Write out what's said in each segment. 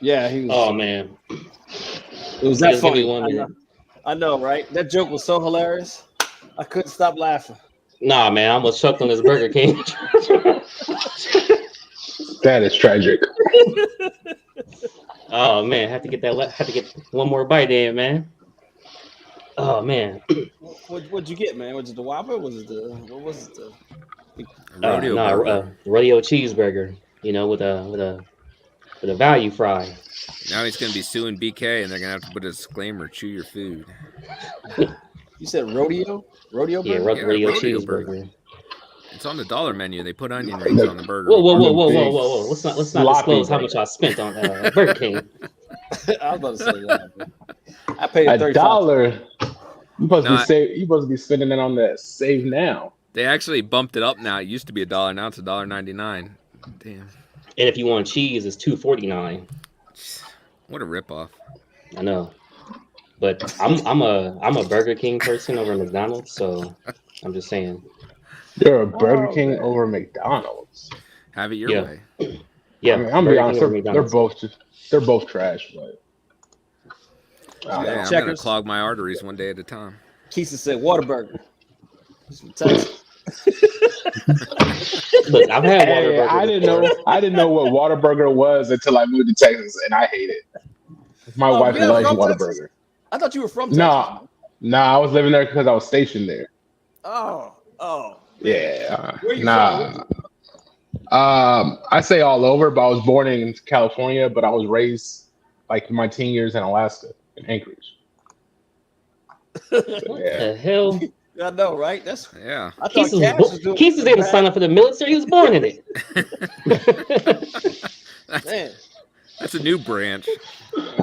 Yeah, he was. Oh man, It was that just give me funny. 1 minute. I know, right? That joke was so hilarious. I couldn't stop laughing. Nah, man, I almost choked on this Burger King. That is tragic. Oh man, had to get had to get one more bite in, man. Oh man, What'd you get, man? Was it the Whopper? Was it the what was it? Rodeo no, burger. rodeo cheeseburger. You know, with a value fry. Now he's gonna be suing BK, and they're gonna have to put a disclaimer: chew your food. You said rodeo? Rodeo Yeah, burger? Yeah, rodeo rodeo cheeseburger. burger. It's on the dollar menu. They put onion rings on the burger. Whoa! Let's not Sloppy disclose how burger. much I spent on Burger King. I was about to say that. I paid A 35. dollar. You supposed to No, be save. You supposed to be spending it on that save now. They actually bumped it up now. It used to be $1. Now it's $1.99. Damn. And if you want cheese, it's $2.49. What a ripoff. I know, but I'm a Burger King person over McDonald's, so I'm just saying. You're a Burger King over McDonald's. Have it your Yeah. way. Yeah, I mean, I'm Burger be King honest. over They're McDonald's. both trash, but Yeah, I'm gonna Checkers. clog my arteries one day at a time. Keisha said Whataburger. He's from Texas. Look, I've had hey, Whataburger. I didn't know what Whataburger was until I moved to Texas, and I hate it. My Oh, wife you're loves from Whataburger. Texas? I thought you were from Texas. No, I was living there because I was stationed there. Oh. Yeah, Where you nah. I say all over, but I was born in California, but I was raised like my teen years in Alaska, in Anchorage. What Yeah. the hell? I know, right? That's Yeah. I thought Keith didn't sign up for the military. He was born in it. Man. That's a new branch.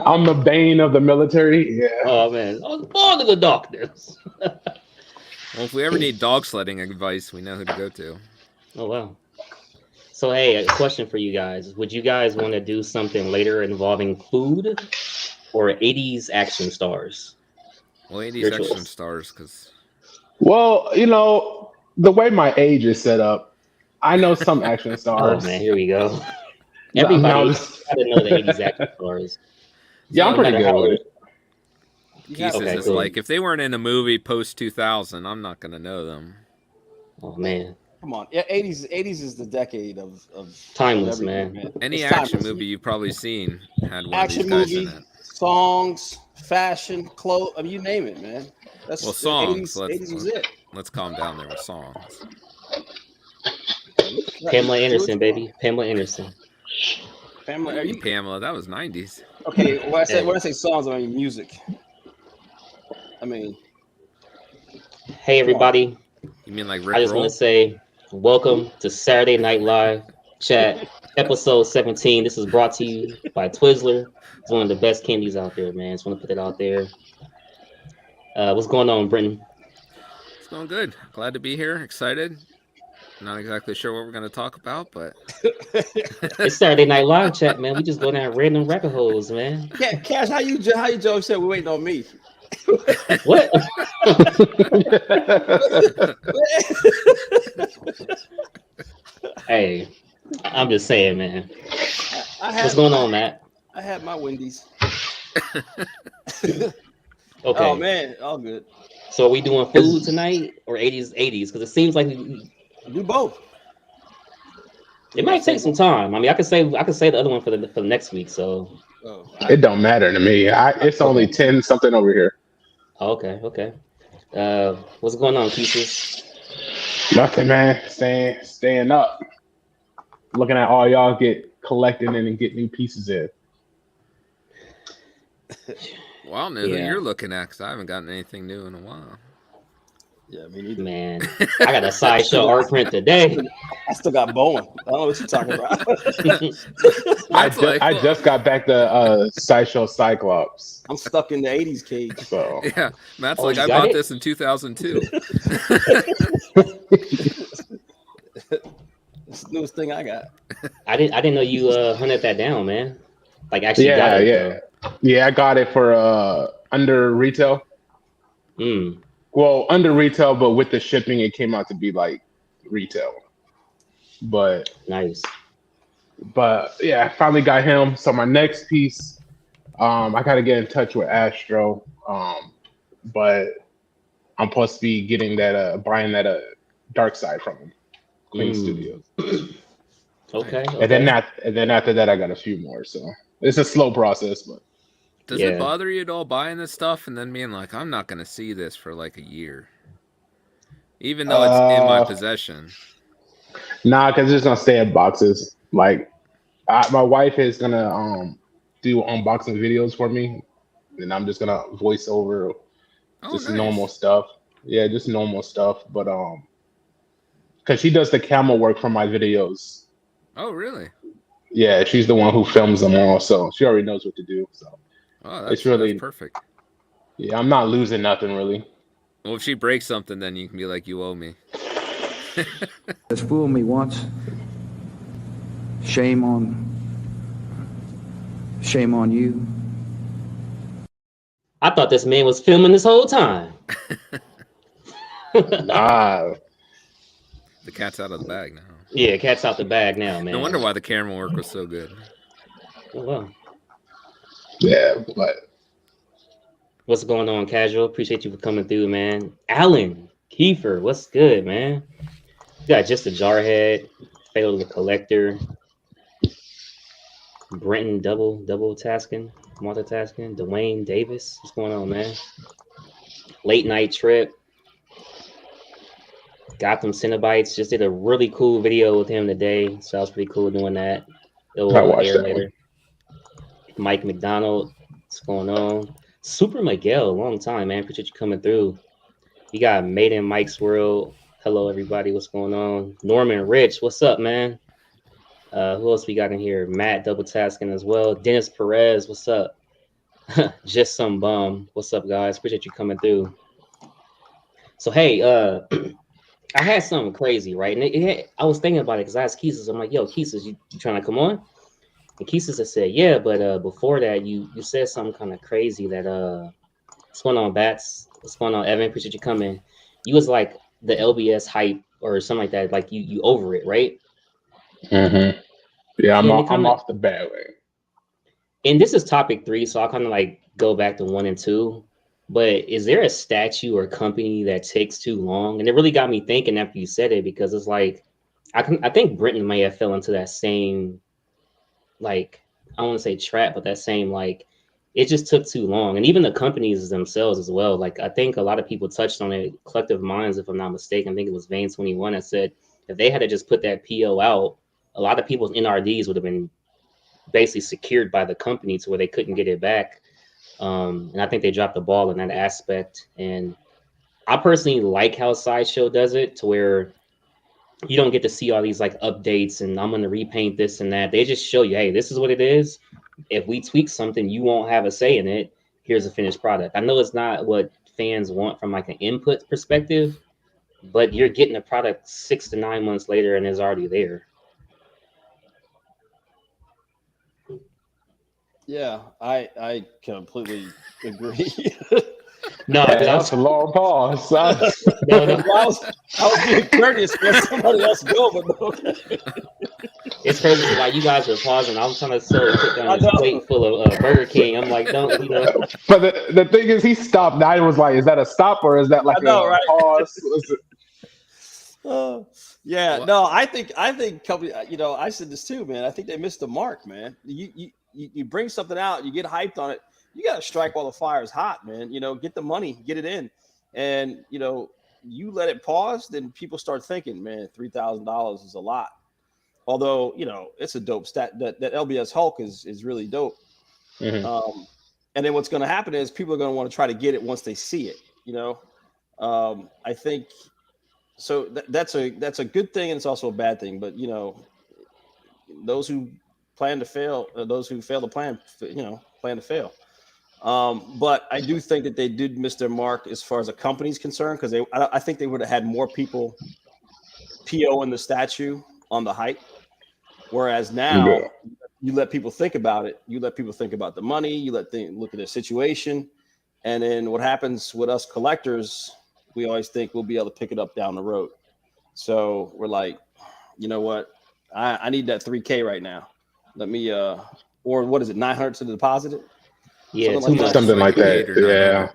I'm the bane of the military. Yeah. Oh man, I was born in the darkness. Well, if we ever need dog sledding advice, we know who to go to. Oh wow. So hey, a question for you guys: would you guys want to do something later involving food or '80s action stars? Well, 80s Your action choice. stars, because Well, the way my age is set up, I know some action Oh stars. man, here we go. No, Everybody just- got to know the '80s action stars. yeah, I'm No pretty matter good how- with it. Keith Okay, is cool. like, if they weren't in a movie post 2000, I'm not gonna know them. Oh man, Come on. Yeah, 80s is the decade of timeless, everything, man. Any It's action timeless. movie you've probably seen had one Action of these guys movie, in it. songs, fashion, clothes, I mean, you name it, man. That's Well, the songs. 80s was it. Let's calm down there with songs. Pamela Anderson, baby. Pamela Anderson. Pamela, are you Pamela, that was 90s. okay? When I say songs, I mean music. I mean, Hey everybody, You mean like I Rick just want Roll? to say welcome to Saturday Night Live Chat, episode 17. This is brought to you by Twizzler. It's one of the best candies out there, man. Just want to put it out there. What's going on, Brenton? It's going good. Glad to be here. Excited. Not exactly sure what we're going to talk about, but It's Saturday Night Live Chat, man. We just go down random rabbit holes, man. Cash, how you joke said we're waiting on me? What? Hey, I'm just saying, man. What's going on, Matt? I had my Wendy's. Okay. Oh man, all good. So are we doing food tonight or 80s? Because it seems like Do both. it might take some time. I mean, I could say the other one for the next week. So Oh, It don't matter to me. It's only 10 something over here. okay. What's going on, Keisha? Nothing, man. Staying up. Looking at all y'all get collecting and get new pieces in. well, I don't know who Yeah. you're looking at because I haven't gotten anything new in a while. yeah, me neither. Man, I got a sideshow art print today. I still got Bowen. I don't know what you're talking about. I just got back to Sideshow Cyclops. I'm stuck in the 80s cage. So Yeah, Matt's Oh, like, you I got bought it? this in 2002. It's the newest thing I got. I didn't know you hunted that down, man. Like actually got it. Yeah, I got it for under retail. Mm. Well, under retail, but with the shipping, it came out to be like retail. But Nice. But yeah, I finally got him. So my next piece, I gotta get in touch with Astro. But I'm supposed to be getting that buying that Dark Side from him. Clean Studios. Okay. And then after that I got a few more. So it's a slow process, but Does it bother you at all buying this stuff and then being like, I'm not gonna see this for like a year? Even though it's in my possession. Nah, because it's gonna stay in boxes. Like my wife is gonna do unboxing videos for me, and I'm just gonna voice over just normal stuff. Yeah, just normal stuff. But because she does the camera work for my videos. Oh, really? Yeah, she's the one who films them all, so she already knows what to do. So that's perfect. Yeah, I'm not losing nothing really. Well, if she breaks something, then you can be like, you owe me. Just fooled me once. Shame on you. I thought this man was filming this whole time. Nah. The cat's out of the bag now. Yeah, cat's out the bag now, man. No wonder why the camera work was so good. Oh, wow. Yeah, but what's going on, Casual? Appreciate you for coming through, man. Alan Kiefer, what's good, man? You got just a jarhead, Fatal the Collector, Brenton double tasking, multitasking, Dwayne Davis. What's going on, man? Late Night Trip. Gotham Cenobites just did a really cool video with him today, so that was pretty cool doing that. It'll air later. Mike McDonald, what's going on? Super Miguel, long time, man. Appreciate you coming through. You got Made in Mike's World. Hello, everybody. What's going on? Norman Rich, what's up, man? Who else we got in here? Matt double tasking as well. Dennis Perez, what's up? Just some bum. What's up, guys? Appreciate you coming through. So, hey, I had something crazy, right? And I was thinking about it because I asked Keesus, I'm like, yo, Keesus, you trying to come on? And Keesus had said, yeah, but before that, you said something kind of crazy that, what's going on, Bats? What's going on, Evan? Appreciate you coming. You was like the LBS hype or something like that. Like you over it, right? Mm-hmm. Yeah, I'm off the bad way. And this is topic 3, so I'll kind of like go back to 1 and 2. But is there a statue or company that takes too long? And it really got me thinking after you said it, because it's like, I think Brenton may have fell into that same, like, I don't want to say trap, but that same, like, it just took too long. And even the companies themselves as well. Like, I think a lot of people touched on it, Collective Minds, if I'm not mistaken. I think it was Vein 21 that said, if they had to just put that PO out, a lot of people's NRDs would have been basically secured by the company to where they couldn't get it back. And I think they dropped the ball in that aspect. And I personally like how Sideshow does it, to where you don't get to see all these like updates and I'm going to repaint this and that. They just show you, hey, this is what it is. If we tweak something, you won't have a say in it. Here's a finished product. I know it's not what fans want from like an input perspective, but you're getting a product 6 to 9 months later and it's already there. Yeah, I completely agree. No, that's a long pause. I was being courteous to let somebody else go, but okay. It's crazy. Like, you guys were pausing. I was trying to put down this plate full of Burger King. I'm like, don't, you know. But the thing is, he stopped. Now I was like, is that a stop or is that like a pause? Yeah, no, I think company. You know, I said this too, man. I think they missed the mark, man. You bring something out, you get hyped on it. You got to strike while the fire is hot, man. You know, get the money, get it in, and you know, you let it pause, then people start thinking, man, $3,000 is a lot. Although, you know, it's a dope stat. That LBS Hulk is really dope. Mm-hmm. And then what's going to happen is people are going to want to try to get it once they see it. You know, I think so. That's a good thing, and it's also a bad thing. But you know, those who plan to fail, those who fail to plan, you know, plan to fail. But I do think that they did miss their mark as far as a company's concerned, because I think they would have had more people PO in the statue on the hype. Whereas now you let people think about it. You let people think about the money. You let them look at their situation. And then what happens with us collectors, we always think we'll be able to pick it up down the road. So we're like, you know what? I need that 3K right now. Let me or what is it, 900 to deposit it? Yeah, Something too like much. that. Something like that. 8 or 900.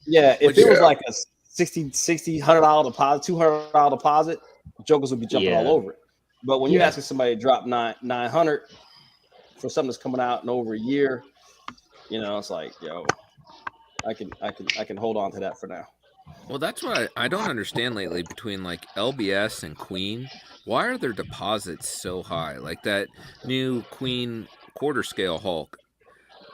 Yeah, if Which- it was like a $100 deposit, $200 deposit, jokers would be jumping all Yeah. over it. But when you're Yeah. asking somebody to drop 900 for something that's coming out in over a year, you know, it's like, yo, I can hold on to that for now. Well, that's what I don't understand lately between like LBS and Queen. Why are their deposits so high? Like that new Queen quarter scale Hulk.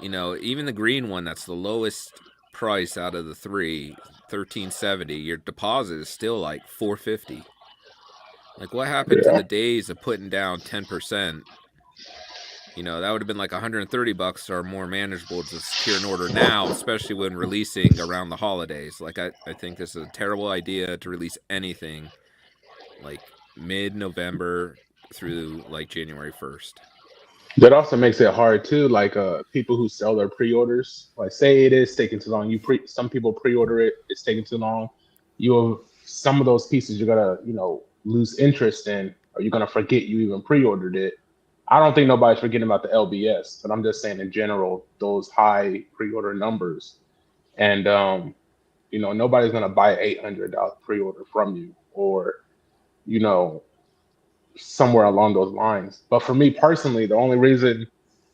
You know, even the green one that's the lowest price out of the three, 1370, your deposit is still like 450. Like what happened to Yeah. the days of putting down 10%? You know, that would have been like $130 or more manageable to secure an order now, especially when releasing around the holidays. Like I think this is a terrible idea to release anything like mid-November through like January 1st. That also makes it hard too. Like people who sell their pre-orders, like say it is taking too long. Some people pre-order it, it's taking too long. Some of those pieces you're gonna lose interest in, or you're gonna forget you even pre-ordered it. I don't think nobody's forgetting about the LBS, but I'm just saying in general those high pre-order numbers, and nobody's gonna buy an $800 pre-order from you, or somewhere along those lines. But for me personally, the only reason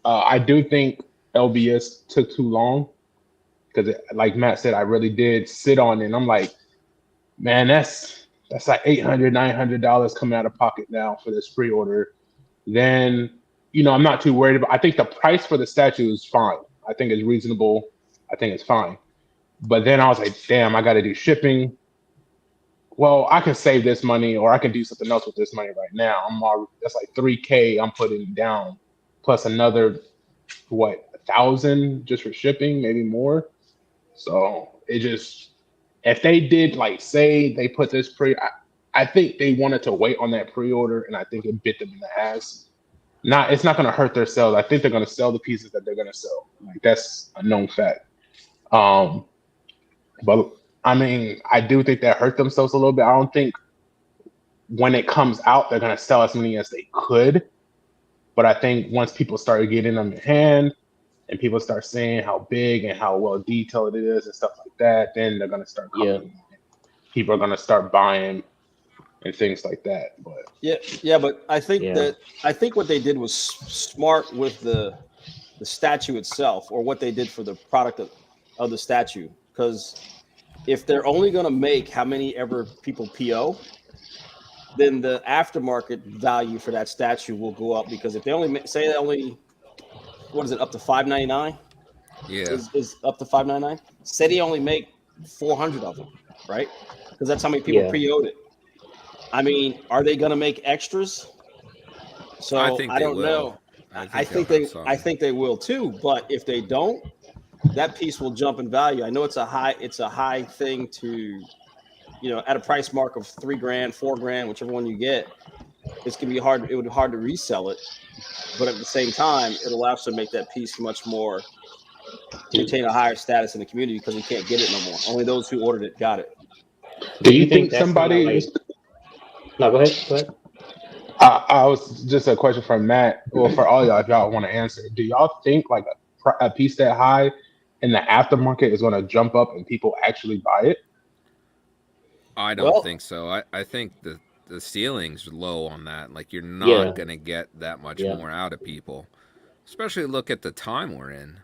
I do think LBS took too long, because like Matt said, I really did sit on it. And I'm like, man, that's like $800, $900 coming out of pocket now for this pre-order. Then, I'm not too worried about. I think the price for the statue is fine. I think it's reasonable. I think it's fine. But then I was like, damn, I got to do shipping. Well, I can save this money, or I can do something else with this money right now. That's like $3,000 I'm putting down, plus another 1,000 just for shipping, maybe more. So if they did say they put this I think they wanted to wait on that pre-order, and I think it bit them in the ass. It's not going to hurt their sales. I think they're going to sell the pieces that they're going to sell. Like that's a known fact. But I mean, I do think that hurt themselves a little bit. I don't think when it comes out, they're going to sell as many as they could. But I think once people start getting them in hand and people start seeing how big and how well detailed it is and stuff like that, then they're going to start coming. Yeah. People are going to start buying and things like that. But but I think what they did was smart with the statue itself, or what they did for the product of the statue. Because if they're only going to make how many ever people PO, then the aftermarket value for that statue will go up. Because if they only what is it, up to $599? Yeah, is up to $599. Say they only make 400 of them, right? Because that's how many people pre-ordered it. I mean, are they going to make extras? So I don't know. I think they will too. But if they don't, that piece will jump in value. I know it's a high thing to, at a price mark of $3,000, $4,000, whichever one you get, it's gonna be hard. It would be hard to resell it, but at the same time, it'll also make that piece much more, maintain a higher status in the community, because we can't get it no more. Only those who ordered it got it. Do you think somebody? No, go ahead. I was just a question from Matt. Well, for all y'all, if y'all want to answer, do y'all think like a piece that high in the aftermarket is going to jump up and people actually buy it? I don't think so. I think the ceiling's low on that. Like you're not going to get that much more out of people. Especially look at the time we're in.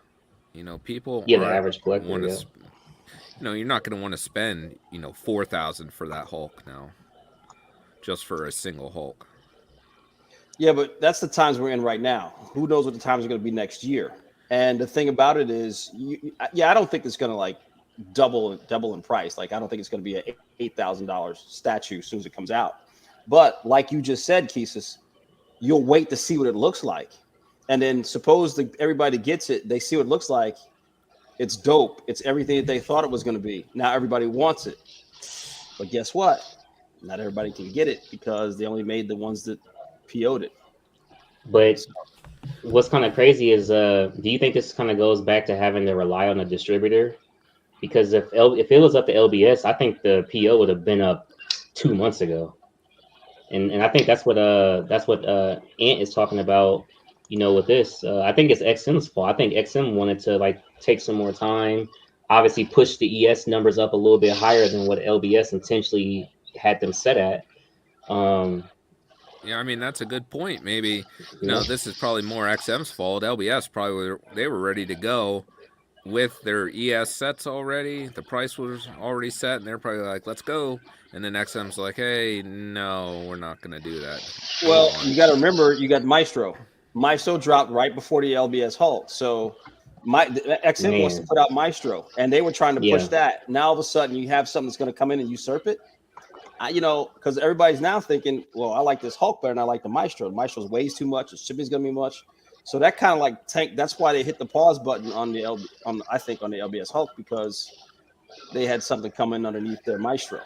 People the average collector. You're not going to want to spend $4,000 for that Hulk now, just for a single Hulk. Yeah, but that's the times we're in right now. Who knows what the times are going to be next year? And the thing about it is, I don't think it's going to like double in price. Like I don't think it's going to be a $8,000 statue as soon as it comes out. But like you just said, Keesus, you'll wait to see what it looks like, and then suppose everybody gets it, they see what it looks like. It's dope. It's everything that they thought it was going to be. Now everybody wants it, but guess what? Not everybody can get it because they only made the ones that PO'd it. But what's kind of crazy is, do you think this kind of goes back to having to rely on a distributor? Because if it was up to LBS, I think the PO would have been up 2 months ago. And I think that's what Ant is talking about with this. I think it's XM's fault. I think XM wanted to like take some more time, obviously push the ES numbers up a little bit higher than what LBS intentionally had them set at. Yeah, I mean that's a good point. Maybe this is probably more XM's fault. LBS probably they were ready to go with their ES sets already. The price was already set, and they're probably like, "Let's go." And then XM's like, "Hey, no, we're not going to do that." Well, you got to remember, you got Maestro. Maestro dropped right before the LBS halt, so XM wants to put out Maestro, and they were trying to push that. Now all of a sudden, you have something that's going to come in and usurp it. Because everybody's now thinking, well, I like this Hulk better than I like the Maestro. The Maestro's weighs too much. The shipping's going to be much. So that kind of like tank. That's why they hit the pause button on the I think on the LBS Hulk, because they had something coming underneath their Maestro.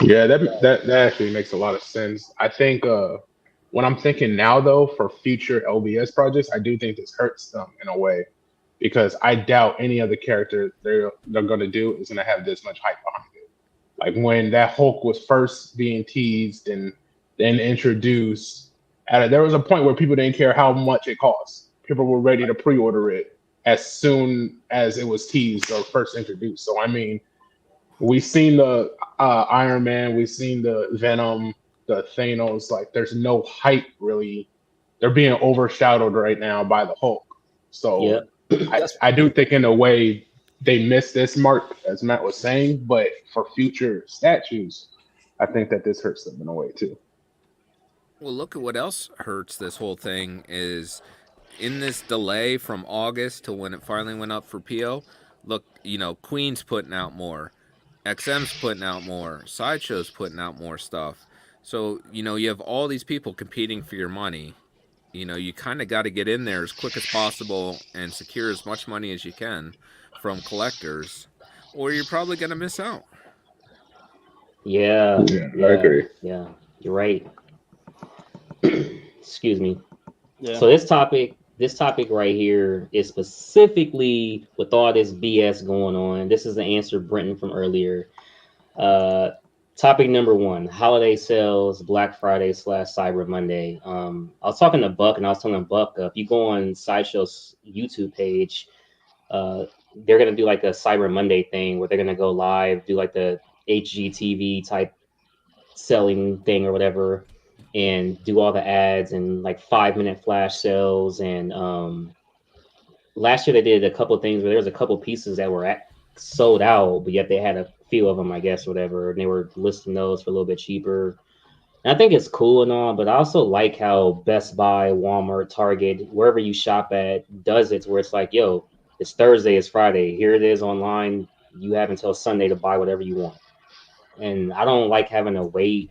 Yeah, that actually makes a lot of sense. I think what I'm thinking now, though, for future LBS projects, I do think this hurts them in a way, because I doubt any other character they're going to do is going to have this much hype behind it. Like when that Hulk was first being teased and then introduced, there was a point where people didn't care how much it cost. People were ready to pre-order it as soon as it was teased or first introduced. So I mean, we've seen the Iron Man, we've seen the Venom, the Thanos. Like, there's no hype really. They're being overshadowed right now by the Hulk. So I do think in a way they missed this mark, as Matt was saying. But for future statues, I think that this hurts them in a way too. Well, look at what else hurts this whole thing is in this delay from August to when it finally went up for PO. Look, Queen's putting out more. XM's putting out more. Sideshow's putting out more stuff. So, you have all these people competing for your money. You kind of got to get in there as quick as possible and secure as much money as you can from collectors, or you're probably going to miss out. Yeah, I agree. Yeah, you're right. Excuse me. Yeah. So this topic right here is specifically with all this BS going on. This is the answer Brenton from earlier. Topic number 1, holiday sales, Black Friday / Cyber Monday. I was talking to Buck, and I was telling Buck, if you go on Sideshow's YouTube page, they're going to do like a Cyber Monday thing where they're going to go live, do like the HGTV type selling thing or whatever, and do all the ads and like 5-minute flash sales. And last year they did a couple of things where there was a couple pieces that were sold out, but yet they had a few of them, I guess, whatever, and they were listing those for a little bit cheaper. And I think it's cool and all, but I also like how Best Buy, Walmart, Target, wherever you shop at, does it where it's like, yo, it's Thursday, it's Friday, here it is online. You have until Sunday to buy whatever you want. And I don't like having to wait.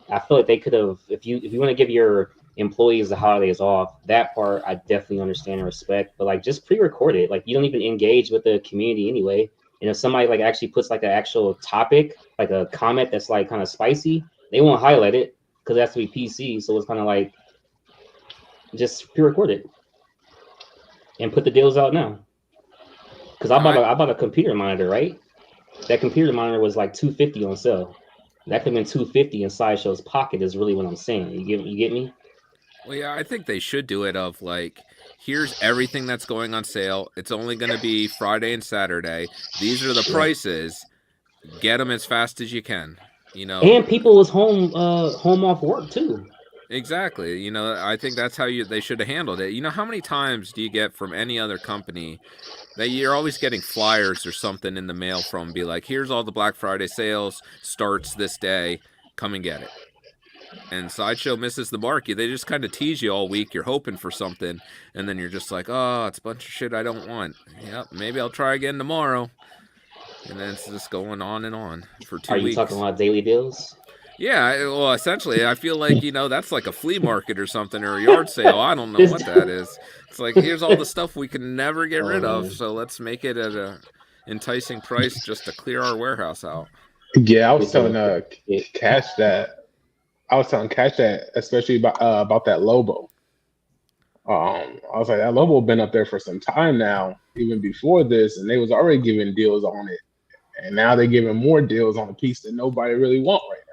I feel like they could have, if you want to give your employees the holidays off, that part I definitely understand and respect. But like, just pre-record it. Like, you don't even engage with the community anyway. And if somebody like actually puts like an actual topic, like a comment that's like kind of spicy, they won't highlight it because it has to be PC. So it's kind of like, just pre-record it and put the deals out now. Because I bought a computer monitor, right? That computer monitor was like $250 on sale. That could have been $250 in Sideshow's pocket is really what I'm saying. You get me? Well, yeah, I think they should do it of like, here's everything that's going on sale. It's only going to be Friday and Saturday. These are the prices. Get them as fast as you can. And people was home off work too. Exactly. I think that's how they should have handled it. How many times do you get from any other company that you're always getting flyers or something in the mail from, be like, here's all the Black Friday sales, starts this day, come and get it. And Sideshow misses the mark. They just kind of tease you all week. You're hoping for something, and then you're just like, oh, it's a bunch of shit I don't want. Yep, maybe I'll try again tomorrow. And then it's just going on and on for 2 weeks. Are you talking about daily deals? Yeah, well, essentially, I feel like, that's like a flea market or something, or a yard sale. I don't know what that is. It's like, here's all the stuff we can never get rid of, so let's make it at a enticing price just to clear our warehouse out. Yeah, I was telling Cash that. Especially about that Lobo. I was like, that Lobo been up there for some time now, even before this, and they was already giving deals on it. And now they're giving more deals on a piece that nobody really want right now.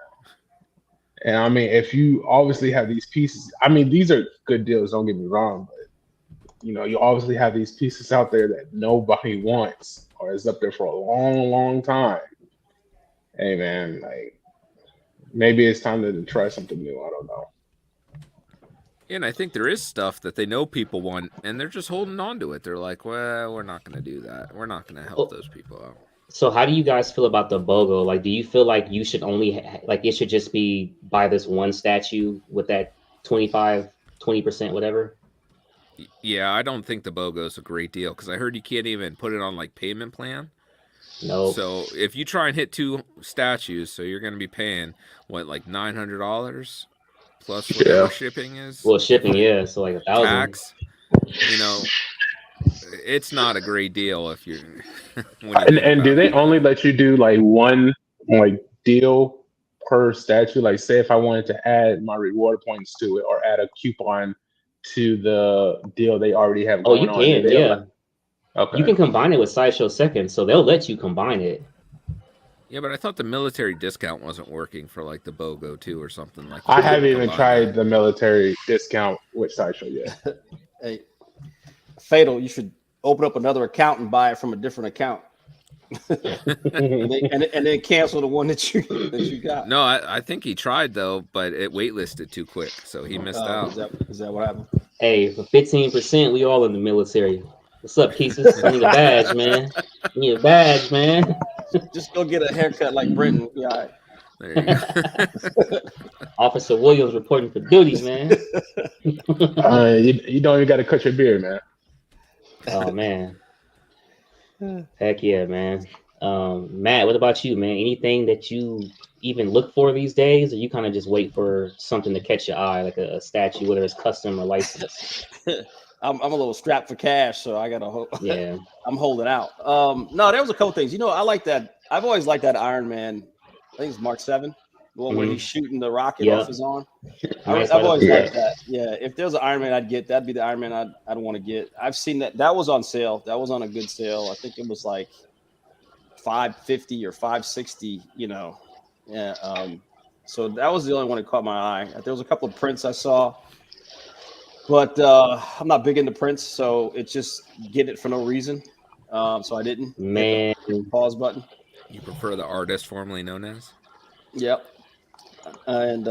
And I mean, if you obviously have these pieces, I mean, these are good deals. Don't get me wrong, but you obviously have these pieces out there that nobody wants or is up there for a long, long time. Hey, man, like maybe it's time to try something new. I don't know. And I think there is stuff that they know people want, and they're just holding on to it. They're like, well, we're not going to do that. We're not going to help those people out. So how do you guys feel about the BOGO? Like, do you feel like you should only like it should just be buy this one statue with that 20% whatever? Yeah, I don't think the BOGO is a great deal because I heard you can't even put it on like payment plan. No. So if you try and hit 2 statues, so you're going to be paying what, like $900 plus whatever shipping is. Well, shipping, yeah, so like $1,000. Tax. It's not a great deal if you're. And do they only let you do like one like deal per statue? Like, say if I wanted to add my reward points to it or add a coupon to the deal they already have going on. Oh, you can, yeah. Okay. You can combine it with Sideshow Seconds, so they'll let you combine it. Yeah, but I thought the military discount wasn't working for like the BOGO too or something like that. I haven't even tried the military discount with Sideshow yet. Hey, Fatal, you should open up another account and buy it from a different account. and then cancel the one that you got. No, I think he tried though, but it waitlisted too quick, so he missed out. Is that what happened? Hey, for 15%, we all in the military. What's up, pieces? I need a badge, man. I need a badge, man. Just go get a haircut like Brenton. Yeah. All right. There you go. Officer Williams reporting for duty, man. You don't even got to cut your beard, man. Oh man. Heck yeah, man. Matt, what about you, man? Anything that you even look for these days, or you kind of just wait for something to catch your eye, like a statue, whether it's custom or licensed? I'm a little strapped for cash, so I gotta hold. Yeah, I'm holding out. No, there was a couple things. I like that. I've always liked that Iron Man. I think it's Mark 7, the one where he's shooting the rocket off his arm. I've always liked that. Yeah, if there's an Iron Man I'd get, that'd be the Iron Man I'd want to get. I've seen that. That was on sale. That was on a good sale. I think it was like $550 or $560. Yeah. So that was the only one that caught my eye. There was a couple of prints I saw, but I'm not big into prints, so it's just get it for no reason. So I didn't. Man, pause button. You prefer the artist formerly known as? Yep. And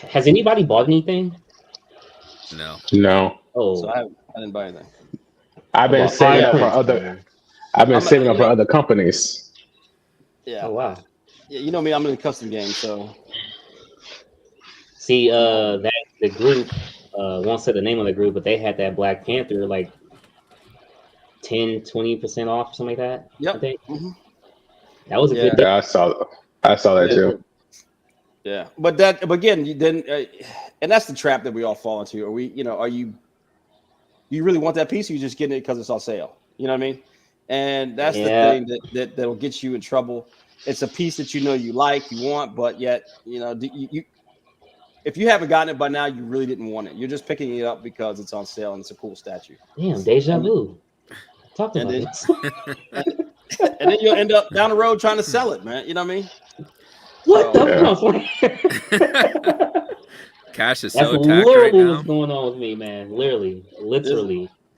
has anybody bought anything? No. Oh, so I didn't buy anything. I've been saving up for other. I've been saving up for other companies. Yeah. Oh wow. Yeah, you know me. I'm in the custom game, so. See, that the group won't say the name of the group, but they had that Black Panther like 10-20% off, something like that. Yep. I think. That was a good. Yeah, I saw that too. Yeah, but again, you didn't, and that's the trap that we all fall into. Are you really want that piece? Or you just getting it because it's on sale? You know what I mean? And that's the thing that'll get you in trouble. It's a piece that you like, you want, but yet you if you haven't gotten it by now, you really didn't want it. You're just picking it up because it's on sale and it's a cool statue. Damn, deja vu. Talk about this. And then you'll end up down the road trying to sell it, man. You know what I mean? What the Cash is That's so tacked right now. what's going on with me, man. Literally,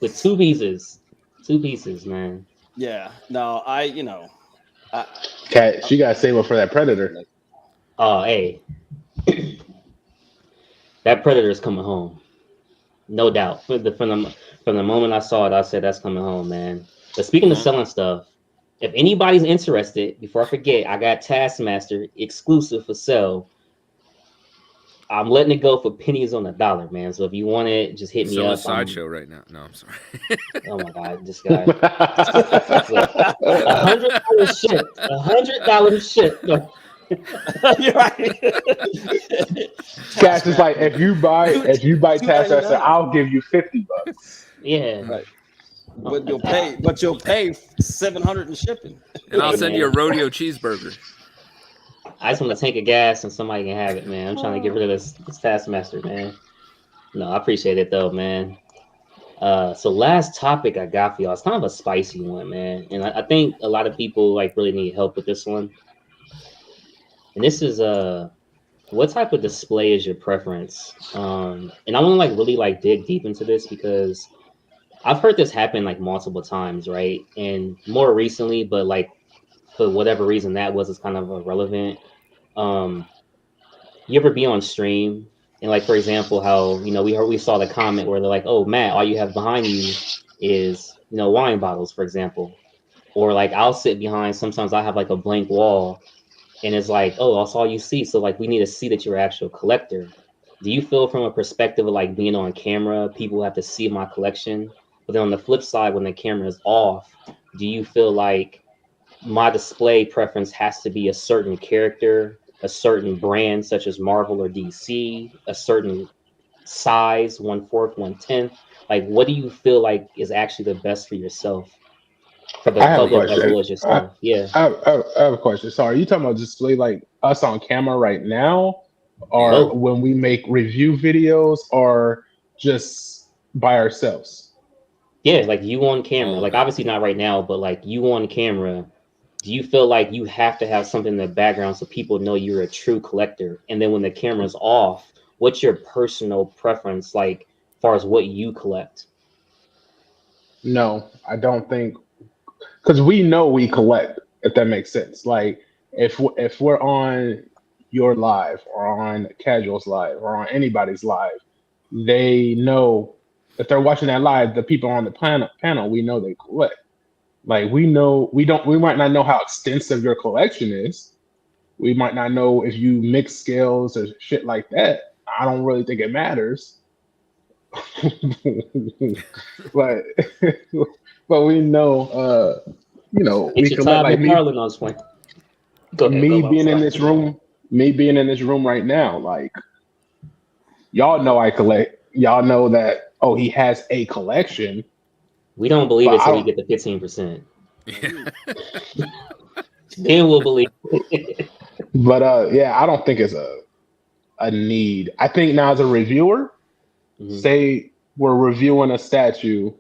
with two pieces, man. Yeah. No, Cat, she got to save up for that Predator. Oh, hey, that Predator is coming home, no doubt. From the moment I saw it, I said that's coming home, man. But speaking of selling stuff, if anybody's interested, before I forget, I got Taskmaster exclusive for sale. I'm letting it go for pennies on the dollar, man. So if you want it, just hit me up. Sideshow right now. No, I'm sorry. Oh my god, this guy. $100 shit. $100 shit. No. You're right. Cash is like, if you buy Taskmaster, I'll give you $50. Yeah. Right. But you'll pay $700 in shipping. And I'll send you a rodeo cheeseburger. I just want a tank of gas and somebody can have it, man. I'm trying to get rid of this Taskmaster, man. No, I appreciate it though, man. So last topic I got for y'all, it's kind of a spicy one, man. And I think a lot of people really need help with this one. And this is when what type of display is your preference? And I want to like really like dig deep into this because I've heard this happen like multiple times, right? And more recently, but like for whatever reason that was, it's kind of irrelevant. Um, you ever be on stream and like for example, how we saw the comment where they're like, "Oh, Matt, all you have behind you is wine bottles," for example, or like I'll sit behind. Sometimes I have like a blank wall and it's like, oh, that's all you see. So like, we need to see that you're an actual collector. Do you feel from a perspective of like being on camera, people have to see my collection? But then on the flip side, when the camera is off, do you feel like my display preference has to be a certain character, a certain brand, such as Marvel or DC, a certain size, 1/4, 1/10? Like, what do you feel like is actually the best for yourself, for the I have a public as question. well as yourself? Yeah. I have a question. So, are you talking about display like us on camera right now, Yeah. or Both. when we make review videos, or just by ourselves? Yeah, like you on camera, All of like it. obviously not right now, but like you on camera, do you feel like you have to have something in the background so people know you're a true collector? And then when the camera's off, what's your personal preference like as far as what you collect? No, I don't think, because we know we collect. If that makes sense. Like if we're on your live or on Casual's live or on anybody's live, they know if they're watching that live. The people on the panel, we know they collect. Like we know we might not know how extensive your collection is. We might not know if you mix scales or shit like that. I don't really think it matters. but but we know Get we your collect, Todd like McFarlane on this point. Go ahead, me go. I'm being in sorry. this room, me being in this room right now, like y'all know I collect. Y'all know that, oh, he has a collection, We don't believe but it I till we don't. get the 15%. Yeah. Then we'll believe it. But yeah, I don't think it's a need. I think now as a reviewer, Mhm. say we're reviewing a statue,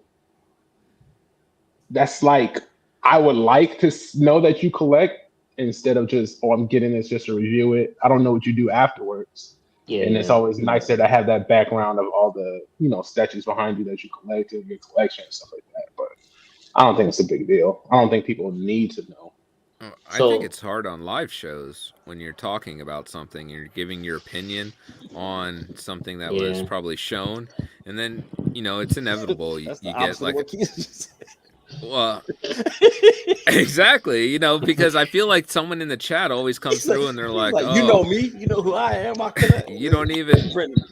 that's like I would like to know that you collect instead of just, oh, I'm getting this just to review it. I don't know what you do afterwards. Yeah, And it's yeah. always nicer to have that background of all the statues behind you that you collect in your collection and stuff like that. But I don't think it's a big deal. I don't think people need to know. I think So it's hard on live shows when you're talking about something, you're giving your opinion on something that was yeah. probably shown, and then it's inevitable. That's the You get opposite of like, what Keith just well, said. exactly, because I feel like someone in the chat always comes through and they're He's like, like, you know "Oh, me, you know who I am. I connect. you don't even." Brendan.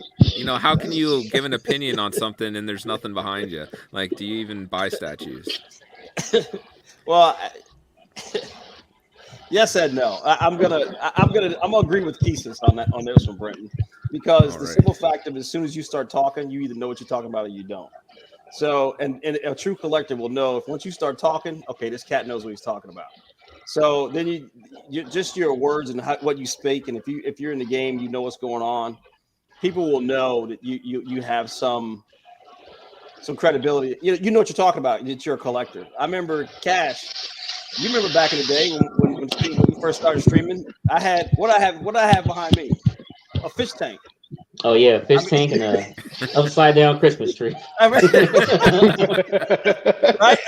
How can you give an opinion on something and there's nothing behind you? Like, do you even buy statues? Well, yes and no. I'm gonna agree with Keesis on this one, Brenton, because All the right. simple fact of as soon as you start talking, you either know what you're talking about or you don't. So, and a true collector will know if once you start talking, okay, this cat knows what he's talking about. So then you just your words and what you speak, and if you're in the game, you know what's going on. People will know that you have some credibility. You know what you're talking about. That you're a collector. I remember Cash. You remember back in the day when we first started streaming. I had what I have behind me, a fish tank. Oh yeah, I fish mean, tank and a upside down Christmas tree. I mean right?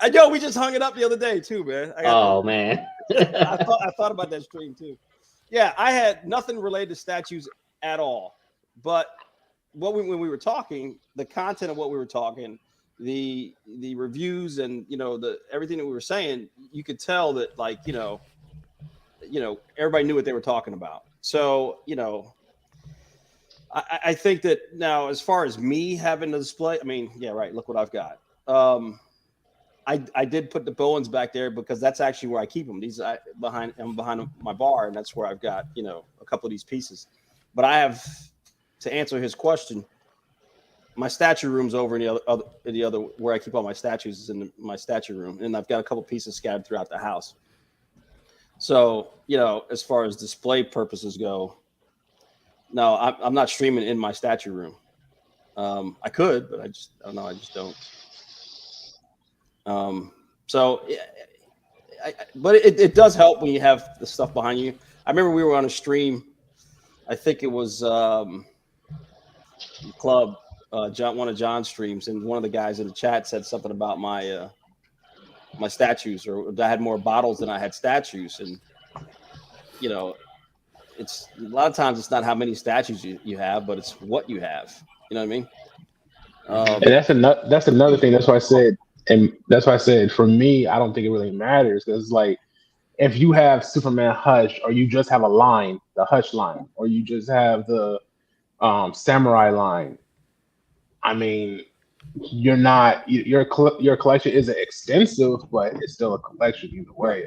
I know we just hung it up the other day too, man. Oh man. I thought about that stream too. Yeah, I had nothing related to statues at all. But when we were talking, the content of what we were talking, the reviews and the everything that we were saying, you could tell that everybody knew what they were talking about. So I think that now as far as me having a display, I mean, yeah, right. Look what I've got. I did put the Bowens back there because that's actually where I keep them. I'm behind my bar, and that's where I've got a couple of these pieces. But I have, to answer his question, my statue room's over in the other where I keep all my statues is in my statue room, and I've got a couple pieces scattered throughout the house. So as far as display purposes go, no, I'm not streaming in my statue room. I could, but I don't know. I just don't. So, but it does help when you have the stuff behind you. I remember we were on a stream I think it was Club, John, one of John's streams, and one of the guys in the chat said something about my my statues, or I had more bottles than I had statues, and you know, it's a lot of times it's not how many statues you have, but it's what you have. You know what I mean? And that's another thing. That's why I said, and that's why I said for me, I don't think it really matters because like if you have Superman Hush, or you just have a line, the Hush line, or you just have the Samurai line. I mean, you're not your collection isn't extensive, but it's still a collection either way.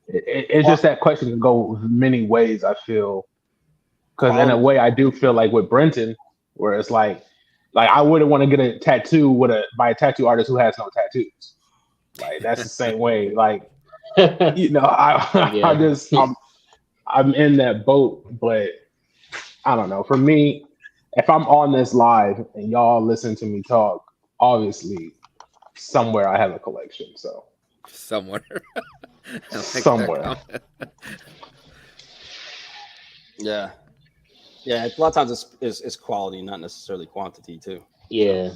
It's just that question can go many ways. I feel because in a way, I do feel like with Brenton, where it's like I wouldn't want to get a tattoo by a tattoo artist who has no tattoos. Like that's the same way. Like you know, I'm in that boat, but I don't know. For me, if I'm on this live and y'all listen to me talk, obviously somewhere I have a collection. So somewhere. Somewhere. Yeah. Yeah, a lot of times it's quality, not necessarily quantity, too. Yeah,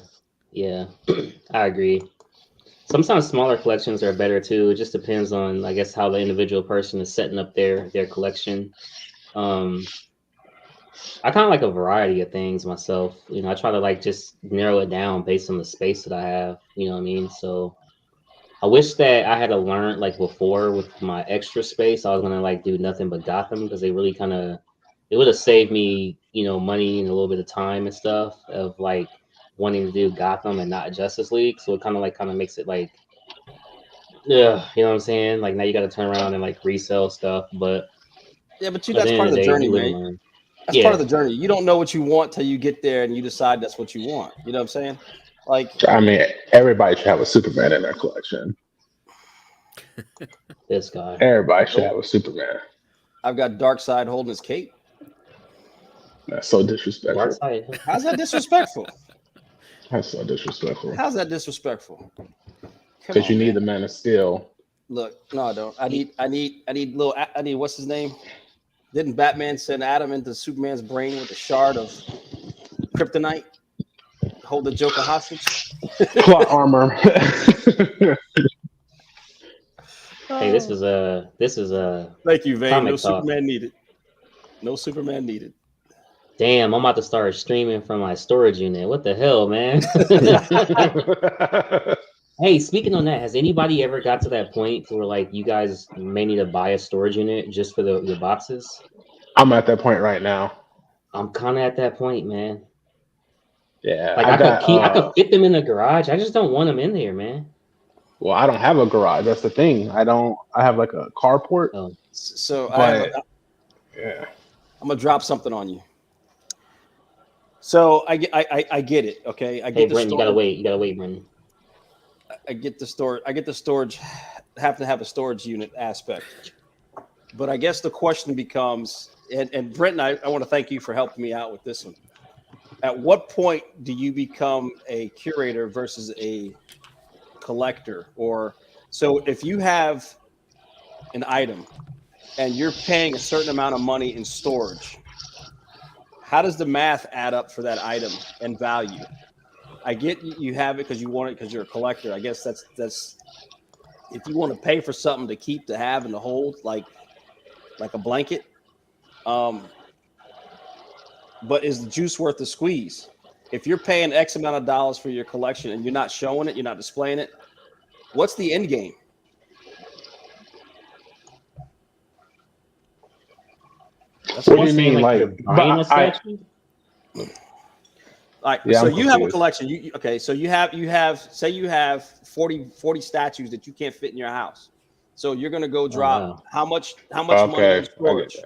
I agree. Sometimes smaller collections are better too. It just depends on, I guess, how the individual person is setting up their collection. I kind of like a variety of things myself. You know, I try to like just narrow it down based on the space that I have. You know what I mean? So I wish that I had to learn like before with my extra space. I was gonna like do nothing but Gotham because they really it would have saved me, you know, money and a little bit of time and stuff of like wanting to do Gotham and not Justice League. So it kind of makes it like, yeah, you know what I'm saying? Like now you got to turn around and like resell stuff, but yeah, but at that's the end part of of the the day, journey, you live and man. learn. That's part of the journey. You don't know what you want till you get there and you decide that's what you want. You know what I'm saying? Like, I mean, everybody should have a Superman in their collection. This guy. Everybody should have a Superman. I've got Darkseid holding his cape. That's so disrespectful. Darkseid. How's that disrespectful? That's so disrespectful. How's that disrespectful? Because you need the Man of Steel. Look, no, I don't. I need what's his name? Didn't Batman send Adam into Superman's brain with a shard of kryptonite? Hold the Joker hostage. Plot armor. Hey, this is a Thank you, Vane. No talk. Superman needed. No Superman needed. Damn, I'm about to start streaming from my storage unit. What the hell, man? Hey, speaking on that, has anybody ever got to that point where like you guys may need to buy a storage unit just for the boxes? I'm at that point right now. I'm kind of at that point, man. Yeah, like I could fit them in the garage. I just don't want them in there, man. Well, I don't have a garage. That's the thing. I have like a carport. Oh. So yeah, I'm gonna drop something on you. So I get it. Okay, I get. Hey, Brenton, you gotta wait. You gotta wait, Brenton. I get the storage. Have to have a storage unit aspect. But I guess the question becomes, and Brenton, I want to thank you for helping me out with this one. At what point do you become a curator versus a collector? Or so if you have an item and you're paying a certain amount of money in storage, how does the math add up for that item and value? I get you have it because you want it because you're a collector. I guess that's if you want to pay for something to keep, to have, and to hold, like a blanket. But is the juice worth the squeeze? If you're paying X amount of dollars for your collection and you're not showing it, you're not displaying it, what's the end game? That's what do you mean, like buying a statue? All right, yeah, so you have a collection. So you have say you have 40 statues that you can't fit in your house. So you're gonna go drop how much money in storage,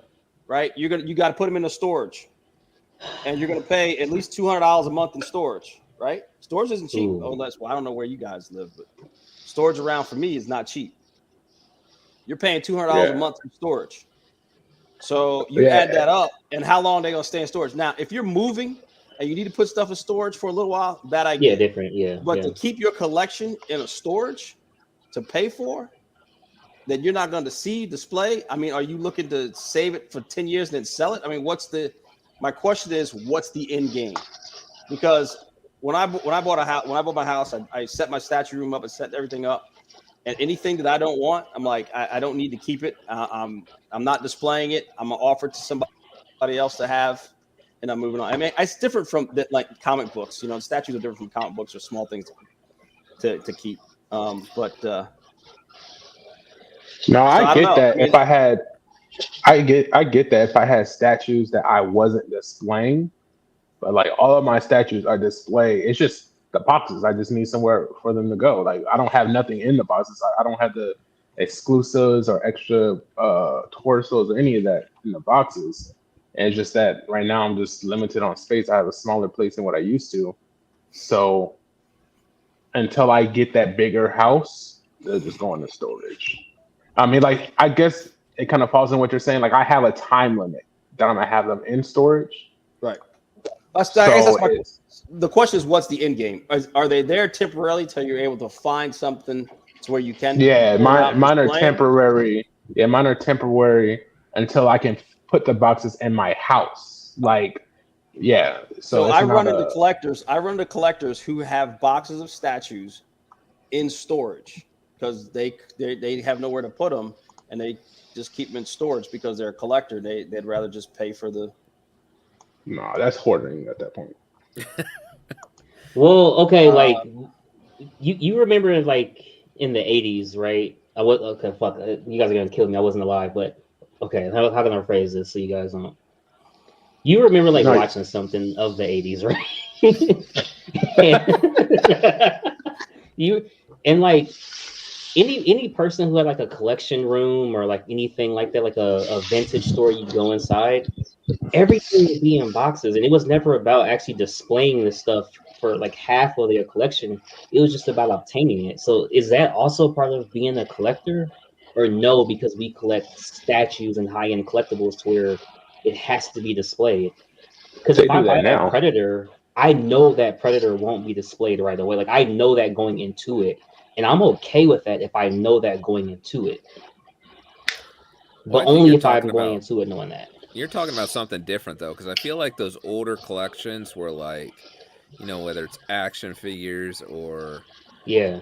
right? You got to put them in the storage, and you're gonna pay at least $200 a month in storage, right? Storage isn't cheap, unless I don't know where you guys live, but storage around for me is not cheap. You're paying $200 a month in storage. So you add that up, and how long they're gonna stay in storage? Now, if you're moving and you need to put stuff in storage for a little while, that I get. Yeah, different. Yeah. But to keep your collection in a storage to pay for, that you're not going to see display. I mean, are you looking to save it for 10 years and then sell it? I mean, what's the My question is, what's the end game? Because when I bought a house, when I bought my house, I set my statue room up and set everything up. And anything that I don't want, I'm like, I don't need to keep it. I'm not displaying it. I'm gonna offer it to somebody else to have, and I'm moving on. I mean, it's different from like comic books. You know, statues are different from comic books or small things to keep. But No, so I I don't get know. that. I mean, If I had, I get that if I had statues that I wasn't displaying, but like all of my statues are displayed. It's just the boxes. I just need somewhere for them to go. Like I don't have nothing in the boxes. I don't have the exclusives or extra torsos or any of that in the boxes. And it's just that right now I'm just limited on space. I have a smaller place than what I used to. So until I get that bigger house, they're just going to storage. I mean, like I guess it kind of falls in what you're saying. Like I have a time limit that I'm gonna have them in storage. right. I guess So that's my. it's The question is, what's the end game? Are they there temporarily till you're able to find something to where you can yeah, pull it out and mine are display them? temporary. Yeah, mine are temporary until I can put the boxes in my house. Like, yeah. So So it's I not run into a collectors. I run into collectors who have boxes of statues in storage because they have nowhere to put them, and they just keep them in storage because they're a collector. They'd rather just pay for the. no. That's hoarding at that point. Well, okay, Uh, like you remember like in the 80s, right? I was okay. Fuck, you guys are gonna kill me. I wasn't alive, but okay. How can I phrase this so you guys don't? You remember like No, watching something of the 80s, right? And you and like any person who had like a collection room or like anything like that, like a vintage store you go inside, everything would be in boxes, and it was never about actually displaying the stuff for like half of their collection. It was just about obtaining it. So is that also part of being a collector, or no? Because we collect statues and high-end collectibles to where it has to be displayed. Because they if I do buy that that now. Predator, I know that Predator won't be displayed right away. Like I know that going into it, and I'm okay with that if I know that going into it. Well, But I think only you're if talking I'm going about into it knowing that. something different though, because I feel like those older collections were like, whether it's action figures or Yeah.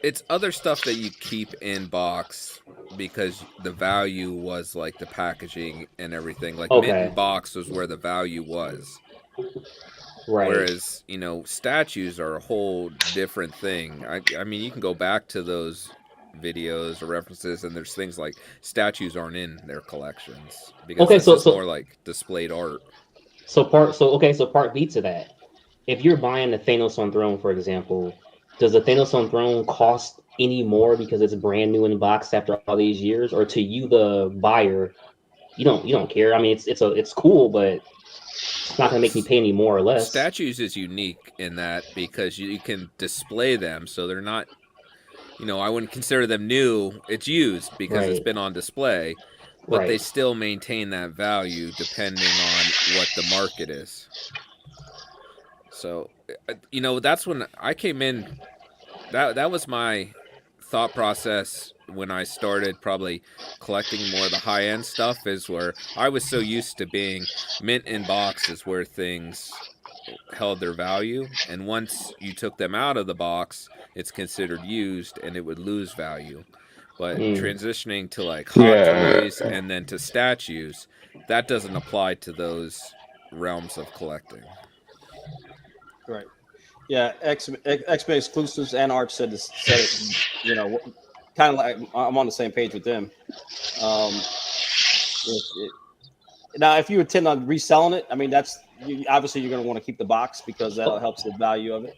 it's other stuff that you keep in box because the value was like the packaging and everything. Like mint in Okay. box was where the value was. Right. Whereas, statues are a whole different thing. I mean, you can go back to those videos or references, and there's things like statues aren't in their collections because Okay. that's So just so more like displayed art. so part B to that. If you're buying the Thanos on Throne, for example, does the Thanos on Throne cost any more because it's brand new in the box after all these years, or to you, the buyer, you don't care? I mean, it's cool, but it's not Well, gonna make me pay any more or less. statues is unique in that because you can display them, so they're not. I wouldn't consider them new. It's used because it's Right. been on display, but they Right. still maintain that value depending on what the market is. So, that's when I came in. That was my thought process when I started probably collecting more of the high end stuff. Is where I was so used to being mint in boxes where things held their value, and once you took them out of the box, it's considered used and it would lose value. But Mm. transitioning to like hot Yeah, toys and then to statues, that doesn't apply to those realms of collecting. right. Yeah. X-Men exclusives and Arch said it. Kind of like I'm on the same page with them. Um, now, if you intend on reselling it, I mean, obviously you're going to want to keep the box because that helps the value of it.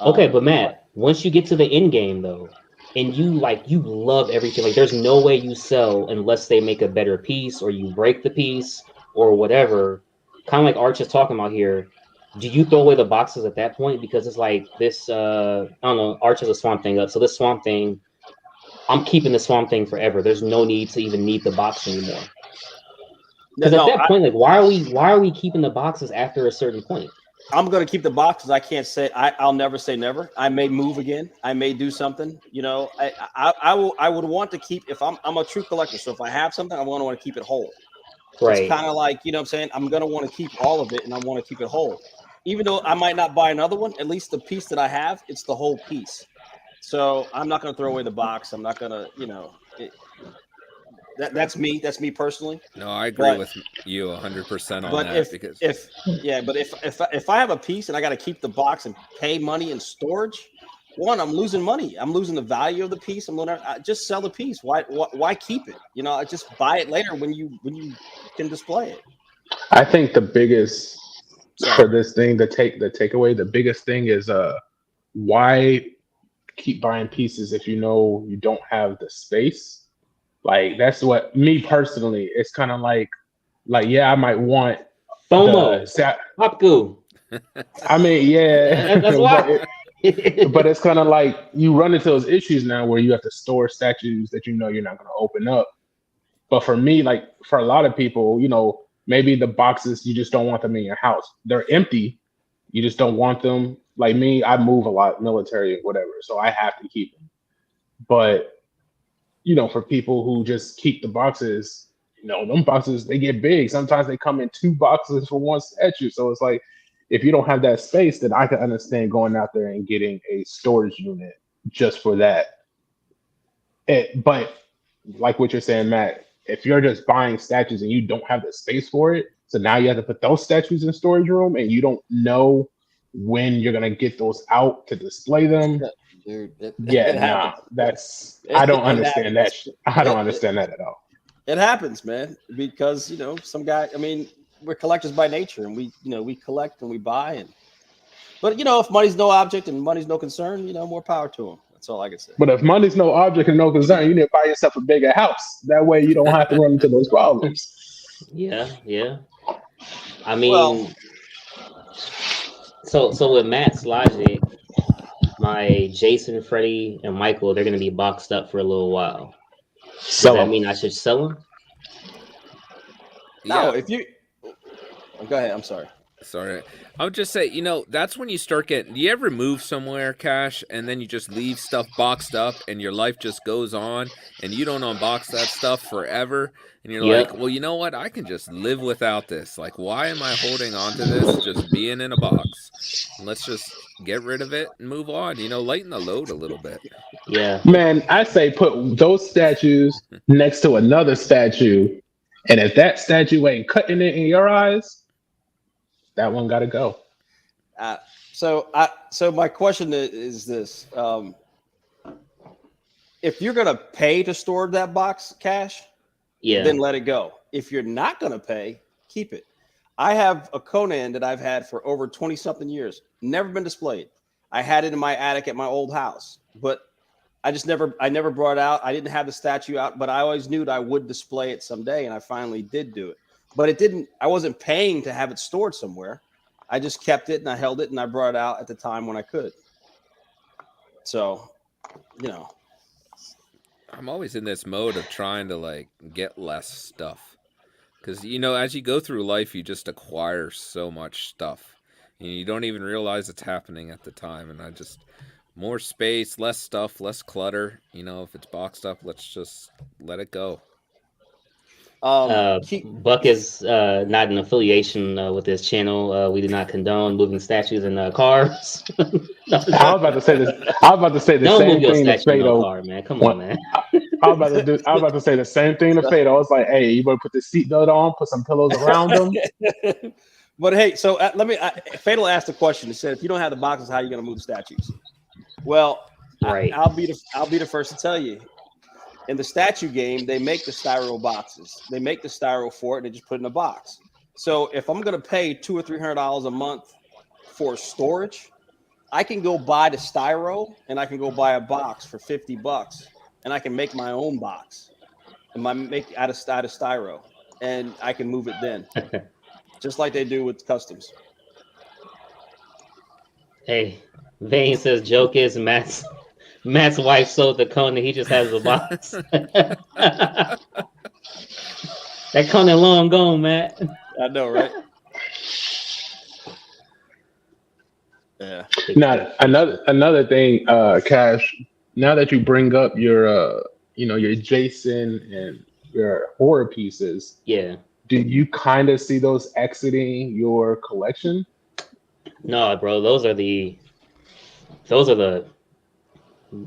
Okay, but But Matt, once you get to the end game though, and you love everything, like there's no way you sell unless they make a better piece or you break the piece or whatever. Kind of like Arch is talking about here. Do you throw away the boxes at that point? Because it's like this I don't know, Arch has a swamp thing up. So this swamp thing, I'm keeping the swamp thing forever. There's no need to even need the box anymore. Because at no, that point, like why are we keeping the boxes after a certain point? I'm going to keep the boxes. I can't say I'll never say never. I may move again. I may do something. I would want to keep if I'm a true collector. So if I have something, I want to keep it whole. Right. It's kind of like, you know what I'm saying? I'm going to want to keep all of it and I want to keep it whole. Even though I might not buy another one, at least the piece that I have, it's the whole piece. So I'm not going to throw away the box. I'm not going to, that's me. That's me personally. No, I agree But with you 100% on but that because if I have a piece and I got to keep the box and pay money in storage, one, I'm losing money. I'm losing the value of the piece. I just sell the piece. Why keep it? I just buy it later when you can display it. I think the biggest Sorry. for this thing, the takeaway, the biggest thing is why keep buying pieces if you know you don't have the space? Like that's what me personally. It's kind of like yeah, I might want FOMO. Popgoo. I mean, yeah, That's why. but it's kind of like you run into those issues now where you have to store statues that you know you're not going to open up. But for me, like for a lot of people, maybe the boxes you just don't want them in your house. They're empty. You just don't want them. Like me, I move a lot, military, whatever, so I have to keep them. But for people who just keep the boxes, them boxes, they get big. Sometimes they come in 2 boxes for one statue. So it's like, if you don't have that space, then I can understand going out there and getting a storage unit just for that. But like what you're saying, Matt, if you're just buying statues and you don't have the space for it, so now you have to put those statues in storage room and you don't know when you're going to get those out to display them. Dude, I don't understand that. I don't understand that at all. It happens, man, because some guy. I mean, we're collectors by nature, and we collect and we buy, but if money's no object and money's no concern, more power to them. That's all I can say. But if money's no object and no concern, you need to buy yourself a bigger house. That way, you don't have to run into those problems. Yeah. I mean, so with Matt's logic. My Jason, Freddie, and Michael, they're going to be boxed up for a little while. Does that mean I should sell them? No, if you... Go ahead, I'm sorry. Sorry. I would just say, that's when you start getting... Do you ever move somewhere, Cash, and then you just leave stuff boxed up and your life just goes on and you don't unbox that stuff forever? And you're like, well, you know what? I can just live without this. Like, why am I holding on to this just being in a box? Let's just get rid of it and move on. Lighten the load a little bit. Yeah. Man, I say put those statues next to another statue. And if that statue ain't cutting it in your eyes, that one got to go. So my question is this. If you're going to pay to store that box, Cash, then let it go. If you're not going to pay, keep it. I have a Conan that I've had for over 20-something years. Never been displayed. I had it in my attic at my old house, but I never brought it out. I didn't have the statue out, but I always knew that I would display it someday, and I finally did do it. But I wasn't paying to have it stored somewhere. I just kept it and I held it and I brought it out at the time when I could. So, I'm always in this mode of trying to get less stuff. Because, as you go through life, you just acquire so much stuff. And you don't even realize it's happening at the time. And more space, less stuff, less clutter. If it's boxed up, let's just let it go. Buck is not an affiliation with this channel. We do not condone moving statues in cars. I was about to say this. I was about to say the Don't same move your thing to statue in Fado. a car, man. Come on, man. I was about to say the same thing to Fado. I was like, hey, you better put the seatbelt on, put some pillows around them. But hey, so Fado asked a question. He said, if you don't have the boxes, how are you going to move statues? Well, right. I'll be the first to tell you. In the statue game, they make the styro boxes. They make the styro for it and they just put it in a box. So if I'm going to pay $200 or $300 a month for storage, I can go buy the styro and I can go buy a box for $50 and I can make my own box and make out of styro and I can move it then, just like they do with customs. Hey, Vane says joke is Matt's wife sold the Conan. He just has a box. That Conan long gone, Matt. I know, right? Yeah. Now, another thing, Cash. Now that you bring up your Jason and your horror pieces, yeah, do you kind of see those exiting your collection? No, bro, those are the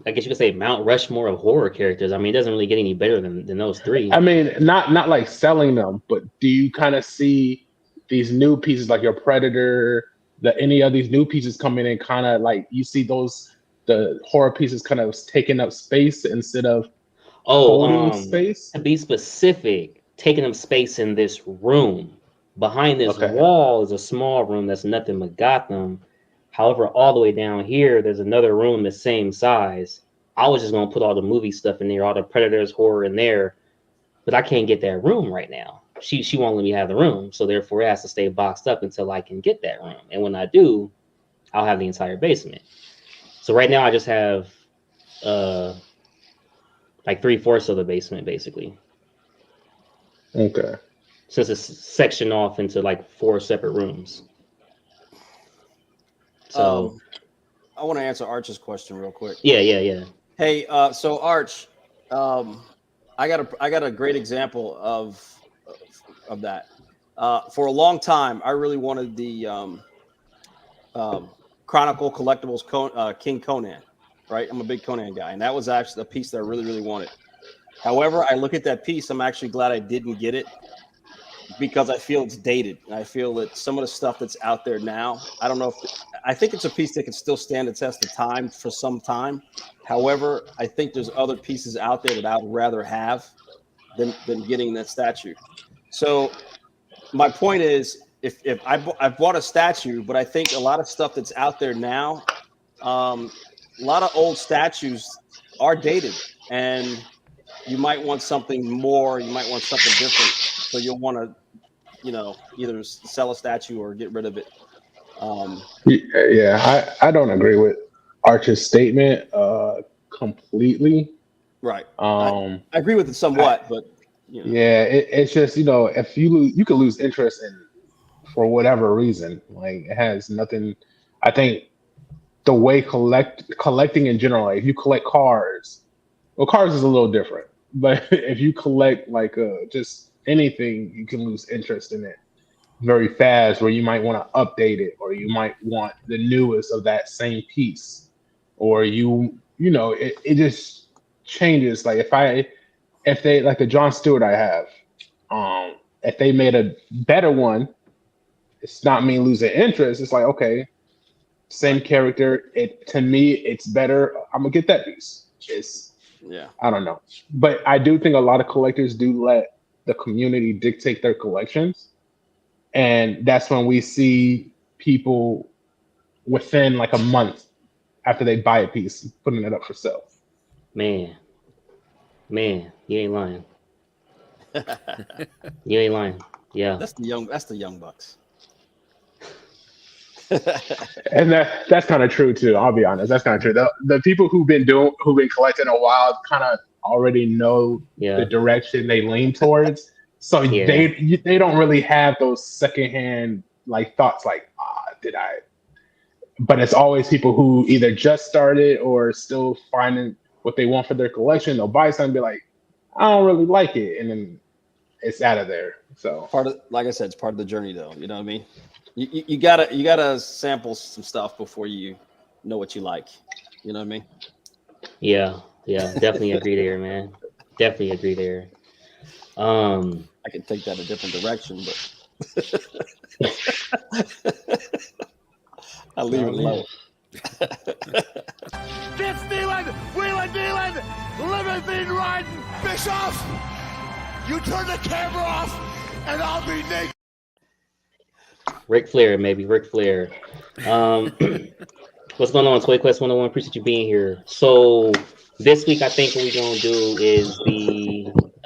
I guess you could say Mount Rushmore of horror characters. I mean, it doesn't really get any better than those three. I mean, not like selling them, but do you kind of see these new pieces like your Predator, any of these new pieces coming in, kind of like you see the horror pieces kind of taking up space instead of holding space? To be specific, taking up space in this room. Behind this Okay. wall is a small room that's nothing but Gotham. However, all the way down here, there's another room the same size. I was just gonna put all the movie stuff in there, all the Predators horror in there, but I can't get that room right now. She won't let me have the room, so therefore it has to stay boxed up until I can get that room. And when I do, I'll have the entire basement. So right now I just have like 3/4 of the basement basically. Okay. Since it's sectioned off into like 4 separate rooms. So I want to answer Arch's question real quick. Yeah. Hey, so Arch, I got a great example of that. For a long time, I really wanted the Chronicle Collectibles King Conan, right? I'm a big Conan guy, and that was actually a piece that I really, really wanted. However, I look at that piece, I'm actually glad I didn't get it because I feel it's dated. And I feel that some of the stuff that's out there now, I don't know I think it's a piece that can still stand the test of time for some time. However, I think there's other pieces out there that I would rather have than getting that statue. So my point is, if I've bought a statue, but I think a lot of stuff that's out there now, a lot of old statues are dated, and you might want something more, you might want something different. So you'll want to, either sell a statue or get rid of it. Yeah, I don't agree with Arch's statement completely. Right. I agree with it somewhat, but yeah, it's just if you could lose interest in for whatever reason. Like it has nothing. I think the way collecting in general, like if you collect cars, well, cars is a little different. But if you collect like just anything, you can lose interest in it very fast, where you might want to update it, or you might want the newest of that same piece, or it just changes. Like if they like the John Stewart I have, if they made a better one, it's not me losing interest. It's like, okay, same character. To me, it's better. I'm gonna get that piece. I don't know, but I do think a lot of collectors do let the community dictate their collections, and that's when we see people within like a month after they buy a piece putting it up for sale. Man, you ain't lying. You ain't lying. Yeah. That's the young bucks. And that's kind of true too. I'll be honest, that's kind of true. The people who've been collecting a while kind of already know the direction they lean towards, so they don't really have those secondhand like thoughts like did I. But it's always people who either just started or still finding what they want for their collection. They'll buy something and be like, I don't really like it, and then it's out of there. So like I said, it's part of the journey, though. You know what I mean? You gotta sample some stuff before you know what you like. You know what I mean? Yeah, definitely agree there, man. Definitely agree there. I can take that a different direction, but I'll leave it alone. Get stealing, wheeling, dealing, limousine riding, Bischoff! You turn the camera off, and I'll be naked. Ric Flair, maybe Ric Flair. What's going on, Toy Quest 101? Appreciate you being here. So this week, I think what we're gonna do is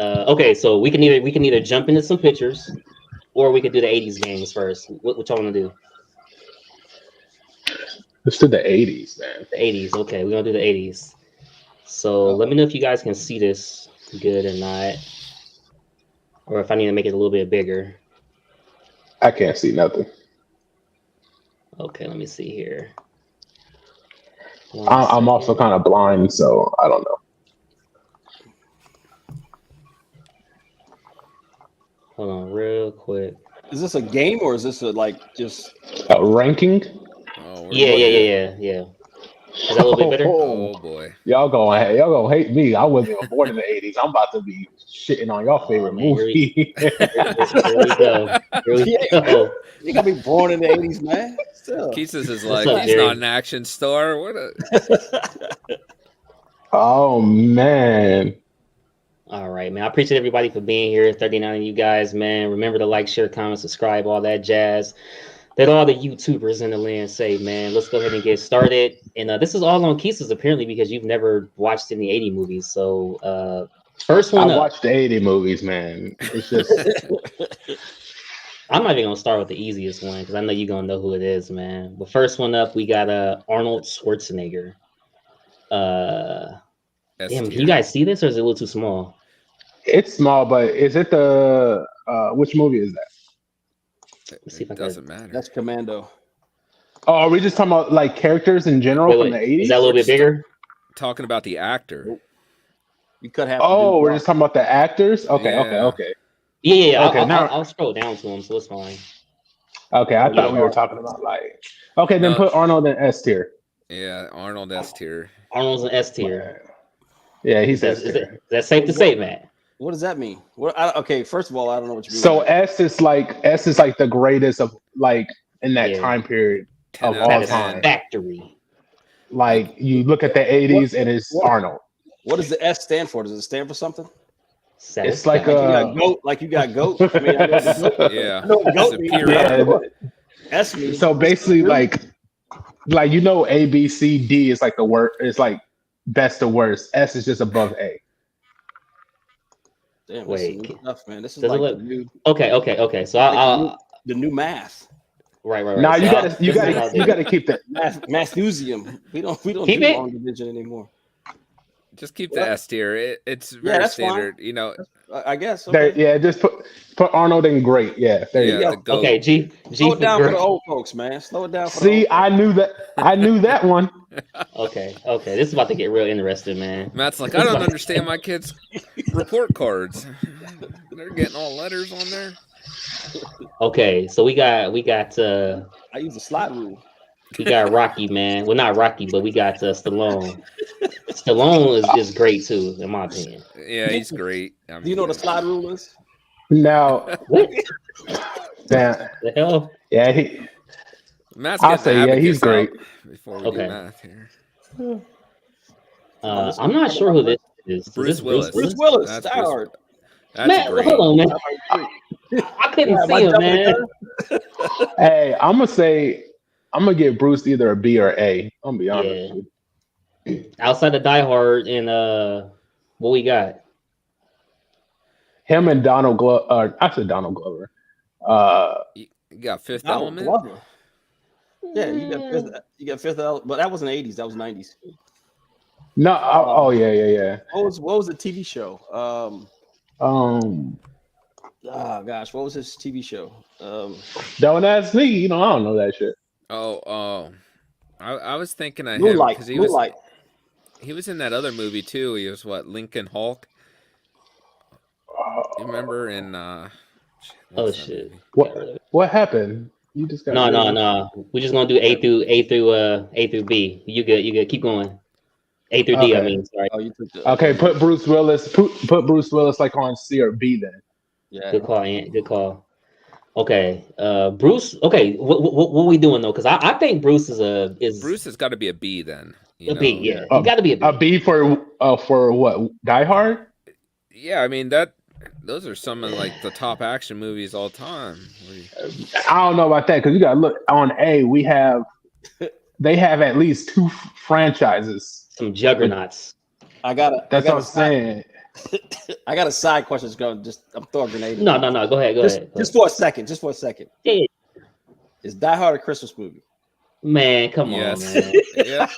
okay. So we can either jump into some pictures, or we could do the '80s games first. What y'all wanna do? Let's do the '80s, man. The '80s. Okay, we're gonna do the '80s. So let me know if you guys can see this good or not, or if I need to make it a little bit bigger. I can't see nothing. Okay, let me see here. I'm also kind of blind, so I don't know. Hold on real this a game or is this a like just ranking? Oh, Yeah. Is that a little bit better? Oh boy. Y'all gonna hate me. I wasn't even born in the 80s. I'm about to be shitting on y'all favorite man, movie. Here we go. Here we go. you gotta be born in the 80s, man. Still. Keesus is What's like, up, he's Jerry? not an action star. What a Oh man. All right, man. I appreciate everybody for being here. 39 of you guys, man. Remember to like, share, comment, subscribe, all that jazz that all the YouTubers in the land say, man. Let's go ahead and get started. And this is all on Keesus, apparently, because you've never watched any 80 movies. So first one I up. watched the 80 movies, man. It's just I'm not even gonna start with the easiest one because I know you're gonna know who it is, man. But first one up, we got Arnold Schwarzenegger. Damn, can you guys see this or is it a little too small? it's small, but is it the which movie is that? Let's see if I It can. doesn't matter. That's Commando. Oh, are we just talking about like characters in general Wait, from the 80s? is that a little bit bigger? Talking about the actor. You could have. Oh, we're just talking about the actors? Okay. Yeah. Yeah. Okay, now- I'll scroll down to him, so it's fine. Okay, I Yeah. thought we were talking about like. Okay, then No. put Arnold in S tier. Yeah, Arnold S tier. Arnold's an S tier. Yeah, he's Is S that tier. safe to say, Matt? What does that mean? Okay, first of all, I don't know what you mean. So S is like the greatest of like in that Yeah. time period 10 of out all of 10. time. Satisfactory. Like you look at the 80s and it's Arnold. what does the S stand for? Does it stand for something? It's like You a got goat, like you got goat. I mean, I know what goat- Yeah. I know what goat It's a means. period. S means. so basically like you know A B C D is like the worst. It's like best to worst. S is just above A. Damn, Wait, this is new stuff, man. This is does it like look- the new, Okay. So like I'll the new math. right. Nah, So you I'll- gotta you this is what I'll gotta you do. gotta keep that. Mathusium. We don't Keep do it? long division anymore. Just keep the S tier. It's Yeah, very that's fine. standard. You know, I guess. There, Okay. yeah, just put Arnold in great. Yeah, there you yeah, go. the goat. Okay, G Slow for it down for great. the old folks, man. Slow it down for the See, old I knew that one. Okay. This is about to get real interesting, man. Matt's like, I don't understand my kids' report cards. They're getting all letters on there. Okay, so we got I use the slide rule. Rocky, man. Well, not Rocky, but we got Stallone. Stallone is great too, in my opinion. Yeah, he's great. I Do you know what mean, the slide rule is? Now, What damn, the hell? yeah, he. Matt's I'll getting say, the yeah, he's abacus out great. before we Okay. do math here. I'm not sure who this is. Is Bruce this Willis. Bruce Willis. That's Die Bruce- Hard. That's Matt, great. hold on, man. I couldn't Am I see him, jumping the man. gun? Hey, I'm gonna give Bruce either a B or A. I'm gonna be honest. Yeah. with you. Outside of Die Hard and what we got? Him and Donald Glover. I said Donald Glover. You got Fifth Donald Element. Glover. Yeah, you got fifth element, but that wasn't 80s. That was 90s. No. Oh yeah. What was the TV show? Oh gosh, what was his TV show? Don't ask me. I don't know that shit. Oh. I was thinking of him Moonlight. because Moonlight. he was in that other movie too. He was Lincoln Hulk. You remember in Oh what's that shit. movie? What happened? You just got No. We're just gonna do A through B. You good. Keep going. A through D. I Okay. mean, sorry. Oh, you took the Okay, put Bruce Willis. Put Bruce Willis like on C or B then. yeah. Good call, Ant. Good call. Okay, Bruce. Okay, what we doing though? Because I think Bruce is Bruce has got to be a B then. You a know? B. Yeah, he got to be a B. A B for what? Die Hard. Yeah, I mean those are some of like the top action movies all time. I don't know about that because you got to look on A. They have at least 2 franchises. Some juggernauts. That's what I'm saying. I got a side question. I'm throwing a grenade. No. Go ahead. Just for a second. Yeah. Is Die Hard a Christmas movie? Man, come Yes. on, man. Yeah.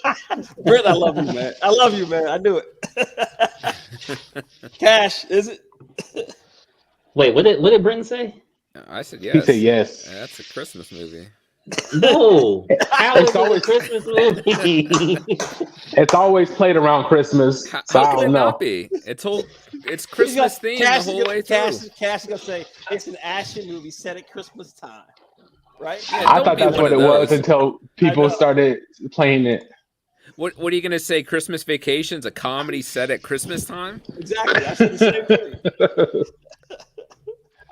Brent, I love you, man. I love you, man. I knew it. Cash, is it? Wait, what did Brenton say? I said yes. He said yes. That's a Christmas movie. No, how is It's it a always Christmas movie? it's always played around Christmas. How, So how I could don't it know. not be? It's He's Christmas themed the Cash whole way through. Cash is gonna say it's an action movie set at Christmas time, right? Yeah, I don't thought be that's one what of it was those. until people know. started playing it. What are you gonna say? Christmas Vacation's a comedy set at Christmas time? Exactly. I said the same thing.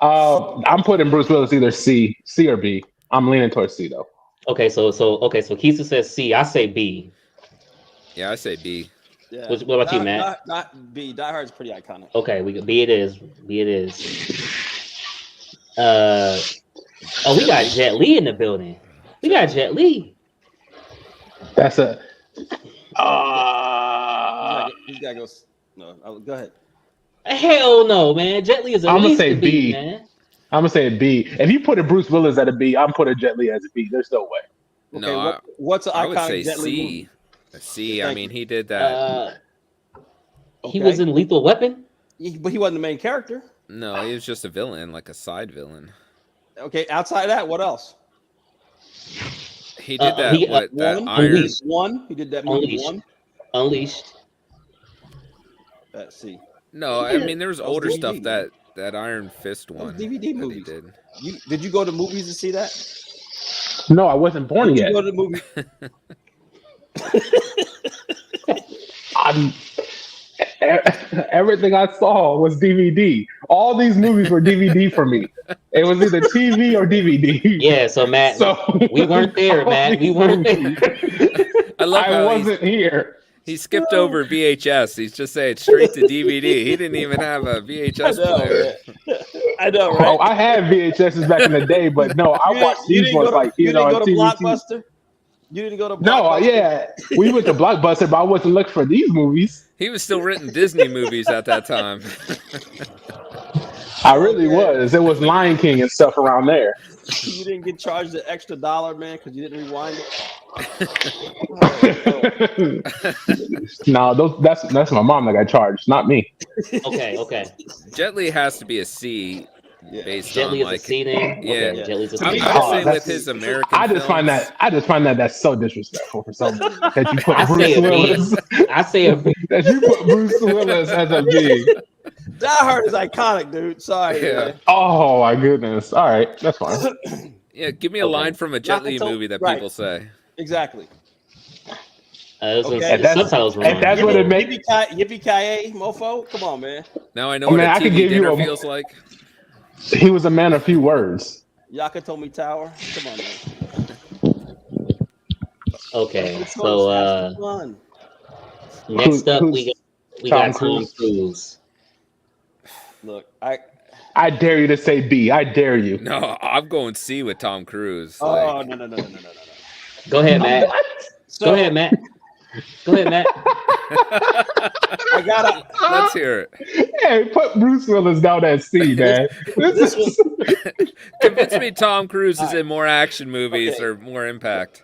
I'm putting Bruce Willis either C or B. I'm leaning towards C though. Okay, so Keisha says C. I say B. Yeah, I say B. Yeah. What about you, Matt? Not B. Die Hard is pretty iconic. Okay, we B it is. B it is. We got Jet Li in the building. We got Jet Li. That's a. He's gotta go. No, go ahead. Hell no, man. Jet Li is at I'm gonna least say a B, B. man. I'm gonna say B. If you put a Bruce Willis at a B, I'm putting Jet Li as a B. There's no way. Okay, No, what's an I would say iconic Jet Li movie? C. A C. I Thank mean, you. he did that. He was in Lethal Weapon. But he wasn't the main character. No, he was just a villain, like a side villain. Okay, outside of that, what else? He did that. he- that One, Iron. Unleashed. One. He did that movie. Unleashed. One. Unleashed. Let's see. No, I mean there was That was older DVD. stuff that Iron Fist was one. DVD that he movies. did. Did you go to movies to see that? No, I wasn't born Did yet. you go to the movie? Everything I saw was DVD. All these movies were DVD for me. It was either TV or DVD. Yeah, so Matt, So we weren't there, all Matt. We these weren't movies, I love I how wasn't here. he skipped over VHS. He's just saying straight to DVD. He didn't even have a I VHS know, player. man. I know, right? Oh, I had VHSs back in the day, but no, I watched these ones like you didn't go on to TV. Blockbuster. You didn't go to Blockbuster. No, yeah, we went to Blockbuster, but I wasn't looking for these movies. He was still renting Disney movies at that time. I really was. It was Lion King and stuff around there. You didn't get charged the extra $1, man, because you didn't rewind it. No, that's my mom that got charged, not me. Okay. Jet Li has to be a C based Jet on Li is a like. C then. Yeah. Okay, Jet Li's a To C. me, I would say that's- with his American. I just find films- that that's so disrespectful for someone that you put I Bruce say a B. Willis I say a B. that you put Bruce Willis as a B. Die Hard is iconic, dude. Sorry, Yeah. man. Oh my goodness! All right, that's fine. Yeah, give me a line from a Jet Li Nakato- movie that right. people say. Exactly. I was gonna Okay. say And the that's- subtitles wrong. and that's what it makes. Yippee-ki-yay, mofo. Come on, man. Now I know I mean, what I a could TV give you dinner a- feels like. He was a man of few words. Yakatomi Tower. Come on, man. Okay, Which so one's fun? next up who's we Tom got Tom Cruise? Cruise. Look, I dare you to say B. I dare you. No, I'm going C with Tom Cruise. oh Like, no. Go ahead, Matt. So, Go ahead, Matt. Go ahead, Matt. I gotta. let's hear it. Hey, put Bruce Willis down at C, man. This is- Convince me Tom Cruise is in more action movies Okay. or more impact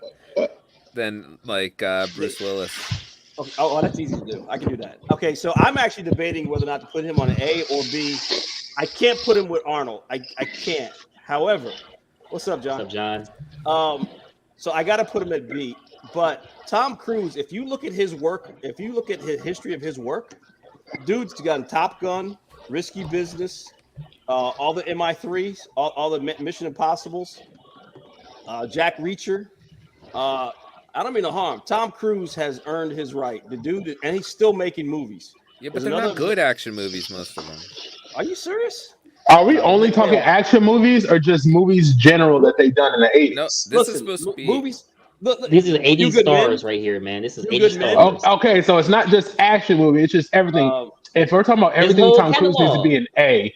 than like Bruce Willis. Okay, oh, that's easy to do. I can do that. Okay, so I'm actually debating whether or not to put him on an A or B. I can't put him with Arnold. I can't. However, what's up, John? What's up, John? So I got to put him at B. But Tom Cruise, if you look at his work, if you look at his history of his work, dude's done Top Gun, Risky Business, all the MI3s, all the Mission Impossibles, Jack Reacher. I don't mean no harm. Tom Cruise has earned his right. The dude, and he's still making movies. Yeah, but There's they're another- not good action movies, most of them. Are you serious? Are we only talking action movies or just movies general that they've done in the 80s? No, this Listen, is supposed to be movies. Look, This is 80 You Good stars Men? right here, man. This is You 80 Good Men? stars. Oh, okay, so it's not just action movie; it's just everything. If we're talking about everything, whole Tom Cruise needs to be an A.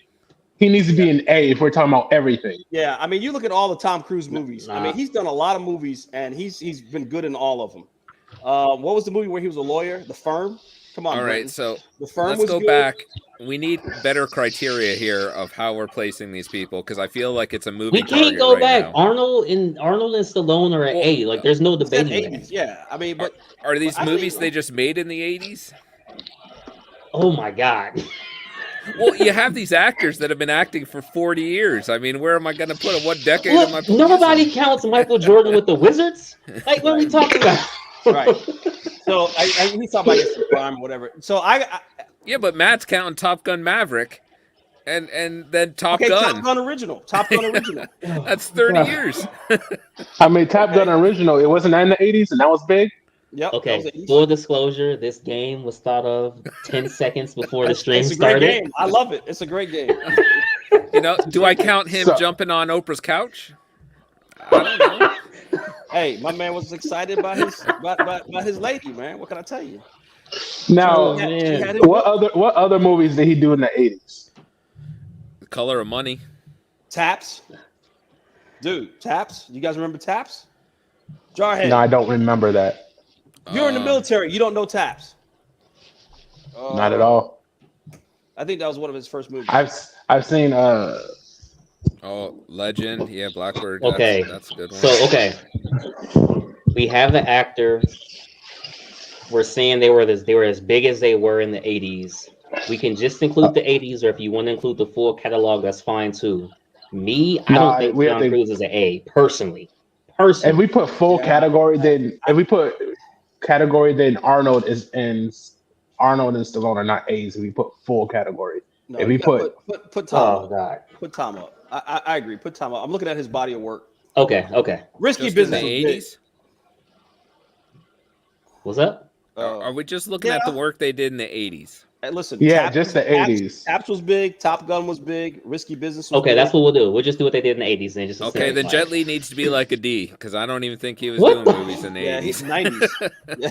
He needs to be an A if we're talking about everything. Yeah, I mean, you look at all the Tom Cruise movies. I mean, he's done a lot of movies, and he's been good in all of them. What was the movie where he was a lawyer? The Firm. Come on. all right. Brenton. So The Firm let's was go good. back. We need better criteria here of how we're placing these people because I feel like it's a movie. We can't target go right back. now. Arnold and Stallone are at Well, A. Like, there's no It's in debating the that. 80s, yeah. I mean, but Are these I movies think- they just made in the 80s? Oh my God. Well, you have these actors that have been acting for 40 years. I mean, where am I going to put them? What decade am I Look, putting? nobody counts Michael Jordan with the Wizards. Like, what are we talking about? Right. So he's talking about his prime or whatever. So Yeah, but Matt's counting Top Gun Maverick, and then Top Gun. Top Gun original. That's 30 years. I mean, Top Gun original. It wasn't in the 80s, and that was big. Yep. Okay. Full disclosure: this game was thought of 10 seconds before the stream started. Great game. I love it. It's a great game. You know, do I count him jumping on Oprah's couch? I don't know. Hey, my man was excited by his lady, man. What can I tell you? Now, what other movies did he do in the 80s? The Color of Money. Taps. Dude, Taps. You guys remember Taps? Jarhead. No, I don't remember that. You're in the military. You don't know Taps. Not at all. I think that was one of his first movies. I've seen Legend. Yeah, Blackbird. Okay. That's a good one. So, okay. We have the actor. We're saying they were as big as they were in the 80s. We can just include the 80s, or if you want to include the full catalog, that's fine too. I don't think Tom Cruise is an A, personally. If we put full category, then Arnold and Stallone are not A's. If we put full category, No, if we put Tom, oh god, put Tom up. I agree. Put Tom up. I'm looking at his body of work. Okay. Risky Just Business. in the 80s. What's up? Are we just looking at the work they did in the 80s? Hey, listen. Yeah, just the 80s. Taps was big. Top Gun was big. Risky Business was Okay, big. that's what we'll do. We'll just do what they did in the 80s. And just Okay, then Jet Li needs to be like a D, because I don't even think he was What doing movies in the Yeah, 80s. he's 90s. Yeah.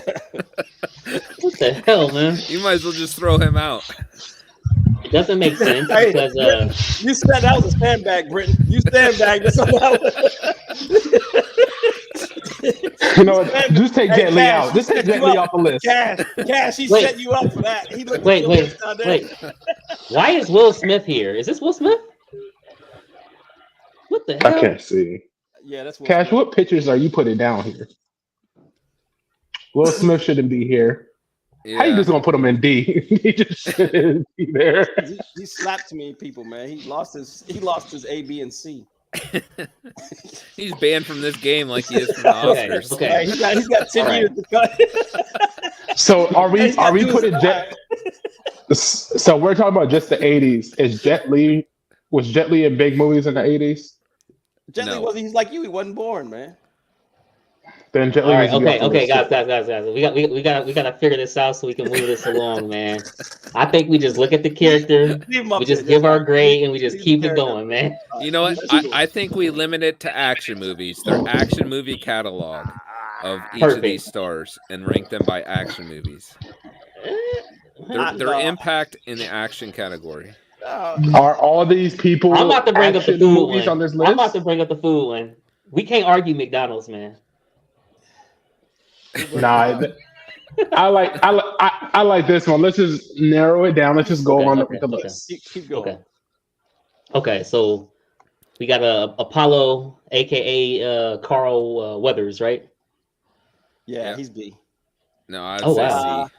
What the hell, man? You might as well just throw him out. It doesn't make sense Hey, because you said that was a sandbag, Britton. You sandbagged. That's all that was. You know what? Just take Jet Li out. Just take Jet Li off the list. Cash, he set you up for that. He looked wait. down there. Why is Will Smith here? Is this Will Smith? What the hell? I can't see. Yeah, that's what. Cash, what pictures are you putting down here? Will Smith shouldn't be here. Yeah. How you just gonna put him in D? He just shouldn't be there. He slapped too many people, man. He lost his A, B, and C. He's banned from this game like he is from the Oscars. Okay. Hey, he's got 10 years to cut. So are we putting time. Jet? So we're talking about just the 80s. Was Jet Li in big movies in the 80s? Jet Li No. wasn't. He's like you. He wasn't born, man. Then Jet Li. All right, needs to be off the okay, list, guys. too. We gotta figure this out so we can move this along, man. I think we just look at the character, Leave him up we just there. give our grade, and we just Leave keep the it character. going, man. You know what? I think we limit it to action movies. Their action movie catalog of each of Perfect. these stars and rank them by action movies. Their impact in the action category. Are all these people? I'm about to bring up the action food movies one. on this list. I'm about to bring up the food one. We can't argue McDonald's, man. Nah, I like this one. Let's just narrow it down. Let's just go on with the list. Keep going. Okay. So we got Apollo, aka Carl Weathers, right? Yeah, Yeah. he's B. No, I'd Oh, say wow. C.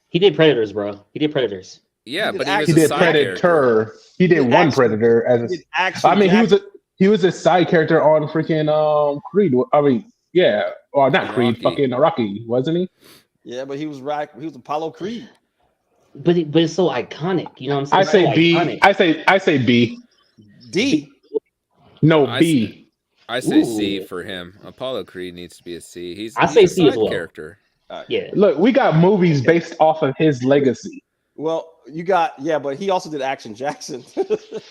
He did Predators, bro. He did Predators. Yeah, He but did he was He a did side character. Predator. He did one action. Predator as a. He did action. I mean, he was a side character on freaking Creed. I mean, yeah, or not Creed, Rocky. fucking Rocky, wasn't he? Yeah, but he was right. He was Apollo Creed. But it's so iconic. You know what I'm I saying? say So B. iconic. I say B. D. No, I B. I say C Ooh. for him. Apollo Creed needs to be a C. He's I say a C as side well. character. Yeah. Look, we got movies based off of his legacy. Well, you got but he also did Action Jackson.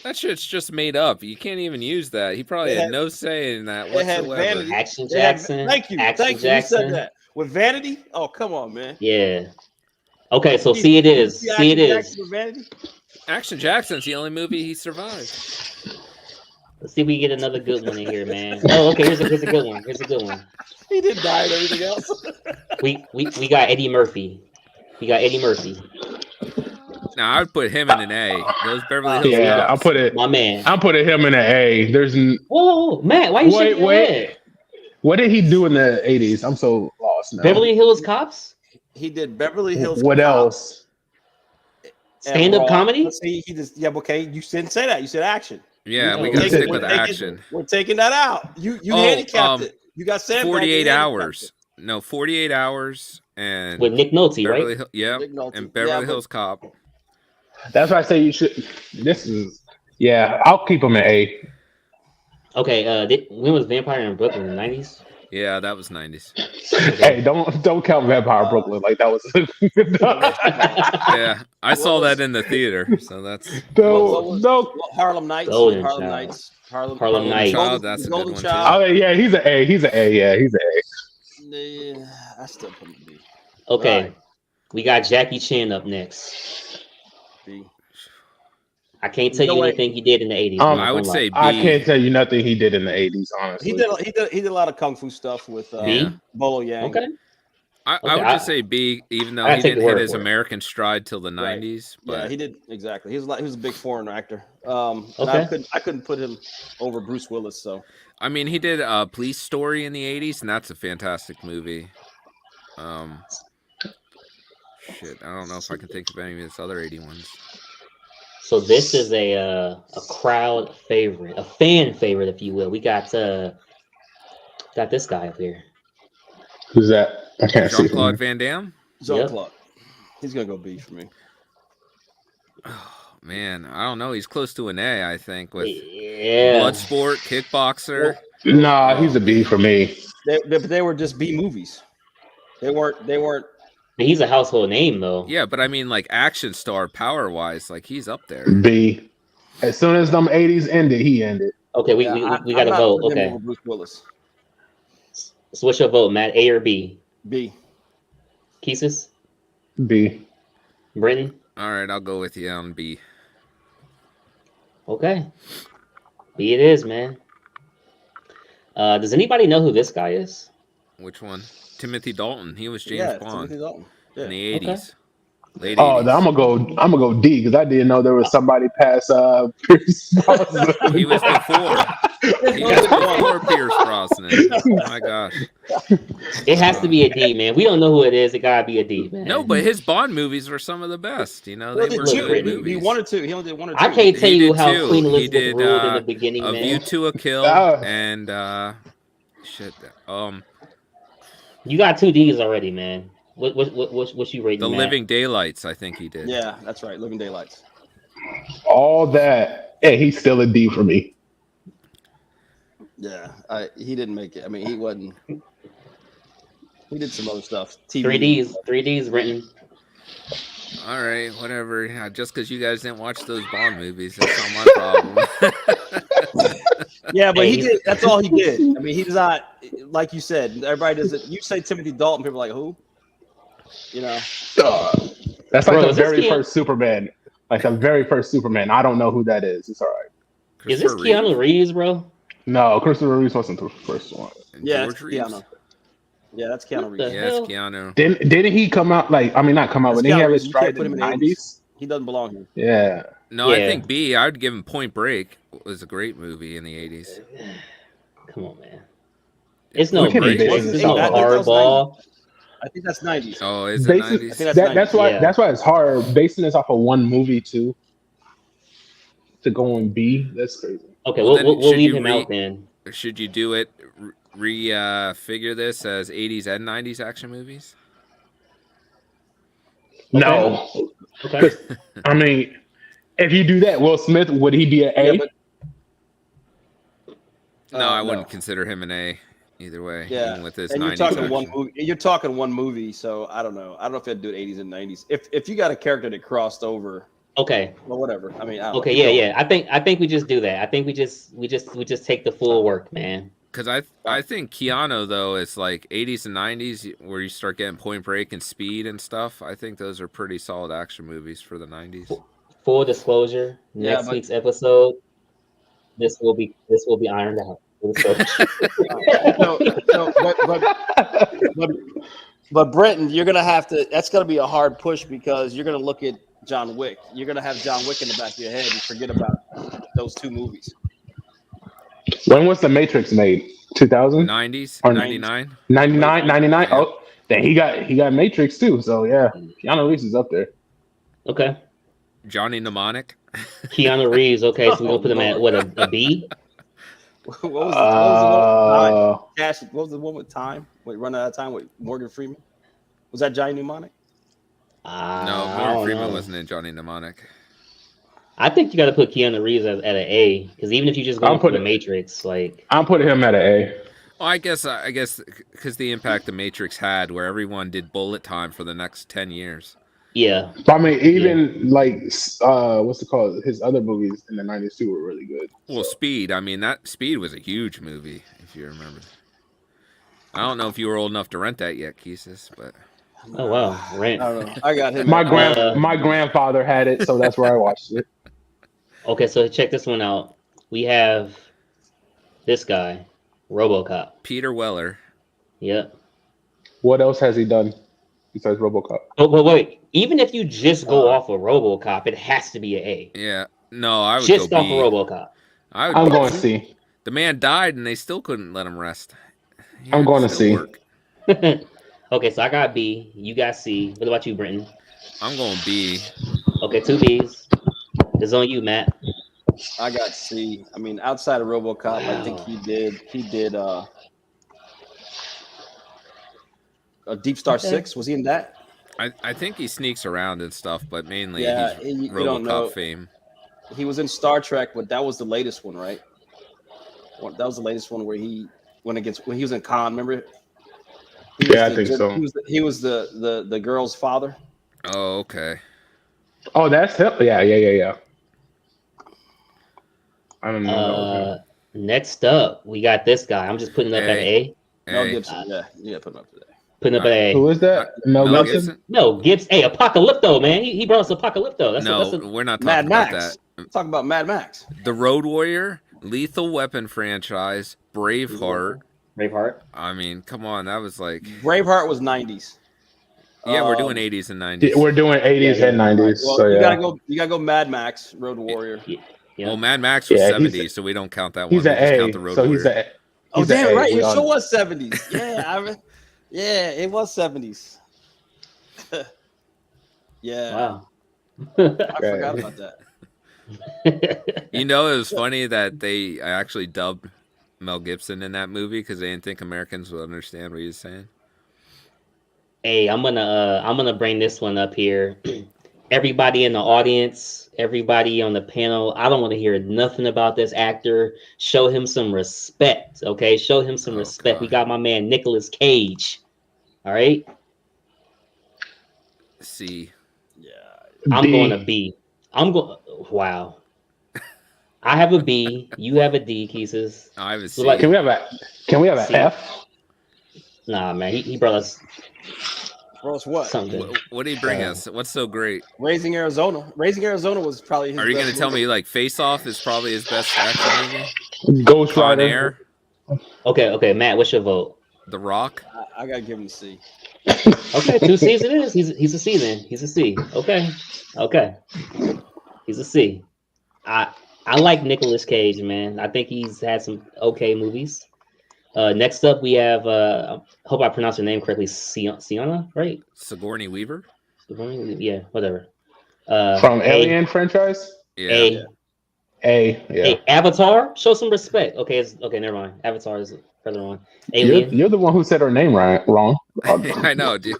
That shit's just made up. You can't even use that. He probably They had had- no say in that they had whatsoever. Vanity. Action They had- Jackson. Thank you. Action Thank you. Jackson. You said that. With Vanity? Oh, come on, man. Yeah. Okay, so C it is. See C it Action is. Jackson with Vanity? Action Jackson's the only movie he survived. Let's see if we get another good one in here, man. Oh, okay. Here's a good one. Here's a good one. He didn't die and everything else. We got Eddie Murphy. We got Eddie Murphy. Now I would put him in an A. Those Beverly Hills Yeah, Cops. My man. I'm putting him in an A. There's Whoa, Matt, why you shaking your wait. head? What did he do in the 80s? I'm so lost now. Beverly Hills Cops? He did Beverly Hills. What Cop. else? Stand-up comedy? Let's see, he just okay. You didn't say that. You said action. Yeah, we We're gotta taking- stick with action. We're taking that out. You handicapped it. You got sandbagged. 48 you handicapped hours. it. No, 48 hours and With Nick Nolte, Beverly right? Hill, yeah, Nick Nolte. and Beverly Yeah, but- Hills Cop. That's why I say you should. This is I'll keep him at A. Okay, when was Vampire in Brooklyn? In the 90s? Yeah, that was 90s. Hey, don't count Vampire Brooklyn like that was. Yeah, I saw that in the theater, so that's no. Harlem Nights. Golden Harlem Child. Nights. Harlem Nights. Child, that's a good Golden one, Child. Oh yeah, he's an A. He's an A. Yeah, he's an A. Yeah, I still put him B. Okay, Right. we got Jackie Chan up next. B. I can't tell you No way. anything he did in the 80s. Um, I'm not I would gonna say lie. B. I can't tell you nothing he did in the 80s. Honestly, He did a lot of kung fu stuff with B? Bolo Yang. Okay. I Okay, would just say B, even though I he take didn't your hit word his for it. American stride till the Right. 90s. Yeah, But he did exactly. He was a big foreign actor. And Okay. I couldn't put him over Bruce Willis. So I mean, he did a Police Story in the 80s, and that's a fantastic movie. Shit, I don't know if I can think of any of his other 80 ones. So this is a crowd favorite, a fan favorite, if you will. We got this guy up here. who's that? I can't see. Jean-Claude Van Damme? Jean-Claude, he's gonna go B for me. Oh, man, I don't know. He's close to an A, I think, with Yeah. Bloodsport, Kickboxer. Nah, he's a B for me. They were just B movies. They weren't. He's a household name, though. Yeah, but I mean, like, action star, power-wise, like, he's up there. B. As soon as them 80s ended, he ended. Okay, we Yeah, got to I'm not vote. putting him Okay. over Bruce Willis. So what's your vote, Matt? A or B? B. Keesus? B. Britton? All right, I'll go with you on B. Okay. B it is, man. Does anybody know who this guy is? Which one? Timothy Dalton. He was James Yeah, Bond Timothy Dalton. Yeah. in the 80s. Okay. Late Oh, 80s. then I'm gonna go D because I didn't know there was somebody past Pierce Brosnan. He was before. He was before Pierce Brosnan. Oh my gosh. It has to be a D, man. We don't know who it is. It gotta be a D, man. No, but his Bond movies were some of the best. You know, they were did good two. movies. He wanted to. He only did one or two. I can't tell He you did how two. Queen He Elizabeth did, ruled in the beginning, A man. View to a Kill Ah. and shit. You got two D's already, man. What you rating? The Matt? Living Daylights. I think he did. Yeah, that's right. Living Daylights. All that, and he's still a D for me. Yeah, he didn't make it. I mean, he wasn't. He did some other stuff. TV. 3Ds written. All right, whatever. Yeah, just because you guys didn't watch those Bond movies, that's not my problem. Yeah, but Hey, he did. That's all he did. I mean, he's not like you said. Everybody does it. You say Timothy Dalton, people are like, who? You know. That's like Bro, the is this very Keanu- first Superman. Like the very first Superman. I don't know who that is. It's all right. Is this Christopher Keanu Reeves, bro? No, Christopher Reeves wasn't the first one. And Yeah, George it's Reeves. Keanu. Yeah, that's Keanu What the Reeves. Yeah, it's hell? Keanu. Didn't he come out not come out, That's but didn't he Keanu have Reeves. his You can't stride put in him the in the 90s? He doesn't belong here. Yeah. No, I Yeah. think B. I would give him Point Break. Was a great movie in the 80s. Come on, man. It's no We can't be break. basing It's this no off- I think that was hardball. I think that's 90s. Oh, is it Basis- 90s? I think That's why Yeah. that's why it's hard basing this off of one movie too. To go on B, that's crazy. Okay, Well, then we'll should leave you him out then. Should you do it? Figure this as 80s and 90s action movies? No, Okay. I mean, if you do that, Will Smith would he be an A? Yeah, but No, I wouldn't no. consider him an A either way. Yeah, Even with his and 90s you're talking action. one movie. You're talking one movie, so I don't know. I don't know if you had to do it 80s and 90s. If you got a character that crossed over, Okay. well, whatever. I mean, I don't Okay. know. Yeah. I think we just do that. I think we just take the full work, man. Because I think Keanu, though, is like 80s and 90s where you start getting Point Break and Speed and stuff. I think those are pretty solid action movies for the 90s. Full disclosure. Yeah, Next but- week's episode, this will be ironed out. No, but Brenton, you're gonna have to. That's gonna be a hard push because you're gonna look at John Wick. You're gonna have John Wick in the back of your head and forget about those two movies. When was The Matrix made? 2000? 90s? Or 99? 99? 99? Yeah. Oh, then he got Matrix too. So yeah, Keanu Reeves is up there. Okay. Johnny Mnemonic. Keanu Reeves. Okay, so we're gonna put him at what, a B? What was the one? Cash. What was the one with Time? Wait, Run Out of Time with Morgan Freeman. Was that Johnny Mnemonic? No, I Morgan don't Freeman know. wasn't in Johnny Mnemonic. I think you got to put Keanu Reeves at an A, because even if you just go for the Matrix, like I'm putting him at an A. Well, I guess because the impact the Matrix had, where everyone did bullet time for the next 10 years. Yeah. I mean, even like what's it called? His other movies in the '90s too were really good. Well, Speed. I mean, that Speed was a huge movie, if you remember. I don't know if you were old enough to rent that yet, Keesus, but. Oh wow, rent. I don't know. I got him. My grandfather had it, so that's where I watched it. Okay, so check this one out. We have this guy, RoboCop. Peter Weller. Yep. What else has he done besides RoboCop? But wait, even if you just go off of RoboCop, it has to be an A. Yeah. No, I would just go off B. of RoboCop. I'm going C. The man died, and they still couldn't let him rest. I'm going to C. Okay, so I got B. You got C. What about you, Brenton? I'm going B. Okay, 2 B's. It's on you, Matt. I got C. I mean, outside of RoboCop, wow. I think he did a Deep Star 6. Was he in that? I think he sneaks around and stuff, but mainly he's RoboCop fame. He was in Star Trek, but that was the latest one, right? That was the latest one where he when he was in Khan, remember? Yeah, I think so. He was the girl's father. Oh, okay. Oh, that's him. Yeah. I don't know. Next up, we got this guy. I'm just putting up at A. Mel Gibson. Yeah, putting up today. Putting up at A. Who is that? Mel Gibson? No, Gibbs. Hey, Apocalypto, man. He brought us Apocalypto. We're not talking Mad about Max. that. Talking about Mad Max. The Road Warrior, Lethal Weapon franchise, Braveheart. I mean, come on, that was like Braveheart was 90s. Yeah, we're doing 80s and 90s. We're doing 80s and 90s. Well, so you gotta go Mad Max, Road Warrior. Yeah. Well, Mad Max was 70s, so we don't count that one. He's an A. Count the Road Warrior. Oh, damn right, it sure was 70s. Yeah, it was 70s. Yeah. Wow. I forgot about that. You know, it was funny that they actually dubbed Mel Gibson in that movie because they didn't think Americans would understand what he was saying. Hey, I'm gonna bring this one up here. Everybody in the audience, everybody on the panel, I don't want to hear nothing about this actor. Show him some respect, okay? Show him some respect. God. We got my man Nicolas Cage. All right. C. Yeah. I'm going to B. Wow. I have a B. You have a D, Keesus. I have a C. So like, can we have an F? Nah, man. He brought us. Brought us what? Something. What did he bring us? What's so great? Raising Arizona. Raising Arizona was probably his Are you best going to tell movie. me like Face Off is probably his best action movie? Ghost Rider. Okay, Matt, what's your vote? The Rock. I gotta give him a C. Okay, 2 C's it is. He's a C then. He's a C. Okay. He's a C. I like Nicolas Cage, man. I think he's had some okay movies. Next up, we have. Hope I pronounced her name correctly. Sienna, right? Sigourney Weaver. Yeah, whatever. From Alien franchise. Yeah. A. Yeah. Hey, Avatar. Show some respect. Okay, never mind. Avatar is further on. Alien. You're the one who said her name wrong. I know, dude.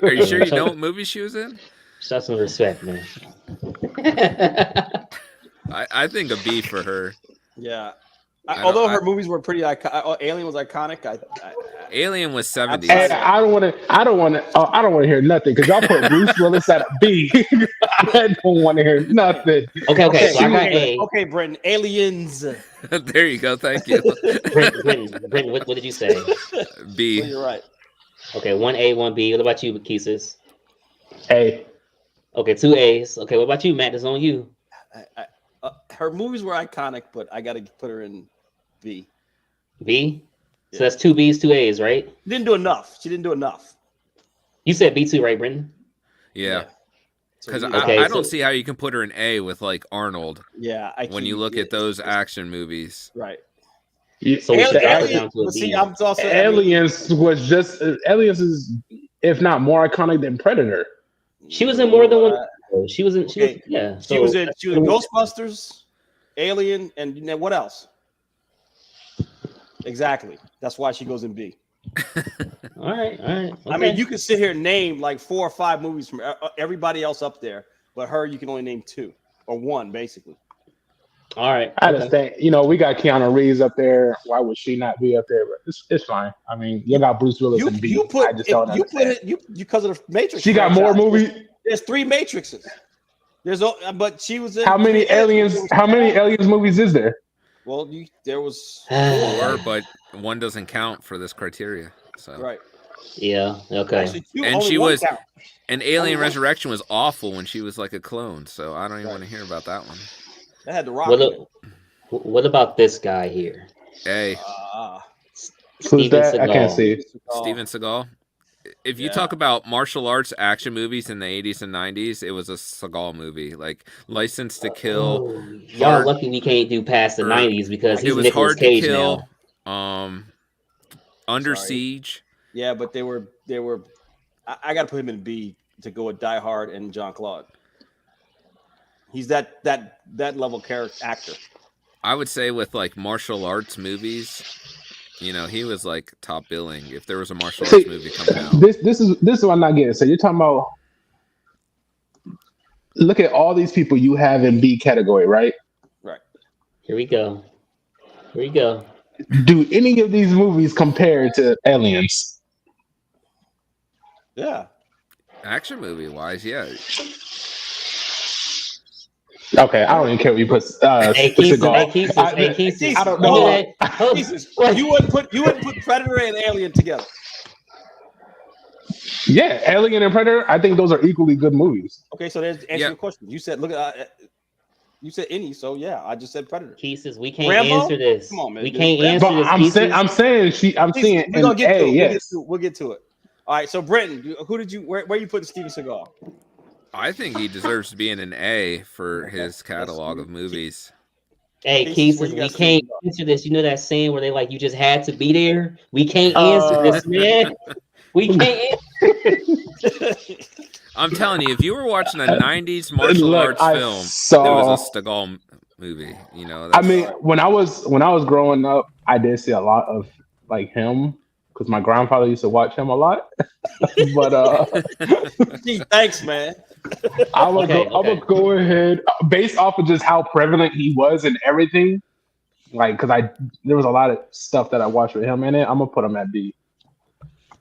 Are you sure you know what movie she was in? Show some respect, man. I think a B for her. Yeah. Although her movies were pretty iconic. Alien was iconic. Alien was 70s. And I don't want to hear nothing because y'all put Bruce Willis at a B. I don't want to hear nothing. Okay. So I got A. Okay, Brenton. Aliens. There you go. Thank you. Brenton, what did you say? B. Well, you're right. Okay, 1A, 1B. What about you, Keesus? A. Okay, 2 A's. Okay, what about you, Matt? It's on you. Her movies were iconic, but I got to put her in B. B? So that's 2 B's, 2 A's, right? She didn't do enough. You said B2, right, Brenton? Yeah. Because Okay, I don't see how you can put her in A with like Arnold. Yeah. When you look at those action movies. Right. So we should add her down to a B. Aliens was just Aliens is, if not more iconic than Predator. She was in more than one. though. She was in. She Okay. was, yeah. She was in Ghostbusters, Alien, and you know, what else? Exactly. That's why she goes in B. All right. Okay. I mean, you can sit here and name like 4 or 5 movies from everybody else up there, but her, you can only name 2 or 1, basically. All right. I understand. You know, we got Keanu Reeves up there. Why would she not be up there? But it's fine. I mean, you got Bruce Willis and B. I just don't understand. You because of the Matrix. She got more movies. There's 3 Matrixes. But she was in. How many aliens? How many aliens movies is there? Well, there was 4, but 1 doesn't count for this criteria. So right. Yeah. Okay. Actually, and she was. Count. And Alien Resurrection was awful when she was like a clone. So I don't even want to hear about that one. That had the Rock. What about this guy here? Hey. Who's that? I can't see. Steven Seagal. If you talk about martial arts action movies in the 80s and 90s, it was a Seagal movie. Like License to Kill. Y'all lucky we can't do past the 90s because he's Nicolas Cage now. Under Siege. Yeah, but they were. I got to put him in B to go with Die Hard and Jean-Claude. He's that level character actor. I would say with like martial arts movies, you know, he was like top billing if there was a martial arts movie coming out. This is what I'm not getting. So you're talking about, look at all these people you have in B category, right? Right. Here we go. Do any of these movies compare to Aliens? Yeah. Action movie wise, yeah. Okay, I don't even care what you put. Hey, Keith, I don't know. You wouldn't put Predator and Alien together. Yeah, Alien and Predator. I think those are equally good movies. Okay, so there's answer your question. You said you said any, so yeah, I just said Predator. Keith says we can't Rambo? answer this. Come on, man. We can't answer this. I'm saying we're gonna get to it. Yes. We'll get to it. All right, so Brenton, where you putting Steven Seagal? I think he deserves to be in an A for his catalog of movies. Hey, Keith says we can't answer this. You know that saying where they like you just had to be there? We can't answer this, man. We can't answer. I'm telling you, if you were watching a 90s martial arts film, it was a Seagal movie. You know, I mean, when I was growing up, I did see a lot of like him because my grandfather used to watch him a lot. But Gee, thanks, man. I would go ahead based off of just how prevalent he was and everything. Like, because there was a lot of stuff that I watched with him in it. I'm gonna put him at B.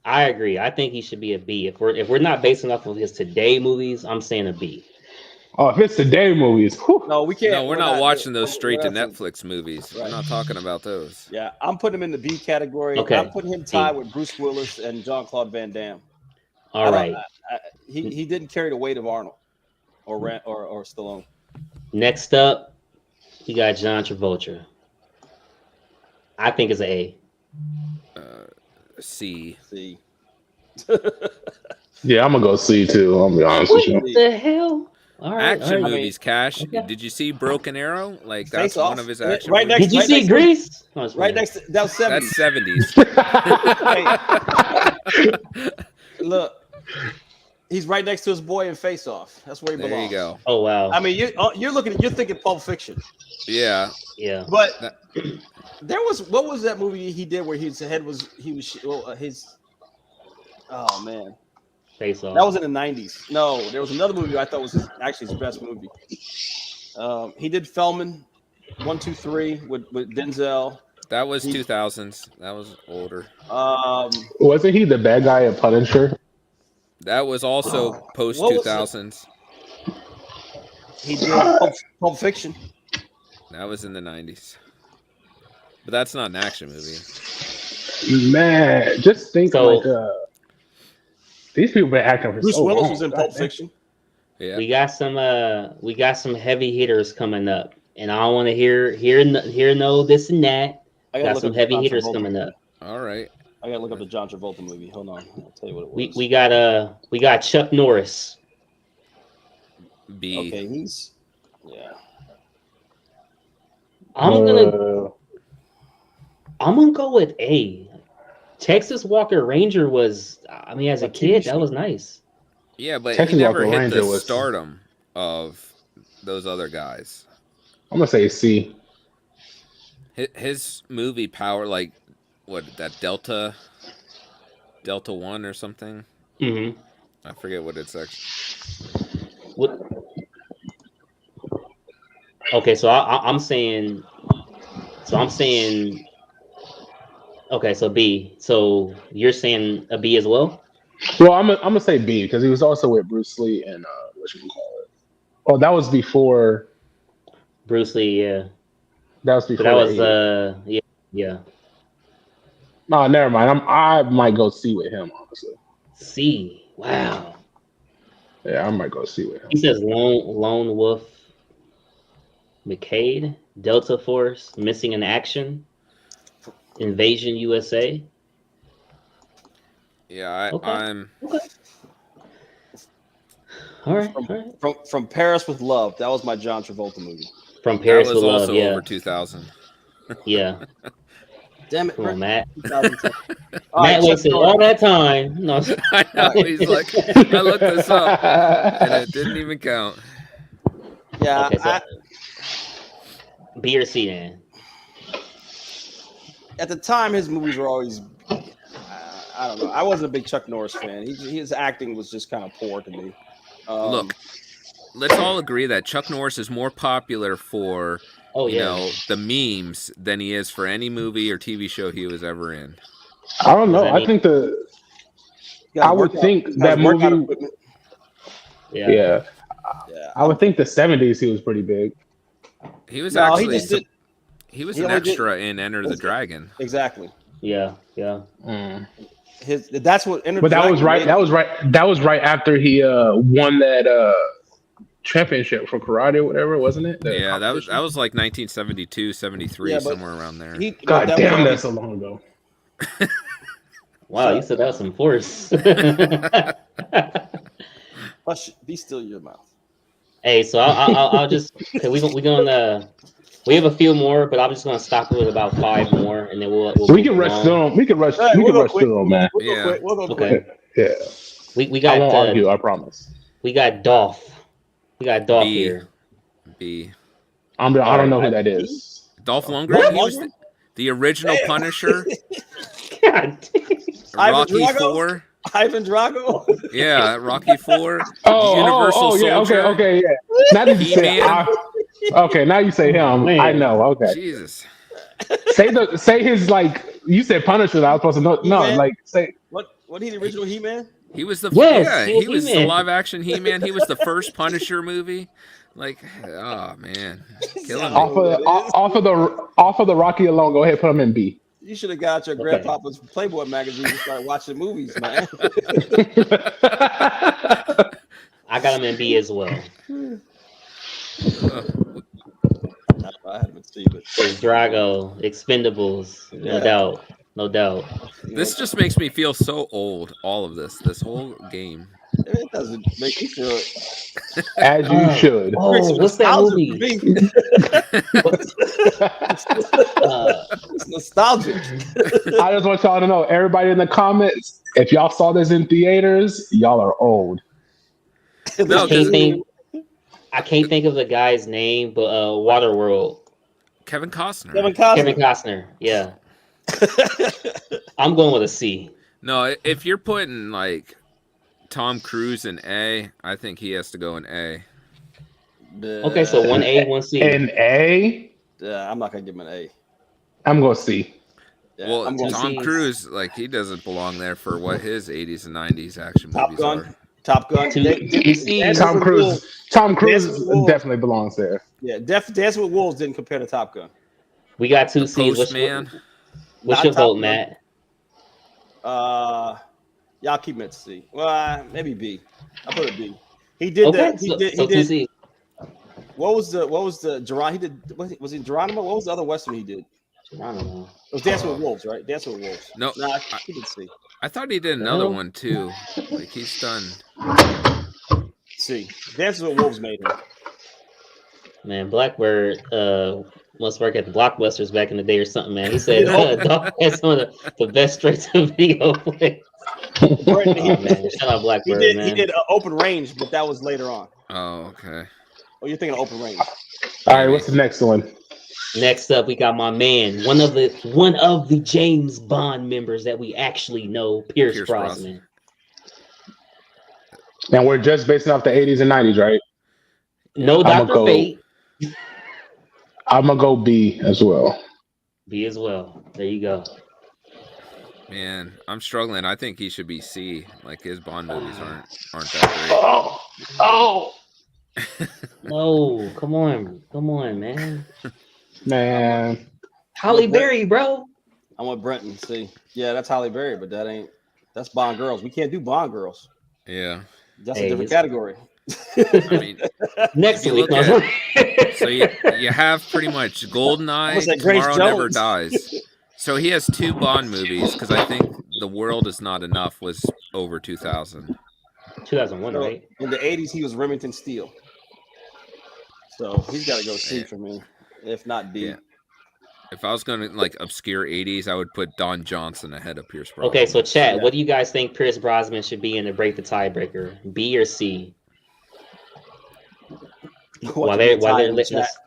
I agree. I think he should be a B. If we're not basing off of his today movies, I'm saying a B. Oh, if it's today movies, whew. No, we can't. No, we're not watching those straight to Netflix movies. Right. We're not talking about those. Yeah, I'm putting him in the B category. Okay. I'm putting him tied with Bruce Willis and Jean-Claude Van Damme. All right. He didn't carry the weight of Arnold or Stallone. Next up, you got John Travolta. I think it's an A. C. Yeah, I'm gonna go C too. I'll be honest with you. What the hell? All right, action movies, Cash. Okay. Did you see Broken Arrow? Like that's one of his action. Right movies. next. Did you see Grease? Right next. That was 70s. That's 70s. Look, he's right next to his boy in Face Off. That's where he belongs. There you go. Oh wow. I mean, you're thinking Pulp Fiction. Yeah. But what was that movie he did where his head was oh man. Face Off. That was in the 90s. No, there was another movie I thought was actually his best movie. He did Feldman 1, 2, 3 with Denzel. That was 2000s. That was older. Wasn't he the bad guy at Punisher? That was also post 2000s. He did Pulp Fiction. That was in the 90s. But that's not an action movie. Man, just think these people been acting for Bruce so Willis long. was in Pulp Fiction. Yeah. We got some heavy hitters coming up, and I don't want to hear no this and that. Got some heavy hitters coming up. All right. I gotta look up the John Travolta movie. Hold on, I'll tell you what it was. We got Chuck Norris. B. Okay, I'm gonna go with A. Texas Walker Ranger was, I mean, as a kid, that was nice. Yeah, but Texas he never Walker hit Ranger the was stardom. of those other guys. I'm gonna say C. His movie power, like what that Delta 1 or something. Mm-hmm. I forget what it's actually. What? Okay, so I'm saying. So I'm saying. Okay, so B. So you're saying a B as well? Well, I'm gonna say B because he was also with Bruce Lee and what you call it. Oh, that was before. Bruce Lee, yeah. That was before. But that was the 80s. yeah. No, never mind. I might go C with him, honestly. C. Wow. Yeah, I might go C with him. He says Lone Wolf McCade, Delta Force, Missing in Action, Invasion USA. Yeah, Okay. I'm. Okay. All right. From Paris with Love. That was my John Travolta movie. From Paris That was with also Love, yeah. over 2000. Yeah. Damn it, Come on, Matt. 2010. Matt wasted all that time. No. I know. He's like, I looked this up and it didn't even count. Yeah, Okay, so B or C then? at the time his movies were always. I don't know. I wasn't a big Chuck Norris fan. His acting was just kind of poor to me. Look, let's all agree that Chuck Norris is more popular for the memes than he is for any movie or TV show he was ever in. I don't know. I think I would think that movie. Yeah. I would think the 70s he was pretty big. He was he was an extra in Enter the Dragon. Exactly. Yeah. That's what. But that was right. That was right after he won that championship for karate or whatever, wasn't it? Yeah, that was like 1972, 73, somewhere around there. God damn, that's so long ago. Wow, you said that was some force. Hush, be still your mouth. Hey, so I'll just we have a few more, but I'm just gonna stop it with about 5 more, and then we'll we can rush through them. We can rush through them, man. We'll go quick. Yeah. We got. I won't argue. I promise. We got Dolph. We got Dolph here. B. I don't know who that is. Dolph Lundgren. He was the original Punisher. God. Rocky 4. Ivan Drago. Yeah, Rocky 4. Universal Soldier. Okay, yeah. Now that you say okay, now you say him. Man. I know. Okay. Jesus. Say his you said Punisher. I was supposed to know. He-Man? No, say what he the original He-Man? He was the he was the live action He-Man. He was the first Punisher movie. Oh man, killing me. Off of the Rocky alone. Go ahead, put him in B. You should have got your grandpapa's Playboy magazine and started watching movies, man. I got him in B as well. I haven't seen it. There's Drago, Expendables, no doubt. This just makes me feel so old. All of this whole game. It doesn't make me feel it. As you should. Oh, what's that movie? It's nostalgic. I just want y'all to know, everybody in the comments, if y'all saw this in theaters, y'all are old. No, I can't think of the guy's name, but Waterworld. Kevin Costner. Kevin Costner. Yeah. I'm going with a C. No, if you're putting Tom Cruise in A, I think he has to go in A. Okay, so 1A, 1C. An A? Yeah, I'm not gonna give him an A. I'm going C. Yeah, well, Tom Cruise, he doesn't belong there for what his 80s and 90s action movies are. Top Gun. Tom Cruise definitely belongs there. Yeah, Dancing with Wolves didn't compare to Top Gun. We got 2 C's. What's your vote, Matt? Y'all keep it at C. Well, maybe B. I'll put it B. He did that. He did. 2 C's. What was the Geronimo? He did. Was it Geronimo? What was the other Western he did? Geronimo. It was Dancing with Wolves, right? Dancing with Wolves. No, he did C. I thought he did another one too. He's done. C. Dancing with Wolves made him. Man, Blackbird must work at the Blockbusters back in the day or something, man. He said Dog had some of the best straight-to-video plays. Brenton, Oh, man. Shout out Blackbird, he man. did Open Range, but that was later on. Oh, okay. Oh, you're thinking of Open Range. All right, what's the next one? Next up, we got my man, one of the James Bond members that we actually know, Pierce Brosnan. And we're just basing off the 80s and 90s, right? No Dr. Fate. I'm gonna go B as well. B as well. There you go. Man, I'm struggling. I think he should be C. Like his Bond movies aren't that Oh, No, come on, man. man. Halle Berry, bro. I want Brenton. See, yeah, that's Halle Berry, but that's Bond girls. We can't do Bond girls. great. Yeah. That's a different category. I mean, Next if you week. look at, so you have pretty much GoldenEye, Tomorrow Never Dies. So he has 2 Bond movies because I think The World Is Not Enough was over 2000. 2001, So, right? in the 80s, he was Remington Steele. So he's got to go C for me, if not D. Yeah. If I was going to like obscure 80s, I would put Don Johnson ahead of Pierce Brosnan. Okay, so chat, what do you guys think Pierce Brosnan should be in to break the tiebreaker? B or C? While they're letting us.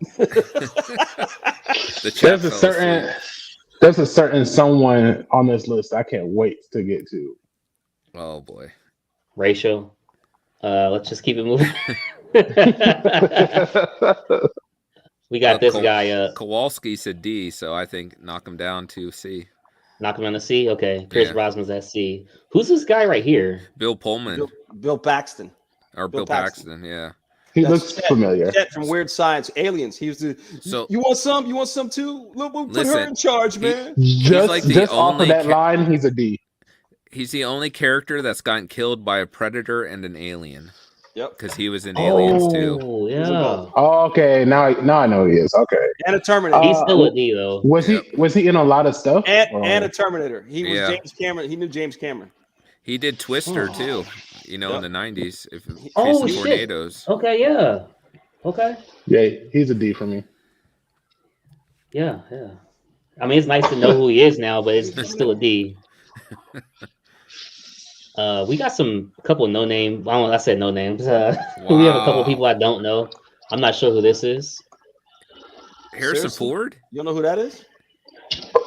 There's a certain someone on this list I can't wait to get to. Oh boy. Ratio. Let's just keep it moving. We got this guy. Kowalski said D, so I think knock him down to C. Knock him down to C? Okay. Pierce Brosnan's at C. Who's this guy right here? Bill Pullman. Bill Paxton. Or Bill Paxton, yeah. He looks familiar. From Weird Science, Aliens. He was the. So you want some? You want some too? Put her in charge, man. Just off of that line, he's a D. He's the only character that's gotten killed by a predator and an alien. Yep. Because he was in Aliens too. Oh yeah. Oh, okay. Now I know he is. Okay. And a Terminator. He's still a D though. Was he in a lot of stuff? And a Terminator. He was James Cameron. He knew James Cameron. He did Twister too. You know, in the 90s. Shit. Tornadoes. Okay, yeah. Okay. Yeah, he's a D for me. Yeah. I mean, it's nice to know who he is now, but it's still a D. We got a couple of no name. I said no names. We have a couple of people I don't know. I'm not sure who this is. Harrison Ford? You don't know who that is?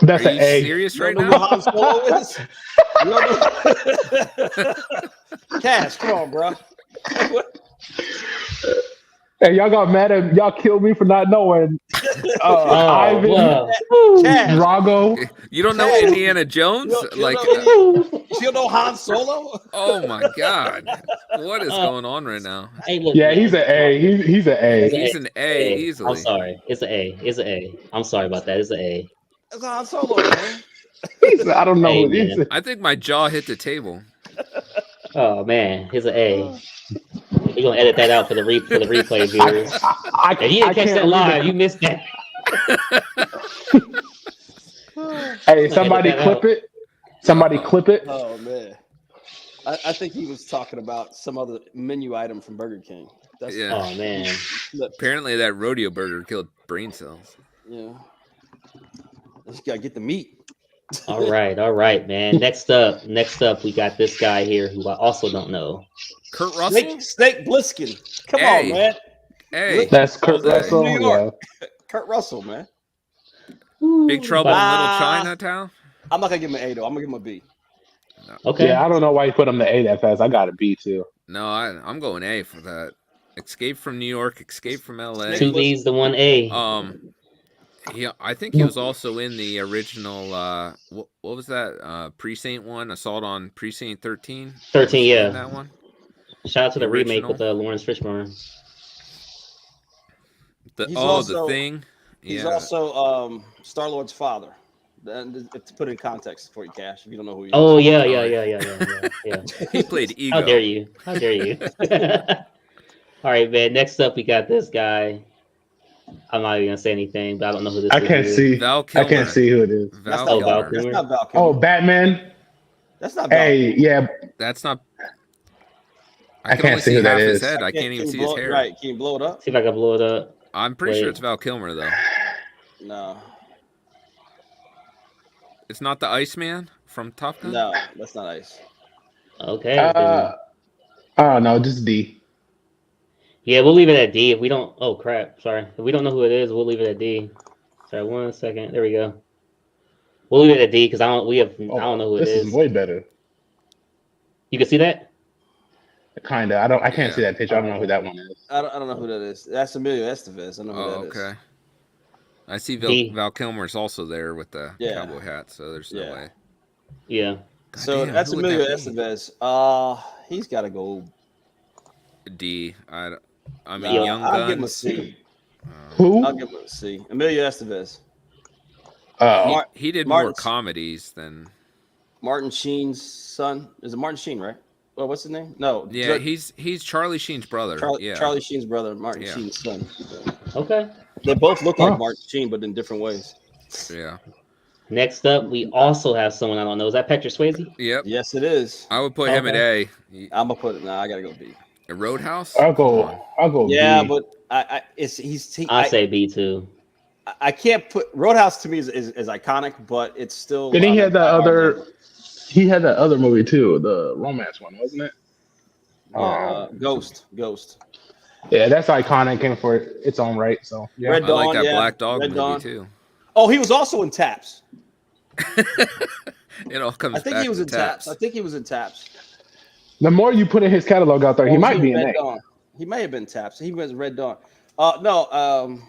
That's Are an you A. serious right Who now? Han Solo is? You don't know? Cash, come on, bro. Hey, y'all got mad at y'all killed me for not knowing. Ivan, Drago. You don't know Indiana Jones? You don't know Han Solo? Oh my God! What is going on right now? Hey, look, yeah, he's an A. He's an A. He's an A easily. I'm sorry. It's an A. It's an A. I'm sorry about that. It's an A. It's Han Solo, man. I don't know. Hey, I think my jaw hit the table. Oh man, he's an A. We're gonna edit that out for the replay viewers. If you didn't catch that live, you missed that. Hey, somebody clip it. Somebody clip it. Oh man, I think he was talking about some other menu item from Burger King. Yeah. Oh man. Apparently, that rodeo burger killed brain cells. Yeah. Just gotta get the meat. All right, man. Next up, we got this guy here who I also don't know. Kurt Russell? Snake Plissken. Come on, man. Hey. That's Kurt Russell. New York. Yeah. Kurt Russell, man. Big Trouble in Little Chinatown? I'm not gonna give him an A though. I'm gonna give him a B. No. Okay. Yeah, I don't know why you put him to A that fast. I got a B too. No, I'm going A for that. Escape from New York, Escape from LA. Two B's to one A. I think he was also in the original. What was that? Precinct 1, Assault on Precinct 13. 13, yeah. That one. Shout out to the remake original. with Lawrence Fishburne. The Thing. He's Yeah. also Star-Lord's father. To put it in context for you, Cash, if you don't know who he is. Oh yeah. He played Ego. How dare you? All right, man. Next up, we got this guy. I'm not even gonna say anything, but I don't know who this is. I can't see. Val I Kilmer. can't see who it is. Val That's Kilmer. not Val Kilmer. Oh, Batman. That's not Val. Hey, yeah. That's not. I can can't only see who that half his is. head. I can't even see his hair. Right? Can you blow it up? See if I can blow it up. I'm pretty sure it's Val Kilmer though. No. It's not the Iceman from Top Gun. No, that's not Ice. Okay. Oh no, just D. Yeah, we'll leave it at D. If we don't, oh crap, sorry. If we don't know who it is, we'll leave it at D. Sorry, 1 second. There we go. We'll leave it at D because I don't know who it This is is. way better. You can see that? Kinda. I can't see that picture. I don't know who that one is. I don't know who that is. That's Emilio Estevez. I know who Oh, that is. okay. I see D. Val Kilmer's also there with the Yeah. cowboy hat, so there's no way. Yeah. So damn, that's who would Emilio that be? Estevez. He's got to go. D. I mean, Yeah. Young I'll give him a Guns. C. Who? I'll give him a C. Emilio Estevez. Oh, He did Martin- more comedies than. Martin Sheen's son. Is it Martin Sheen, right? Well, what's his name? No. Yeah, he's Charlie Sheen's brother. Yeah. Charlie Sheen's brother, Martin Yeah. Sheen's son. Okay. They both look like Huh. Martin Sheen, but in different ways. Yeah. Next up, we also have someone I don't know. Is that Patrick Swayze? Yep. Yes, it is. I would put him at A. I'm gonna put it. Nah, I gotta go B. A Roadhouse. I'll Come go. on. I'll go. Yeah, B. but I say B too. I can't put Roadhouse to me is iconic, but it's still. And he had that I argue. other. He had that other movie too, the romance one, wasn't it? Ghost. Yeah, that's iconic and for its own right. So yeah. Red I like Dawn, that yeah. Black Dog Red movie Dawn. too. Oh, he was also in Taps. It all comes I think back he was to in Taps. I think he was in Taps. The more you put in his catalog out there, he Or was might be in in Red A. Dawn? He may have been Taps. He was Red Dawn. No.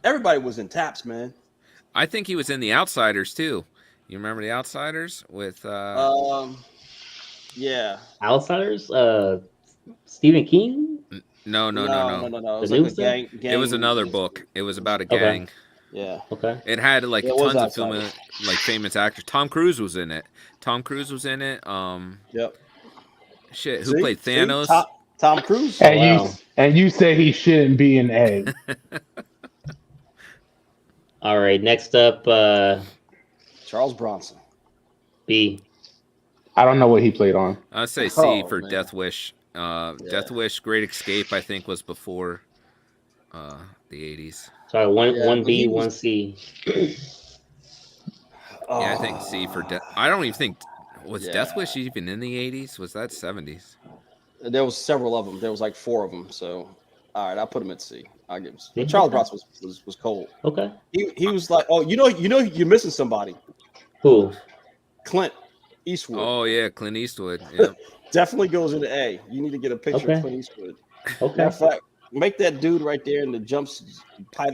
Everybody was in Taps, man. I think he was in The Outsiders too. You remember The Outsiders with Yeah. Outsiders? Stephen King? No. No. It was The like a new gang. It was another book. It was about a gang. Yeah. Okay. It had like Yeah, it was tons of Outsiders. famous actors. Tom Cruise was in it. Yep. Shit, who See? played See? Thanos? Tom Cruise. And Wow. you say he shouldn't be in A. All right. Next up, Charles Bronson. B. I don't know what he played on. I'd say C Oh, for man. Death Wish. Death Wish, Great Escape, I think was before the 80s. Sorry, one Yeah, one but B, he one was- C. Yeah, I think C for Death. I don't even think was Death Yeah. Wish even in the 80s? Was that 70s? There was several of them. There was like 4 of them. So, all right, I'll put him at C. I'll give him C. Yeah. But Charles Bronson was cold. Okay. He was like, oh, you know, you're missing somebody. Who? Clint Eastwood. Oh yeah, Clint Eastwood. Yeah. Definitely goes into A. You need to get a picture Okay. of Clint Eastwood. Okay. Matter of fact, make that dude right there in the jumps.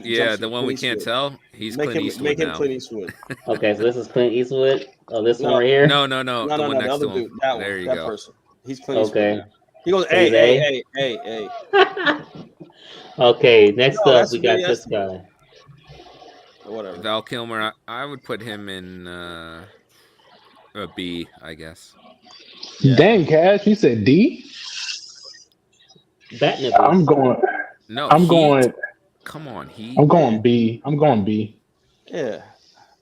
Yeah, the one we can't tell. He's Make Clint him, Eastwood make him now. Clint Eastwood. Okay, so this is Clint Eastwood. Oh, this one No. right here. No, No, the no, one no, next the other to him. dude. That There one. you That go. person. He's Clint Eastwood. Okay. now. He goes, So he's hey. Okay, next No, up that's we got Vinny this Estevez. guy. Whatever. Val Kilmer, I would put him in a B, I guess. Yeah. Dang, Cash, you said D? Bat nipples. I'm going. No, I'm Heat. going. Come on, Heat. I'm going B. I'm going B. Yeah.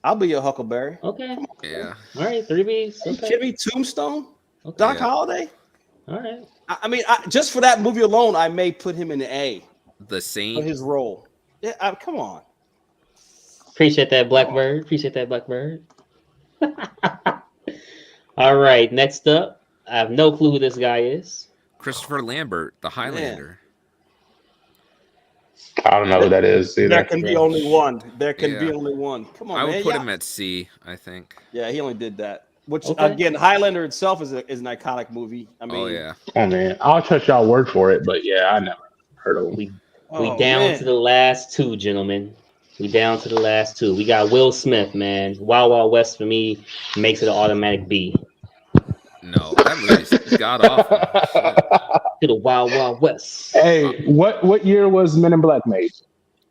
I'll be your Huckleberry. Okay. Yeah. All right, 3 Bs. You Okay. kidding me? Tombstone? Okay. Doc Yeah. Holliday? All right. I mean, just for that movie alone, I may put him in A The for Saint. his role. Yeah, come on. Appreciate that, Blackbird. Appreciate that, Blackbird. All right, next up, I have no clue who this guy is. Christopher Lambert, the Highlander. I don't know who that is There either. can be only one. There can be Yeah. only one. Come on, I would man. put Yeah. him at C, I think. Yeah, he only did that. Which Okay. again, Highlander itself is an iconic movie. I mean, Oh yeah. Oh man, I'll trust y'all word for it, but yeah, I never heard of him. We oh, down man. to the last 2, gentlemen. We down to the last 2. We got Will Smith, man. Wild Wild West for me makes it an automatic B. No, that movie's god awful. To the Wild Wild West. Hey, what year was Men in Black made?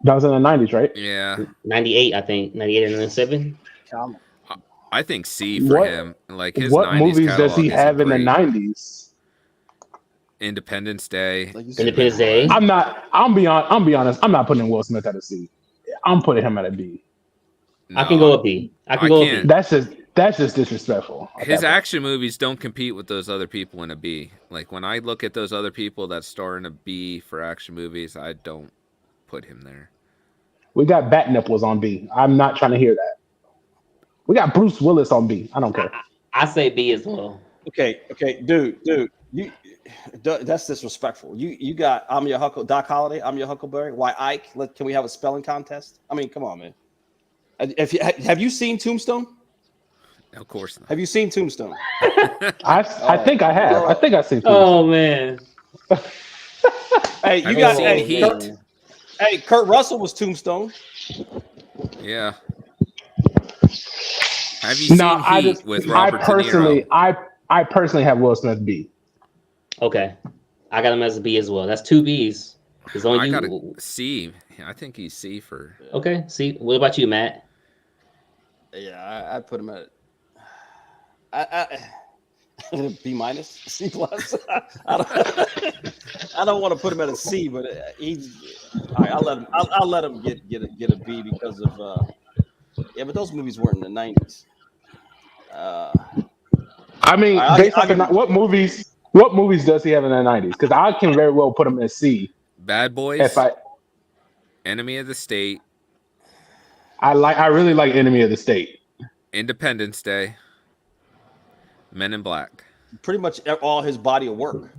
That was in the 90s, right? Yeah. 98, I think. 98 and 97. Come on. I think C for What- him. Like his What 90s movies does he catalog have isn't in the great. 90s? Independence Day. Like you said, Independence Day. I'm be honest. I'm not putting Will Smith at a C. I'm putting him at a B. I can go with B. I can go with can't. B. That's just disrespectful. His Okay. action movies don't compete with those other people in a B. Like when I look at those other people that star in a B for action movies, I don't put him there. We got bat nipples on B. I'm not trying to hear that. We got Bruce Willis on B. I don't care. I say B as well. Okay, dude, you that's disrespectful. You got I'm your Doc Holliday. I'm your Huckleberry. Why Ike? Can we have a spelling contest? I mean, come on, man. Have you seen Tombstone? Of course not. Have you seen Tombstone? I think I have. I think I've seen. Oh man. Hey, Have you you got seen hey, Heat? Kurt Russell was Tombstone. Yeah. Have you seen Heat with Robert De Niro? I personally have Will Smith B. Okay, I got him as a B as well. That's 2 B's. There's only I you. got a C. I think he's C for. Okay. See, what about you, Matt? Yeah, I put him at B minus, C plus. I don't want to put him at a C, but he's. All right, I'll let him get a B because of. Yeah, but those movies weren't in the 90s. I mean, based I'll on what movies does he have in the 90s? Because I can very well put him in C. Bad Boys. If Enemy of the State. I really like Enemy of the State. Independence Day. Men in Black. Pretty much all his body of work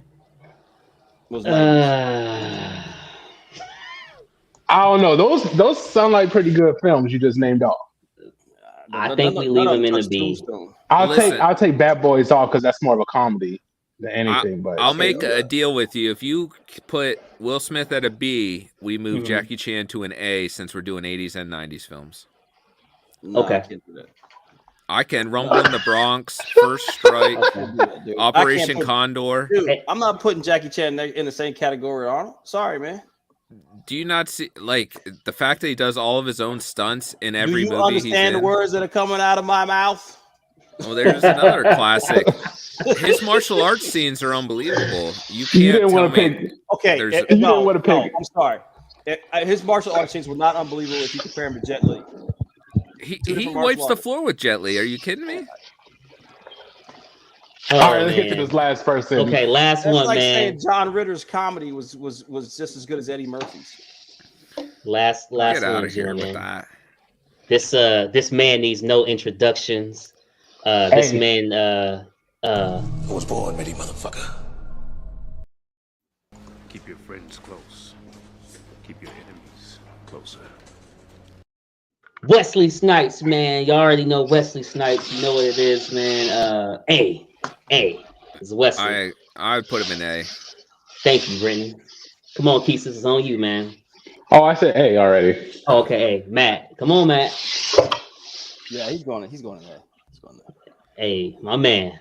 was 90s. I don't know. Those sound like pretty good films you just named off. I think we leave him in the B. I'll take Bad Boys off because that's more of a comedy than anything. But I'll make a deal with you. If you put Will Smith at a B, we move Jackie Chan to an A since we're doing 80s and 90s films. No, okay. I can't do that. I can. Rumble in the Bronx, First Strike, Operation Condor. Dude, I'm not putting Jackie Chan in the same category, Arnold. Sorry, man. Do you not see the fact that he does all of his own stunts in every movie? Do you understand the words that are coming out of my mouth? Well, there's another classic. His martial arts scenes are unbelievable. You can't tell me. Okay, you didn't want to pick. No, I'm sorry. His martial arts scenes were not unbelievable if you compare him to Jet Li. He wipes the floor with Jet Li. Are you kidding me? All right, let's get to this last person. Okay, last That's one, like man. saying John Ritter's comedy was just as good as Eddie Murphy's. Last Get one, out of here gentlemen. with that. This man needs no introductions. This man I was born ready, motherfucker. Keep your friends close. Keep your enemies closer. Wesley Snipes, man. You already know Wesley Snipes. You know what it is, man. A. It's Wesley. I put him in A. Thank you, Britton. Come on, Keith. This is on you, man. Oh, I said A already. Oh, okay, A. Matt. Come on, Matt. Yeah, he's going in there. He's going there. Hey, my man.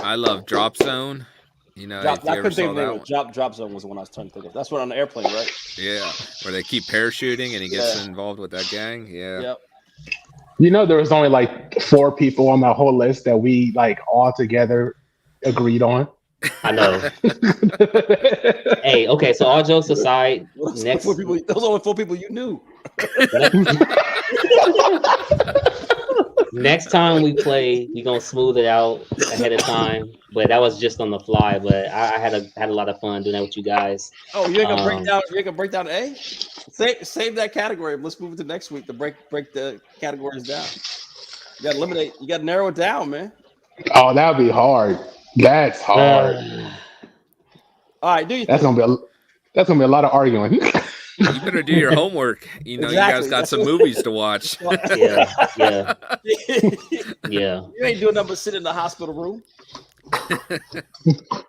I love Drop Zone. You know, I if you ever couldn't think saw of that it. one. Drop Zone was the one I was trying to think of. That's what on the airplane, right? Yeah, where they keep parachuting and he gets involved with that gang. Yeah. Yep. You know, there was only like 4 people on that whole list that we like all together agreed on. I know. Hey, okay. So all jokes aside, those only 4 people you knew. Next time we play, we're gonna smooth it out ahead of time. But that was just on the fly. But I had a lot of fun doing that with you guys. Oh, you ain't gonna break down. You ain't gonna break down A. Save that category. Let's move it to next week to break the categories down. You gotta eliminate. You gotta narrow it down, man. Oh, that'd be hard. That's hard. All right, do you? That's gonna be a lot of arguing. You better do your homework. You know, Exactly. You guys got some movies to watch. Yeah. You ain't doing nothing but sit in the hospital room.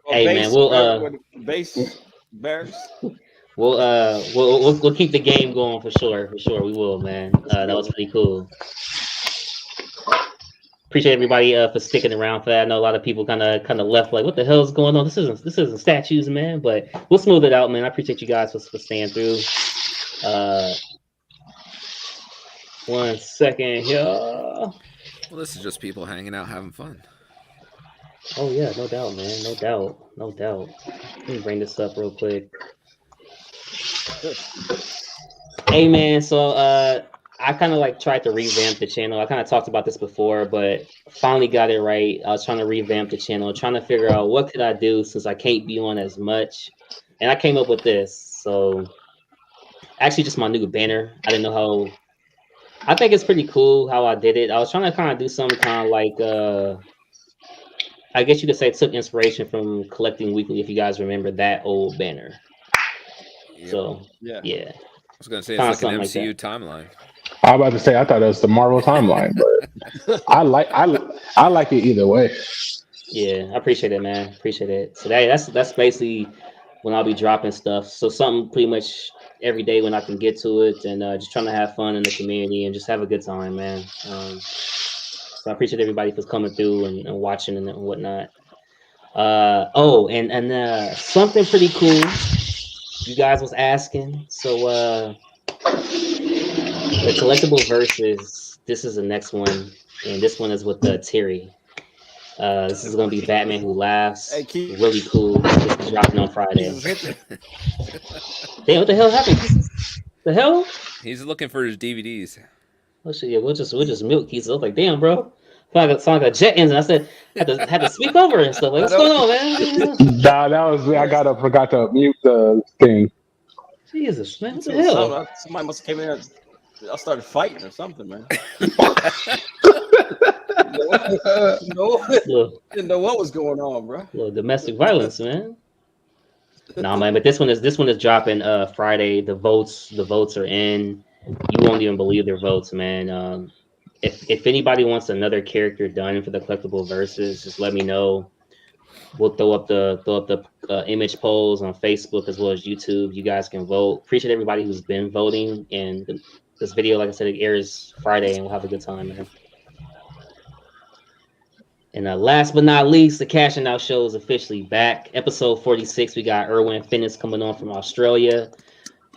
Hey, man, we'll base bears. We'll keep the game going for sure. For sure, we will, man. That was pretty cool. Appreciate everybody for sticking around for that. I know a lot of people kind of left like, what the hell is going on? This isn't statues, man. But we'll smooth it out, man. I appreciate you guys for staying through. 1 second here. Well, this is just people hanging out, having fun. Oh yeah, no doubt, man. No doubt. Let me bring this up real quick. Hey, man. So I kind of like tried to revamp the channel. I kind of talked about this before, but finally got it right. I was trying to revamp the channel, trying to figure out what could I do since I can't be on as much. And I came up with this. So actually just my new banner. I didn't know how. I think it's pretty cool how I did it. I was trying to kind of do something kind of like, I guess you could say took inspiration from Collecting Weekly, if you guys remember that old banner. Yep. So Yeah. yeah, I was gonna say Kinda it's like an something like MCU timeline. I was about to say I thought it was the Marvel timeline, but I like it either way. yeah, I appreciate it, man. Appreciate it. So that's basically when I'll be dropping stuff. So something pretty much every day when I can get to it, and just trying to have fun in the community and just have a good time, man. So I appreciate everybody for coming through and watching and whatnot. And something pretty cool. You guys was asking. So the collectible verses. This is the next one, and this one is with Terry. This is gonna be Batman Who Laughs. Hey, Keith. Really cool. This is dropping on Friday. Jesus, hit Damn, what the hell happened? The hell? He's looking for his DVDs. Oh shit, yeah, we'll just milk Keith. So I was like, damn, bro. Sound like a jet engine. I said, had to speak over and stuff. Like, what's going on, man? Nah, that was me. I forgot to mute the thing. Jesus, man, what the hell? Somebody must have came in and I started fighting or something, man. Didn't know what was going on, bro. Little domestic violence, man. Nah, man, but this one is dropping Friday. The votes are in. You won't even believe their votes, man. If anybody wants another character done for the collectible verses, just let me know. We'll throw up the image polls on Facebook as well as YouTube. You guys can vote. Appreciate everybody who's been voting. And this video, like I said, it airs Friday, and we'll have a good time, man. And last but not least, the Cashing Out show is officially back. Episode 46, we got Erwin Finnis coming on from Australia.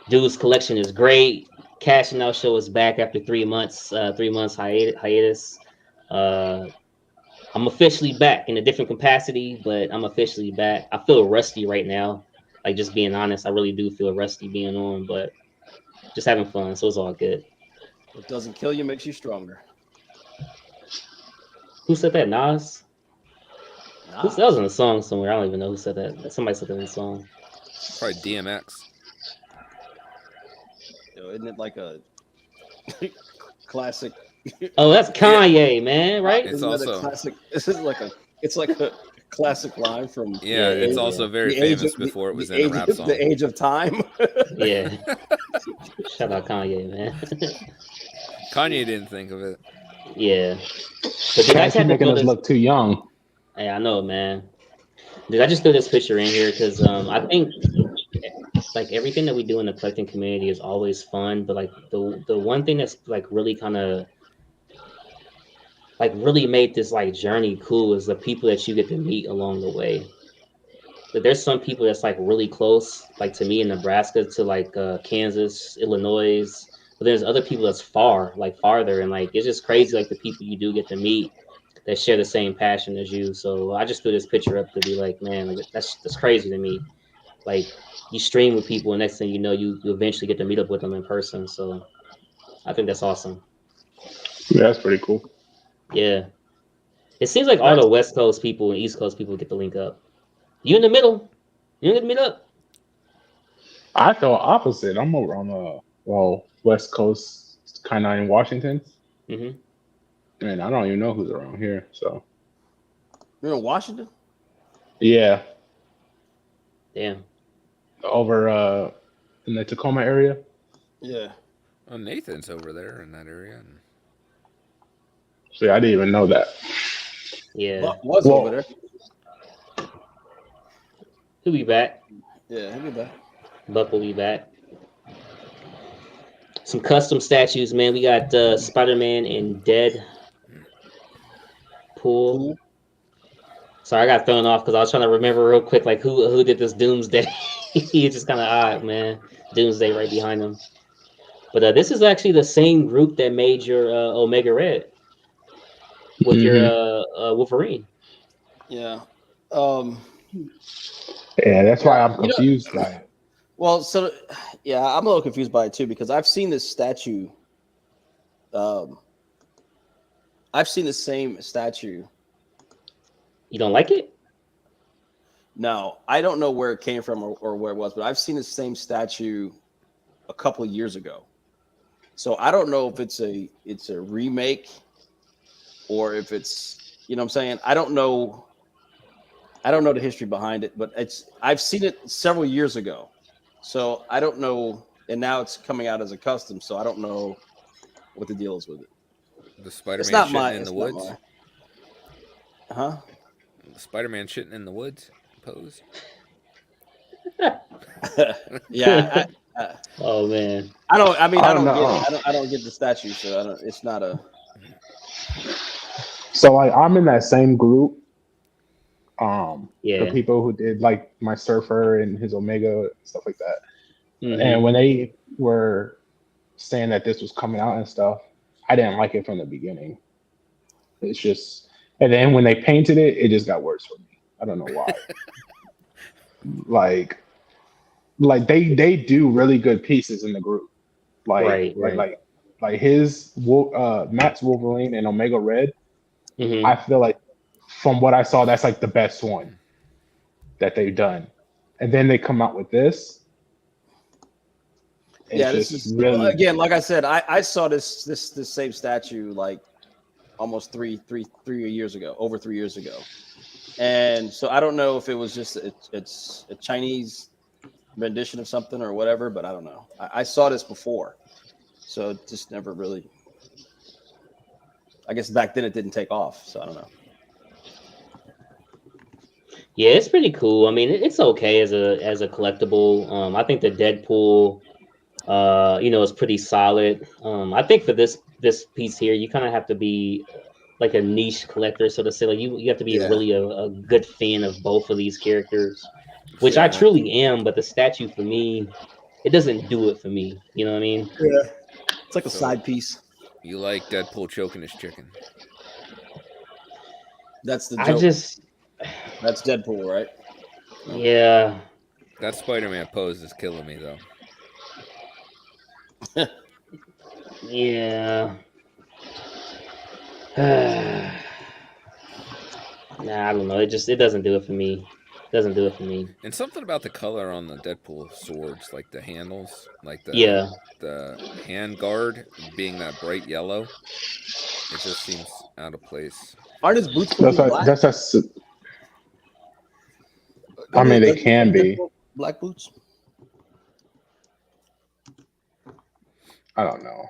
Dude's collection is great. Cashing Out show is back after 3 months. 3 months hiatus. I'm officially back in a different capacity, but I'm officially back. I feel rusty right now. Like, just being honest, I really do feel rusty being on, but just having fun, so it's all good. What doesn't kill you makes you stronger. Who said that? Nas? Nah. That was in a song somewhere. I don't even know who said that. Somebody said that in a song. Probably DMX. Isn't it like a classic? Oh, that's Kanye, man, right? It's Isn't that also a classic. This is like a classic line from. yeah. It's also very famous before it was in a rap song. The age of time. Yeah. Shout out Kanye, man. Kanye didn't think of it. Yeah. But did I Guys, you're making us look too young. Hey, I know, man. Dude, I just threw this picture in here because I think like everything that we do in the collecting community is always fun, but like the one thing that's like really kind of like really made this like journey cool is the people that you get to meet along the way. But there's some people that's like really close, like to me in Nebraska, to like Kansas, Illinois. But there's other people that's farther, and like it's just crazy, like the people you do get to meet that share the same passion as you. So I just threw this picture up to be like, man, like, that's crazy to me. Like you stream with people, and next thing you know, you eventually get to meet up with them in person. So I think that's awesome. Yeah, that's pretty cool. Yeah, it seems like all the West Coast people and East Coast people get to link up. You in the middle? You don't get to meet up? I feel opposite. I'm over on West Coast, kind of in Washington. Mm-hmm. And I don't even know who's around here. So You're in Washington? yeah, Damn. over in the Tacoma area. Yeah. Oh, Nathan's over there in that area. See, I didn't even know that. Yeah. Buck was over there. He'll be back. Yeah, he'll be back. Buck will be back. Some custom statues, man. We got Spider-Man in Dead Pool. Sorry, I got thrown off because I was trying to remember real quick, like who did this Doomsday. It's just kind of odd, man. Doomsday right behind him. But this is actually the same group that made your Omega Red with your Wolverine. Yeah. Yeah, that's why I'm confused by it. Well, so yeah, I'm a little confused by it too because I've seen this statue. I've seen the same statue. You don't like it? No, I don't know where it came from or where it was, but I've seen the same statue a couple of years ago. So I don't know if it's a remake or if it's, you know what I'm saying? I don't know I don't know the history behind it, but I've seen it several years ago, so I don't know. And now it's coming out as a custom, so I don't know what the deal is with it. The It's Spider-Man not shitting my. in the It's not woods. my. Huh? The Spider-Man shitting in the woods pose. Yeah. Oh man. I don't. I mean, I I don't don't get. know. I don't get the statue, so I don't. It's not a. So like I'm in that same group. The Yeah. people who did like my surfer and his Omega stuff like that. Mhm. And when they were saying that this was coming out and stuff, I didn't like it from the beginning. It's just, and then when they painted it, it just got worse for me. I don't know why. like they do really good pieces in the group. Right. Like his Matt's Wolverine and Omega Red. Mhm. I feel like from what I saw, that's like the best one that they've done. And then they come out with this. It's Yeah, this just is really again, like I said, I saw this same statue like almost three years ago, over 3 years ago, and so I don't know if it was just it's a Chinese rendition of something or whatever, but I don't know. I saw this before, so it just never really. I guess back then it didn't take off, so I don't know. Yeah, it's pretty cool. I mean, it's okay as a collectible. I think the Deadpool, is pretty solid. I think for this piece here, you kind of have to be like a niche collector, so to say. Like you have to be Yeah. really a good fan of both of these characters, which Yeah. I truly am. But the statue for me, it doesn't do it for me. You know what I mean? Yeah, it's like a So- side piece. You like Deadpool choking his chicken? That's the joke. I just, That's Deadpool, right? yeah. That Spider-Man pose is killing me though. Yeah. Nah, I don't know. It doesn't do it for me. Doesn't do it for me. And something about the color on the Deadpool swords, like the handles, like the Yeah. the hand guard being that bright yellow, it just seems out of place. Aren't his boots supposed to be black? that's I mean, they can be. Black boots. I don't know.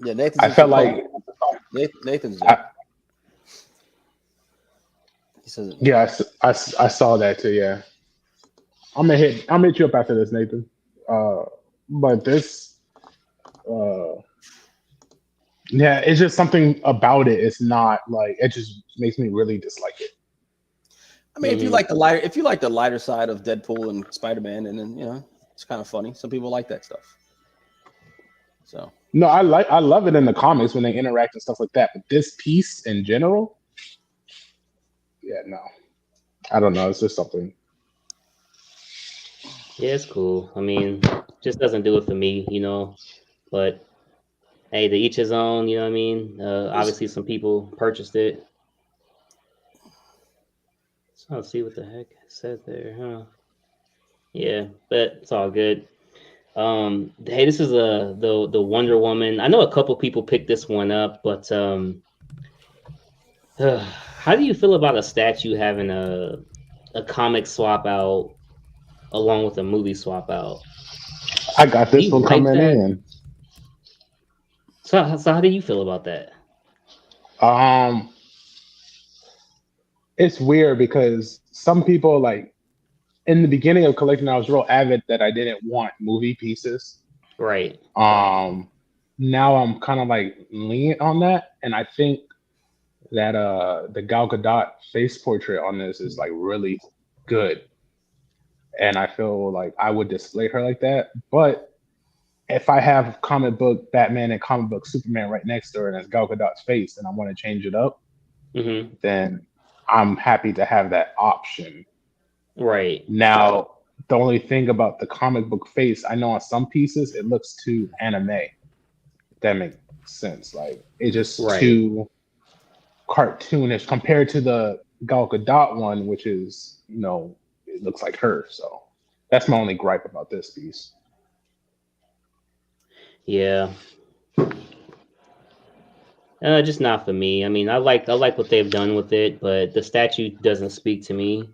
Yeah, Nathan's. I felt like Nathan's. He says. yeah, I saw that too. Yeah, I'm gonna hit you up after this, Nathan. But this, yeah, it's just something about it. It's not like it just makes me really dislike it. I mean, if you like the lighter side of Deadpool and Spider-Man, and then it's kind of funny. Some people like that stuff. So No, I love it in the comics when they interact and stuff like that. But this piece in general, yeah, no, I don't know. It's just something. Yeah, it's cool. I mean, just doesn't do it for me, But hey, to each his own. You know what I mean? Obviously, some people purchased it. So I'll see what the heck it said there, huh? Yeah, but it's all good. Hey, this is the Wonder Woman. I know a couple people picked this one up, but how do you feel about a statue having a comic swap out along with a movie swap out? I got this one like coming that? in. So how do you feel about that? It's weird because some people like in the beginning of collecting, I was real avid that I didn't want movie pieces. Right. Now I'm kind of like lenient on that, and I think that the Gal Gadot face portrait on this is like really good, and I feel like I would display her like that. But if I have comic book Batman and comic book Superman right next to her and it's Gal Gadot's face, and I want to change it up, then I'm happy to have that option. Right. Now, the only thing about the comic book face, I know on some pieces it looks too anime. That makes sense. Like it's just too cartoonish compared to the Gal Gadot one, which is, it looks like her. So that's my only gripe about this piece. Yeah. Just not for me. I mean, I like what they've done with it, but the statue doesn't speak to me.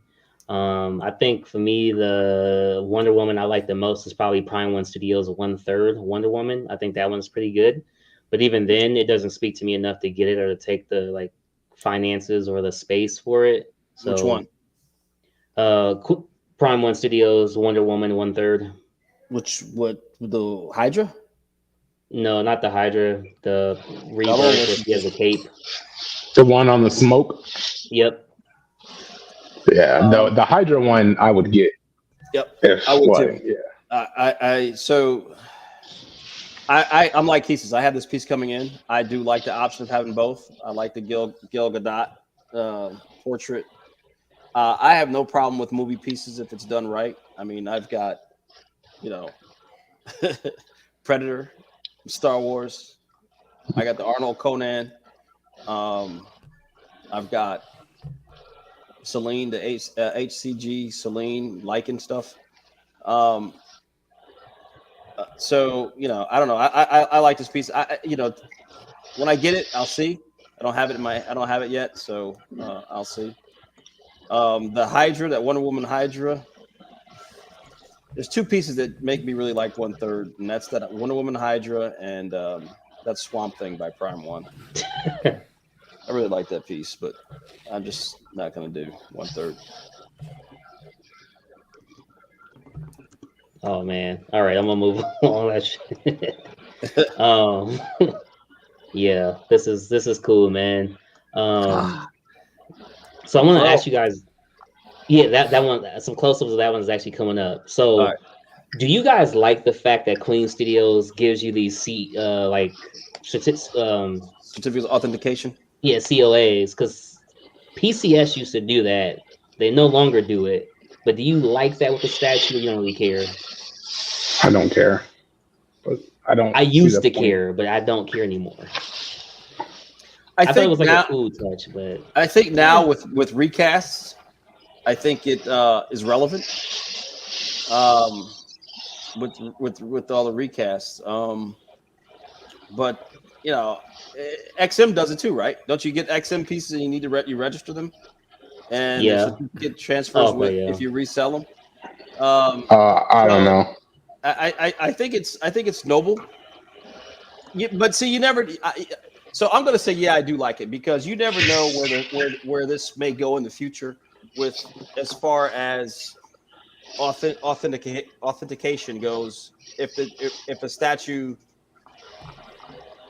I think for me, the Wonder Woman I like the most is probably Prime One Studios 1/3 Wonder Woman. I think that one's pretty good, but even then, it doesn't speak to me enough to get it or to take the like finances or the space for it. Which So, one? Prime One Studios Wonder Woman 1/3. What the Hydra? No, not the Hydra. The The other one Rebirth where was she has a cape. The one on the smoke. Yep. Yeah, the Hydra one I would get. Yep, If I would like, too. yeah. I'm like Thesis. I have this piece coming in. I do like the option of having both. I like the Gil Gadot portrait. I have no problem with movie pieces if it's done right. I mean, I've got, you know, Predator, Star Wars. I got the Arnold Conan. I've got Celine, the HCG Celine Lycan stuff. So I don't know. I like this piece. When I get it, I'll see. I don't have it yet, so I'll see. The Hydra, that Wonder Woman Hydra. There's two pieces that make me really like 1/3, and that's that Wonder Woman Hydra and that Swamp Thing by Prime One. I really like that piece, but I'm just not gonna do 1/3. Oh man. All right, I'm gonna move on that shit. Yeah, this is cool, man. So I want to ask you guys. Yeah, that one. Some close-ups of that one is actually coming up. So, All right. do you guys like the fact that Queen Studios gives you these certificates Certificate of authentication. Yeah, COAs, because PCS used to do that. They no longer do it. But do you like that with the statue, or you don't really care? I don't care. But I used to care, but I don't care anymore. I thought it was like a cool touch, but I think now with recasts, I think it is relevant. With all the recasts, but XM does it too, right? Don't you get XM pieces and you need to you register them, and yeah, get transfers if you resell them. I don't know. I think it's noble. But see, you never. So I'm going to say, yeah, I do like it because you never know where this may go in the future with as far as authentication goes. If a statue,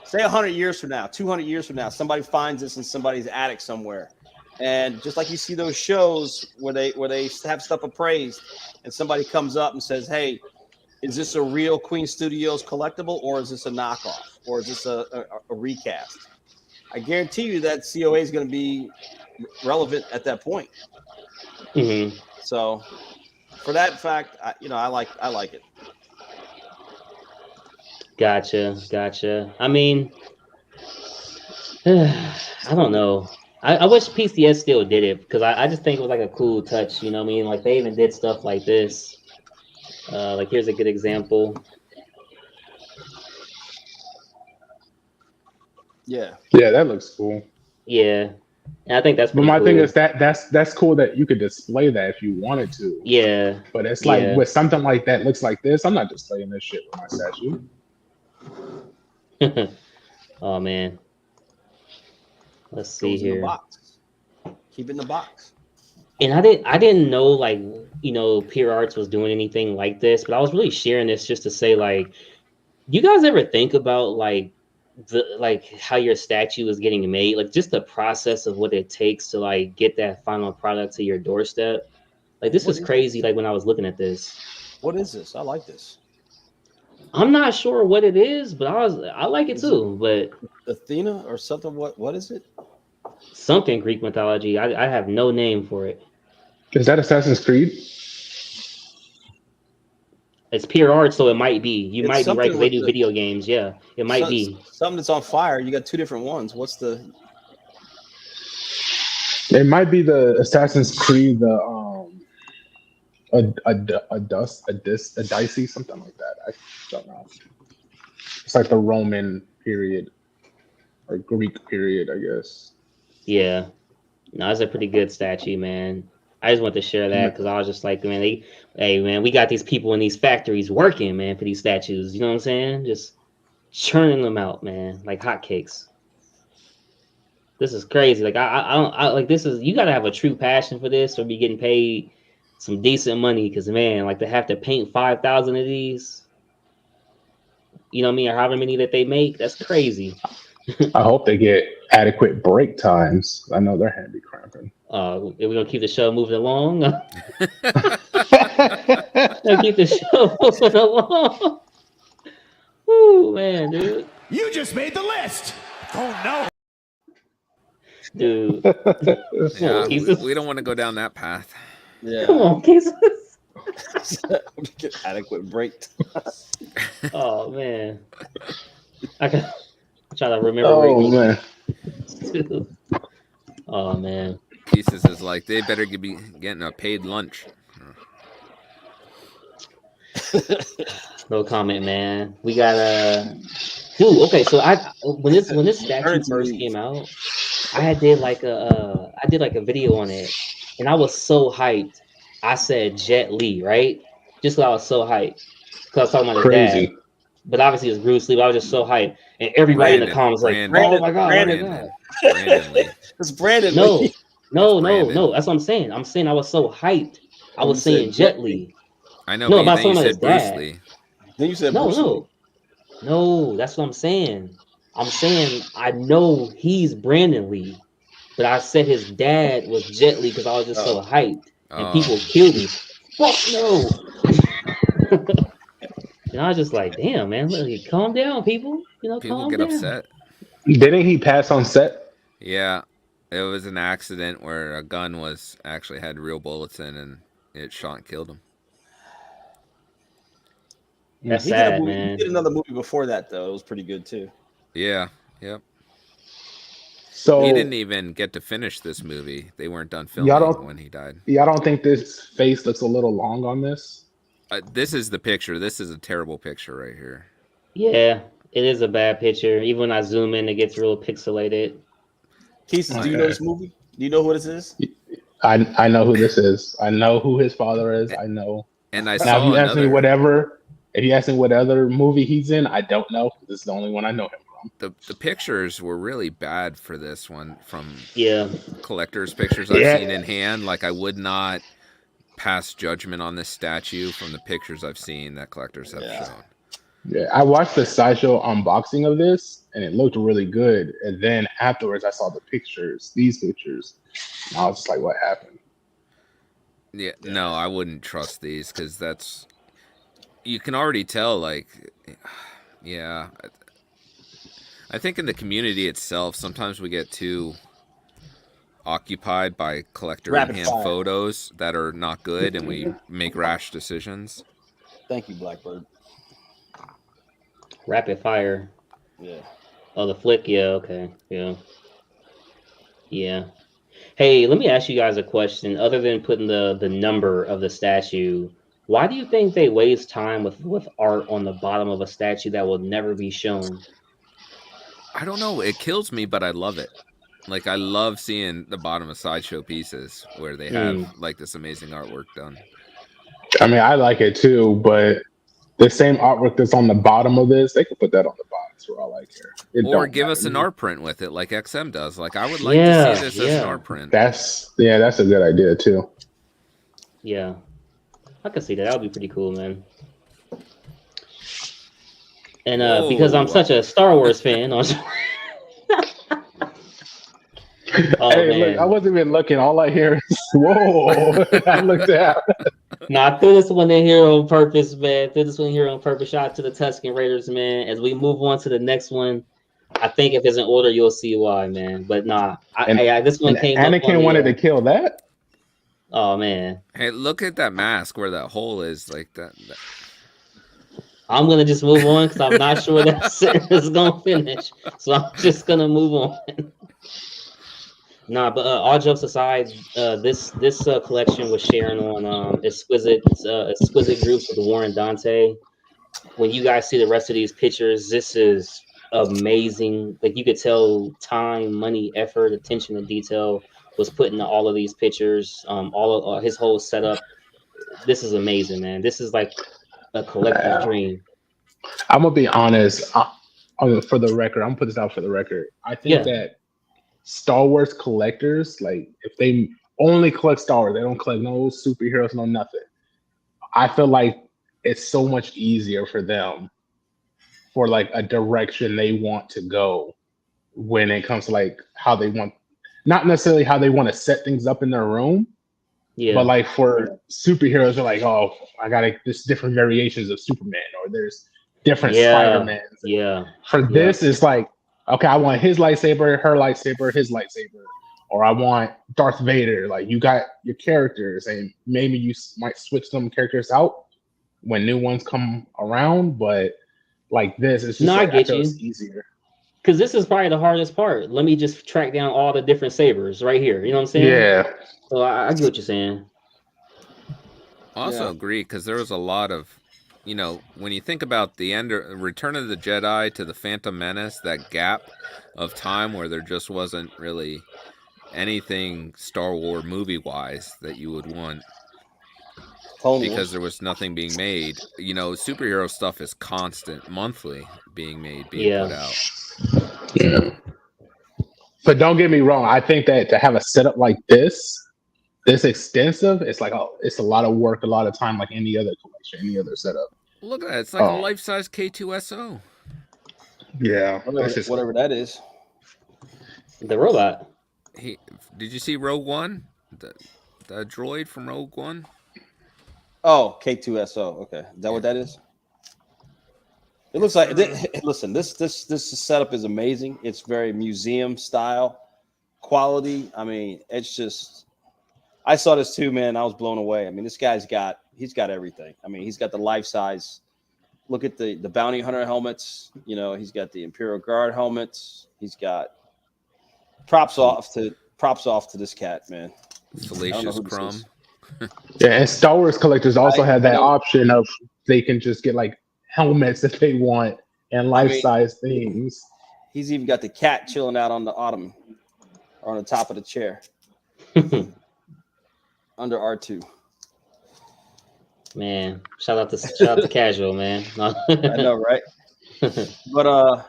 say 100 years from now, 200 years from now, somebody finds this in somebody's attic somewhere, and just like you see those shows where they have stuff appraised, and somebody comes up and says, "Hey, is this a real Queen Studios collectible, or is this a knockoff, or is this a recast?" I guarantee you that COA is going to be relevant at that point. Mm-hmm. So, for that fact, I like it. Gotcha. I mean, I don't know. I wish PCS still did it because I just think it was like a cool touch. You know what I mean? Like they even did stuff like this. Like here's a good example. Yeah, that looks cool. Yeah, and I think that's. But my cool. thing is that's cool that you could display that if you wanted to. Yeah, but it's like with something like that looks like this, I'm not displaying this shit with my statue. Oh man, let's see here. In the box. Keep it in the box. And I didn't know like Pure Arts was doing anything like this, but I was really sharing this just to say like, you guys ever think about like how your statue is getting made, like just the process of what it takes to like get that final product to your doorstep? Like this is crazy. Like when I was looking at this, what is this? I like this. I'm not sure what it is, but I like it too. But Athena or something? What is it? Something Greek mythology. I have no name for it. Is that Assassin's Creed? It's Pure Arts, so it might be. You might be right because they do video games. Yeah, it might be something that's on fire. You got two different ones. What's the? It might be the Assassin's Creed, Dicey, something like that. I don't know. It's like the Roman period or Greek period, I guess. Yeah, no, it's a pretty good statue, man. I just want to share that because I was just like, man, hey man, we got these people in these factories working, man, for these statues. You know what I'm saying? Just churning them out, man, like hotcakes. This is crazy. Like I like this is you gotta have a true passion for this or be getting paid some decent money because man, like to have to paint 5,000 of these, you know what I mean, or however many that they make, that's crazy. I hope they get adequate break times. I know their hand be cramping. We're gonna keep the show moving along. We'll keep the show moving along. Ooh, man, dude. You just made the list. Oh no. Dude. Yeah, we don't want to go down that path. Yeah. Come on, Jesus. Get adequate break. Oh man. I can try to remember. Oh man. Oh man. Pieces is like they better be getting a paid lunch. No comment, man. We got dude. Okay, so when this statue first came out, I did like a video on it, and I was so hyped. I said Jet Li, right? Just because I was so hyped because I was talking about his dad. But obviously it's Bruce Lee. But I was just so hyped, and everybody in the comments like, "Oh my god, Brandon, oh my god!" Brandon Lee. It's Brandon. No, Lee. no. That's what I'm saying. I'm saying I was so hyped. I was saying Jet Li. I know. No, but but then you said Bruce Lee. Then you said Bruce Lee. No, that's what I'm saying. I'm saying I know he's Brandon Lee, but I said his dad was Jet Li because I was just so hyped, and people killed me. Fuck no. And I was just like, damn, man, calm down, people. You know, People calm get down. upset. Didn't he pass on set? Yeah, it was an accident where a gun was actually had real bullets in, and it shot and killed him. That's sad, man. He did another movie before that though. It was pretty good too. Yeah. Yep. So he didn't even get to finish this movie. They weren't done filming when he died. Yeah, I don't think this face looks a little long on this. This is the picture. This is a terrible picture right here. Yeah, it is a bad picture. Even when I zoom in, it gets real pixelated. Keith, do you know this movie? Do you know who this is? I know who this is. I know who his father is. I know. And I now, saw if you ask me another. If you ask me what other movie he's in, I don't know. This is the only one I know him from. The pictures were really bad for this one from collector's pictures I've seen in hand. Like I would not pass judgment on this statue from the pictures I've seen that collectors have shown. Yeah, I watched the sideshow unboxing of this, and it looked really good. And then afterwards, I saw the pictures, these pictures, and I was just like, "What happened?" Yeah, no, I wouldn't trust these because that's you can already tell. Like, yeah, I think in the community itself, sometimes we get too occupied by collector in hand photos that are not good, and we make rash decisions. Thank you, Blackbird. Rapid fire. Yeah. Oh, the flick. Yeah. Okay. Yeah. Yeah. Hey, let me ask you guys a question. Other than putting the number of the statue, why do you think they waste time with art on the bottom of a statue that will never be shown? I don't know. It kills me, but I love it. Like I love seeing the bottom of sideshow pieces where they have like this amazing artwork done. I mean, I like it too, but the same artwork that's on the bottom of this, they could put that on the bottom for all I care. Or give us an art print with it, like XM does. Like I would like to see this as an art print. That's a good idea too. Yeah, I can see that. That would be pretty cool, man. And because I'm such a Star Wars fan, Look, I wasn't even looking. All I hear is whoa. I looked out. No, I threw this one in here on purpose, man. Shout out to the Tuscan Raiders, man. As we move on to the next one, I think if it's in order, you'll see why, man. But nah, this one came. Anakin wanted to kill that. Oh man! Hey, look at that mask where that hole is, like that. I'm gonna just move on because I'm not sure that sentence is gonna finish. So I'm just gonna move on. Nah, but all jokes aside, this collection was sharing on exquisite groups with Warren Dante. When you guys see the rest of these pictures, this is amazing. Like you could tell time, money, effort, attention to detail was putting all of these pictures, all of his whole setup. This is amazing, man. This is like a collector's dream. I'm gonna be honest. For the record, I'm gonna put this out for the record. I think Yeah. that Star Wars collectors, like if they only collect Star Wars, they don't collect no superheroes, no nothing. I feel like it's so much easier for them for like a direction they want to go when it comes to like how they want, not necessarily how they want to set things up in their room, Yeah. but like for superheroes, they're like, oh, I got there's different variations of Superman, or there's different Spider-Man. Yeah. For this, it's like, okay, I want his lightsaber, her lightsaber, his lightsaber, or I want Darth Vader. Like you got your characters, and maybe you might switch some characters out when new ones come around. But like this, it's just I get you. It's easier. Because this is probably the hardest part. Let me just track down all the different sabers right here. You know what I'm saying? Yeah. So I get what you're saying. I also agree, because there was a lot of, when you think about the end, Return of the Jedi to the Phantom Menace, that gap of time where there just wasn't really anything Star Wars movie-wise that you would want. Because there was nothing being made. Superhero stuff is constant, monthly being made, being put out. Yeah. But don't get me wrong. I think that to have a setup like this extensive, it's like it's a lot of work, a lot of time, like any other collection, any other setup. Look at that. It's like a life-size K2SO. Yeah. Whatever that is. The robot. Did you see Rogue One? The droid from Rogue One? Oh, K2SO. Okay. Is that what that is? It looks like, listen, this setup is amazing. It's very museum style quality. I mean, it's just, I saw this too, man. I was blown away. I mean, this guy's he's got everything. I mean, he's got the life size. Look at the bounty hunter helmets. He's got the Imperial Guard helmets. He's got props off to this cat, man. Salacious Crumb. Yeah, and Star Wars collectors also have that option of they can just get like helmets if they want and life-size things. He's even got the cat chilling out on the ottoman or on the top of the chair under R2. Man, shout out to Casual, man. I know, right? But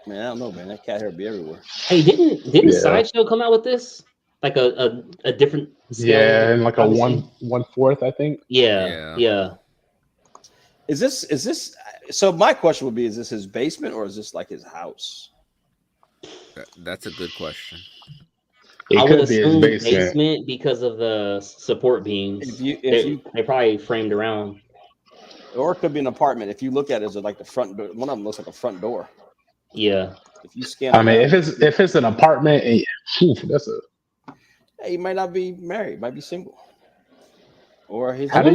man, I don't know, man. That cat hair be everywhere. Hey, didn't Sideshow come out with this? Like a different scale? Yeah, and like a 1/4, I think. Yeah. Is this so my question would be, is this his basement or is this like his house? That's a good question. I would assume basement because of the support beams. They probably framed around. Or it could be an apartment. If you look at it as like the front door, one of them looks like a front door. Yeah. If you scan, if it's an apartment, that's a. Hey, he might not be married, might be single. Or his. How do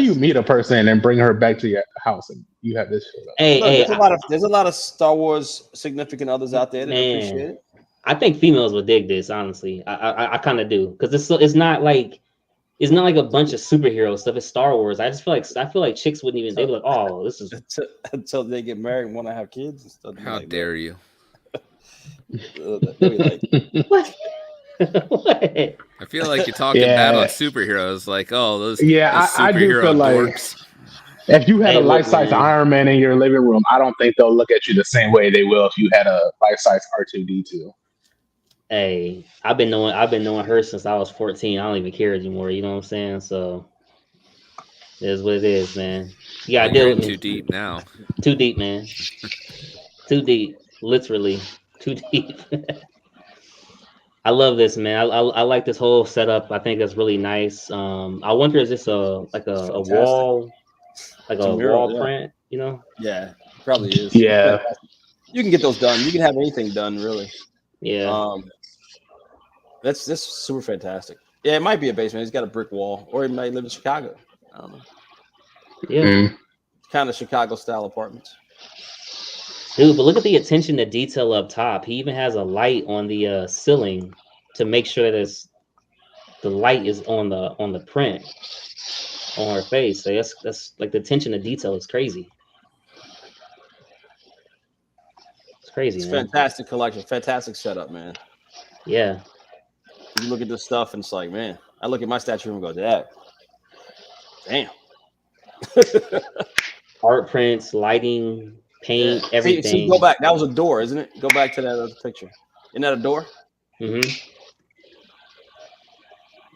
you meet a person and bring her back to your house and you have this shit up? There's a lot of Star Wars significant others out there that appreciate it. I think females would dig this, honestly. I kind of do, because it's not like a bunch of superhero stuff. It's Star Wars. I feel like chicks wouldn't even. They'd be like, "Oh, this is." Until they get married and want to have kids and stuff. How dare you? What? What? I feel like you're talking bad on superheroes. Like, oh, those superhero I do feel dorks. Like if you had a life-size Iron Man in your living room, I don't think they'll look at you the same way they will if you had a life-size R2-D2. Hey, I've been knowing her since I was 14. I don't even care anymore. You know what I'm saying? So it is what it is, man. You gotta deal with me. Too deep now. Too deep, man. Too deep. Literally too deep. I love this, man. I like this whole setup. I think it's really nice. I wonder, is this a wall, like a wall print? You know? Yeah, probably is. Yeah, you can get those done. You can have anything done, really. Yeah. That's super fantastic. Yeah, it might be a basement. He's got a brick wall, or he might live in Chicago. I don't know. Yeah. Kind of Chicago style apartments. Dude, but look at the attention to detail up top. He even has a light on the ceiling to make sure that the light is on the print on her face. So that's like the attention to detail is crazy. It's crazy. It's man. Fantastic collection, fantastic setup, man. Yeah. You look at this stuff and it's like, man, I look at my statue and go, damn. Art prints, lighting, paint, Yeah. everything. See, go back. That was a door, isn't it? Go back to that other picture. Isn't that a door? Mm-hmm.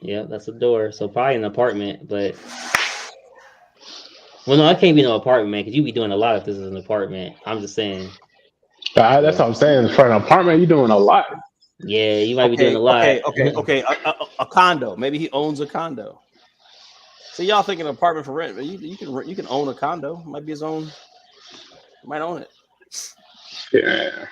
Yeah, that's a door. So probably an apartment, but well, no, it can't be no apartment, man, because you be doing a lot if this is an apartment. I'm just saying. That's what I'm saying. For an apartment, you're doing a lot. Yeah, you might be doing a lot. Okay. A condo. Maybe he owns a condo. So y'all thinking an apartment for rent, but you can own a condo. It might be his own. You might own it. Yeah.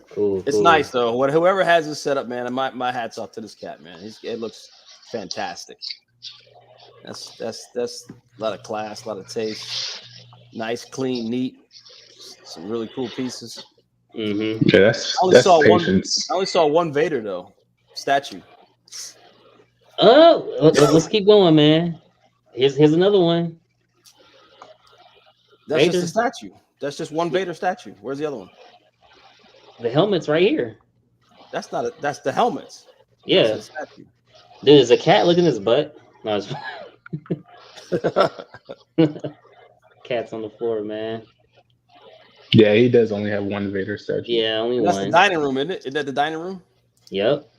Cool. It's nice though. Whoever has this setup, man, my hat's off to this cat, man. It looks fantastic. That's a lot of class, a lot of taste. Nice, clean, neat. Some really cool pieces. Mm-hmm. Yeah, that's patience. I only saw one Vader though statue. Let's keep going, man. Here's another one. That's Vader. just a statue. That's just one Vader statue. Where's the other one? The helmet's right here. That's the helmets. Yeah. That's the statue. Dude, is a cat looking at his butt? No, cat's on the floor, man. Yeah, he does only have one Vader statue. Yeah, only That's one. the dining room, isn't it? Isn't that the dining room? Yep.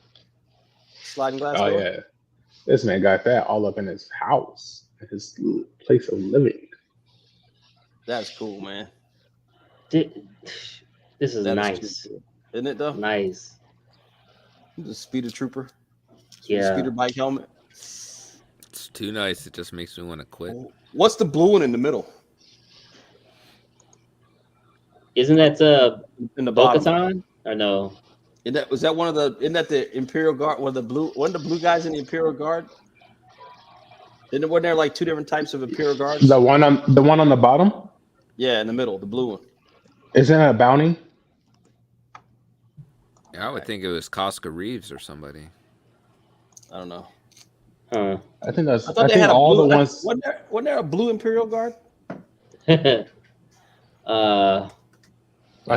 Sliding glass Oh door? yeah. This man got that all up in his house, his place of living. That's cool, man. This is That nice. is cool. Isn't it though? Nice. The speeder trooper. Yeah. Speeder bike helmet. It's too nice. It just makes me want to quit. What's the blue one in the middle? Isn't that In the bottom. Bo-Katan? Or no? Isn't that the Imperial Guard? One of the blue guys in the Imperial Guard? Wasn't there like two different types of Imperial Guards? The one on the bottom? Yeah, in the middle, the blue one. Isn't that a bounty? Yeah, I would think it was Casca Reeves or somebody. I don't know. I think that's. I think all the ones. Wasn't there a blue Imperial Guard? I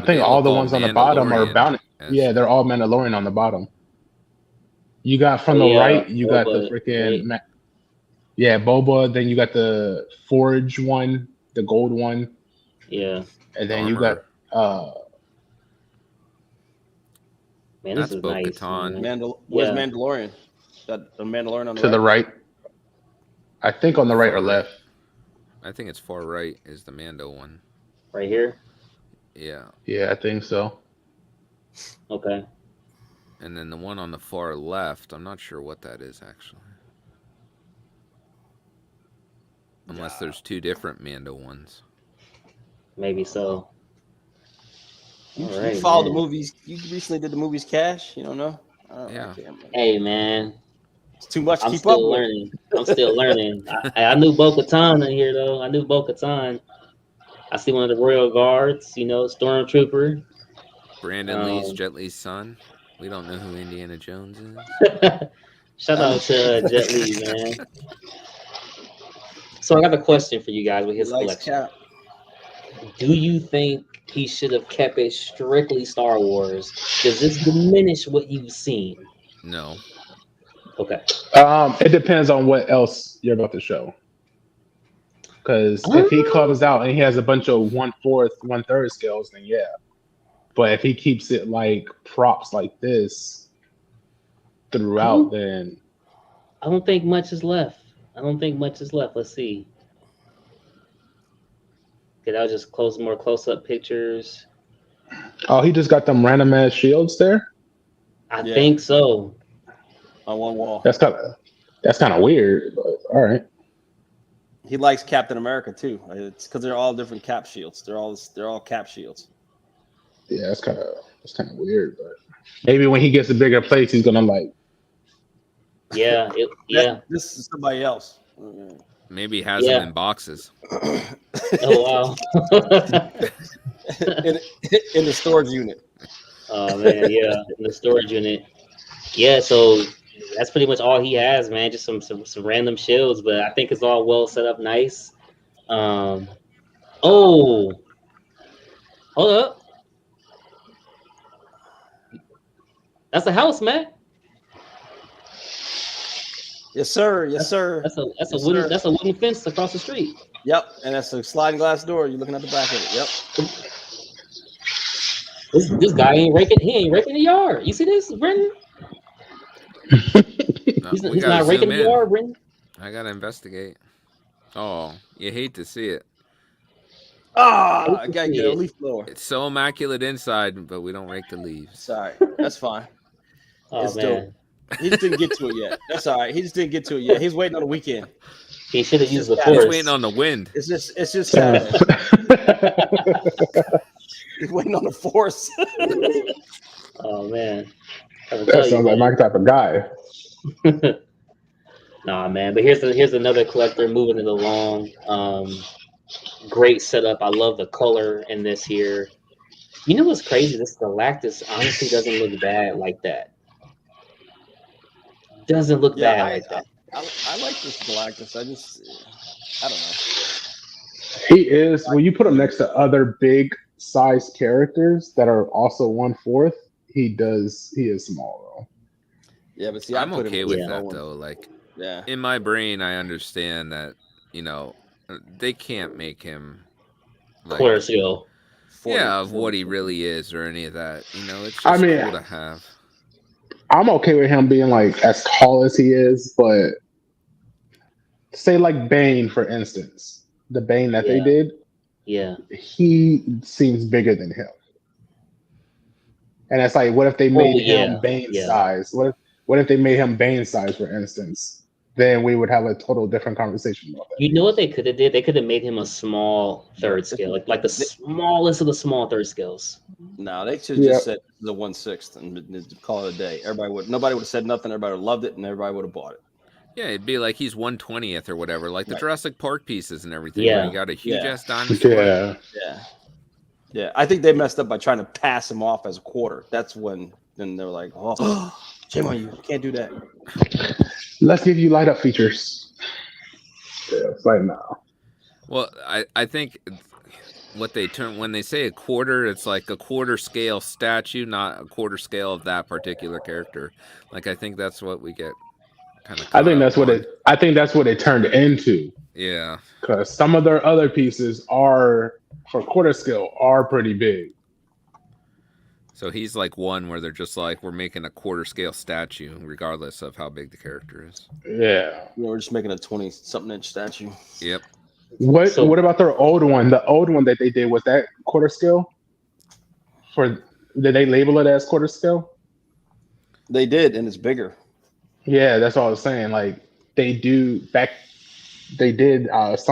think all the ones on the bottom are bounty. Yes. Yeah, they're all Mandalorian on the bottom. You got from the right, you got the freaking Boba. Then you got the Forge one, the gold one. Yeah. And then you got man, this That's is nice. Bo-Katan. Where's Mandalorian? Got the Mandalorian on the to the right. I think on the right or left. I think it's far right is the Mando one. Right here? Yeah. Yeah, I think so. Okay. And then the one on the far left, I'm not sure what that is actually. Unless there's two different Mando ones. Maybe so. You Alright, follow the man. movies. You recently did the movies Cash. You don't know? Yeah. Hey, man. It's too much to I'm keep up still with. learning. I'm still learning. I knew Bo-Katan in here, though. I knew Bo-Katan. I see one of the Royal Guards, Stormtrooper. Brandon Lee's Jet Li's son. We don't know who Indiana Jones is. Shout out to Jet Li, man. So I got a question for you guys with his collection. Cap. Do you think he should have kept it strictly Star Wars? Does this diminish what you've seen? No. Okay. It depends on what else you're about to show. Because if he comes out and he has a bunch of 1/4, 1/3 scales, then yeah. But if he keeps it like props like this throughout, then I don't think much is left. Let's see. Okay, I'll just more close-up pictures. oh, he just got them random ass shields there. I think so. On one wall. That's kind of weird. But all right. He likes Captain America too. It's because they're all different cap shields. They're all cap shields. Yeah, that's kind of weird. But maybe when he gets a bigger place, he's gonna like. Yeah, This is somebody else. Maybe he has them in boxes. Oh wow. in the storage unit. Oh man, yeah, in the storage unit. Yeah, so that's pretty much all he has, man. Just some random shields, but I think it's all well set up, nice. Hold up. That's a house, man. Yes, sir. Yes, sir. That's a Yes, wooden sir. that's a wooden fence across the street. Yep, and that's a sliding glass door. You're looking at the back of it. Yep. This guy ain't raking. He ain't raking the yard. You see this, Brendan? He's We gotta not raking zoom the in. yard, Brendan. I gotta investigate. Oh, you hate to see it. Ah, I gotta get a leaf blower. It's so immaculate inside, but we don't rake the leaves. Sorry, that's fine. Oh It's man, dope. He just didn't get to it yet. That's all right. He just didn't get to it yet. He's waiting on the weekend. he should have used the He's He's force. waiting on the wind. It's just Saturday. He's waiting on the force. Oh man, I will That tell sounds you, like man. my type of guy. Nah, man. But here's another collector moving it along. Great setup. I love the color in this here. You know what's crazy? This Galactus honestly doesn't look bad like that. Doesn't look Yeah, bad like that. I like this Galactus. I don't know. He is, when you put him next to other big size characters that are also 1/4, he is small though. Yeah, but see, I'm I put okay him with in that low though. Like Yeah. in my brain, I understand that they can't make him like Quarter scale. of what he really is or any of that. It's just I mean, cool to have. I'm okay with him being like as tall as he is, but say like Bane, for instance, the Bane that they Yeah. did, Yeah. he seems bigger than him. And it's like, what if they made him Bane size? What if they made him Bane size, for instance? Then we would have a total different conversation about that. You know what they could have did? They could have made him a small third scale, like the smallest of the small third scales. No, they should have just said the 1/6 and call it a day. Nobody would have said nothing. Everybody would have loved it, and everybody would have bought it. Yeah, it'd be like he's 1/20th or whatever, like the Right. Jurassic Park pieces and everything. Yeah. Where you got a huge ass dinosaur. Yeah. Yeah. I think they messed up by trying to pass him off as a quarter. That's when then they were like, "Oh, shame on you! You can't do that." Let's give you light up features. Yeah, it's like no. Well, I think what they turn when they say a quarter, it's like a quarter scale statue, not a quarter scale of that particular character. Like I think that's what we get kind of. I think that's what it turned into. Yeah. Because some of their other pieces are for quarter scale are pretty big. So he's like one where they're just like, we're making a quarter scale statue, regardless of how big the character is. Yeah. We're just making a 20-something inch statue. Yep. What about their old one? The old one that they did, was that quarter scale? Did they label it as quarter scale? They did, and it's bigger. Yeah, that's all I was saying. Like some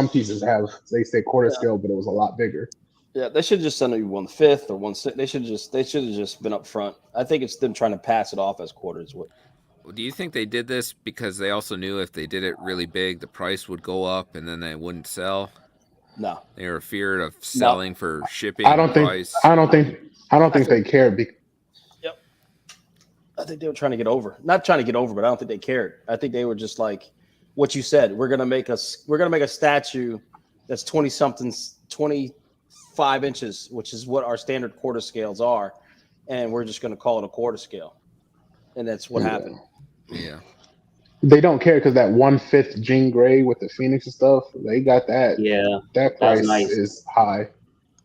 pieces they say quarter scale, but it was a lot bigger. Yeah, they should have just sent you 1/5 or 1/6. They should have just been up front. I think it's them trying to pass it off as quarters. Do you think they did this because they also knew if they did it really big, the price would go up and then they wouldn't sell? No, they were feared of selling for shipping. I don't think they cared. Yep. I think they were trying to get over. Not trying to get over, but I don't think they cared. I think they were just like what you said. We're gonna make a statue that's 25 inches, which is what our standard quarter scales are, and we're just gonna call it a quarter scale, and that's what happened. Yeah. They don't care because that 1/5 Jean Grey with the Phoenix and stuff, they got that. Yeah. That price is high.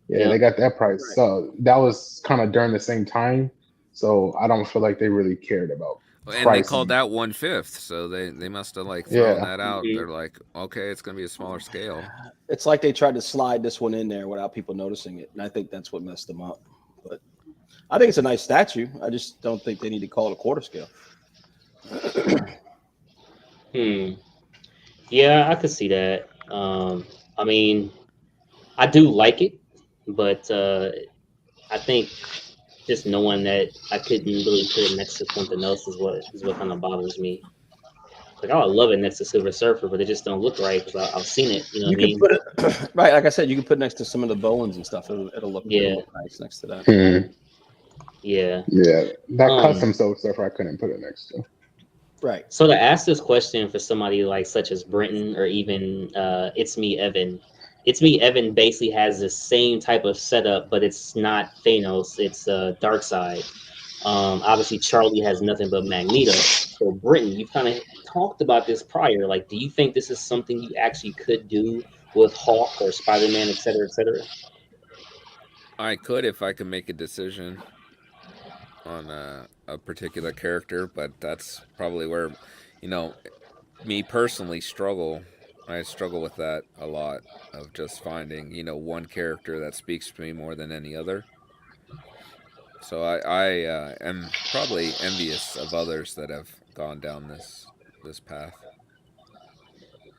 Yeah, they got that price. Right. So that was kind of during the same time. So I don't feel like they really cared about and pricing. They called that 1/5, so they must have like thrown that out. They're like, okay, it's gonna be a smaller scale. It's like they tried to slide this one in there without people noticing it, and I think that's what messed them up. But I think it's a nice statue. I just don't think they need to call it a quarter scale. Yeah, I could see that. I mean, I do like it, but I think just knowing that I couldn't really put it next to something else is what kind of bothers me. Like, I would love it next to Silver Surfer, but they just don't look right because I've seen it. You know what I mean? Put it, right, like I said, you can put it next to some of the Bowens and stuff. It'll look nice next to that. Yeah. Yeah, that custom Silver Surfer I couldn't put it next to. Right. So to ask this question for somebody like such as Brenton or even It's Me Evan basically has the same type of setup, but it's not Thanos. It's Darkseid. Obviously, Charlie has nothing but Magneto. So, Britton, you've kind of talked about this prior. Like, do you think this is something you actually could do with Hawk or Spider-Man, et cetera, et cetera? I could if I could make a decision on a particular character, but that's probably where, you know, me personally struggle. I struggle with that a lot of just finding, one character that speaks to me more than any other. So I am probably envious of others that have gone down this path.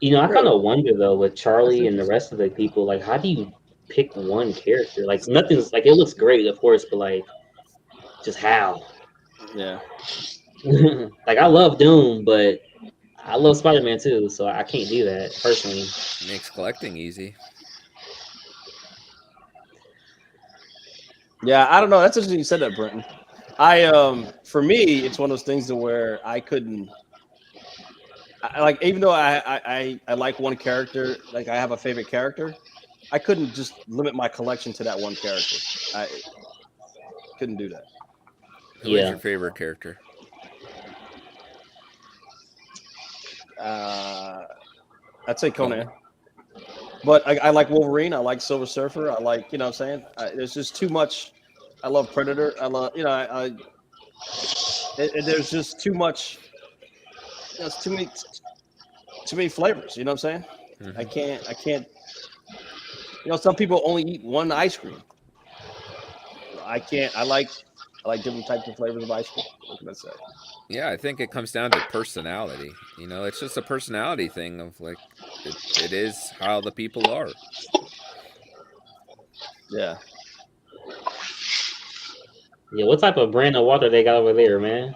I kind Really? of wonder though with That's Charlie and the interesting. rest of the people, like, how do you pick one character? Like, nothing's like it looks great, of course, but like, just how? Yeah. Like, I love Doom, but I love Spider-Man too, so I can't do that personally. Makes collecting easy. Yeah, I don't know. That's interesting you said that, Brenton. For me, it's one of those things to where I couldn't. Like, even though I like one character, like I have a favorite character, I couldn't just limit my collection to that one character. I couldn't do that. Who is Yeah. your favorite character? I'd say Conan. But I like Wolverine. I like Silver Surfer. I like, what I'm saying? There's just too much. I love Predator. I love, there's just too much. It's too many flavors. You know what I'm saying? Mm-hmm. I can't. Some people only eat one ice cream. I can't. I like different types of flavors of ice cream. What can I say? Yeah, I think it comes down to personality. It's just a personality thing of like, it is how the people are. Yeah. Yeah, what type of brand of water they got over there, man?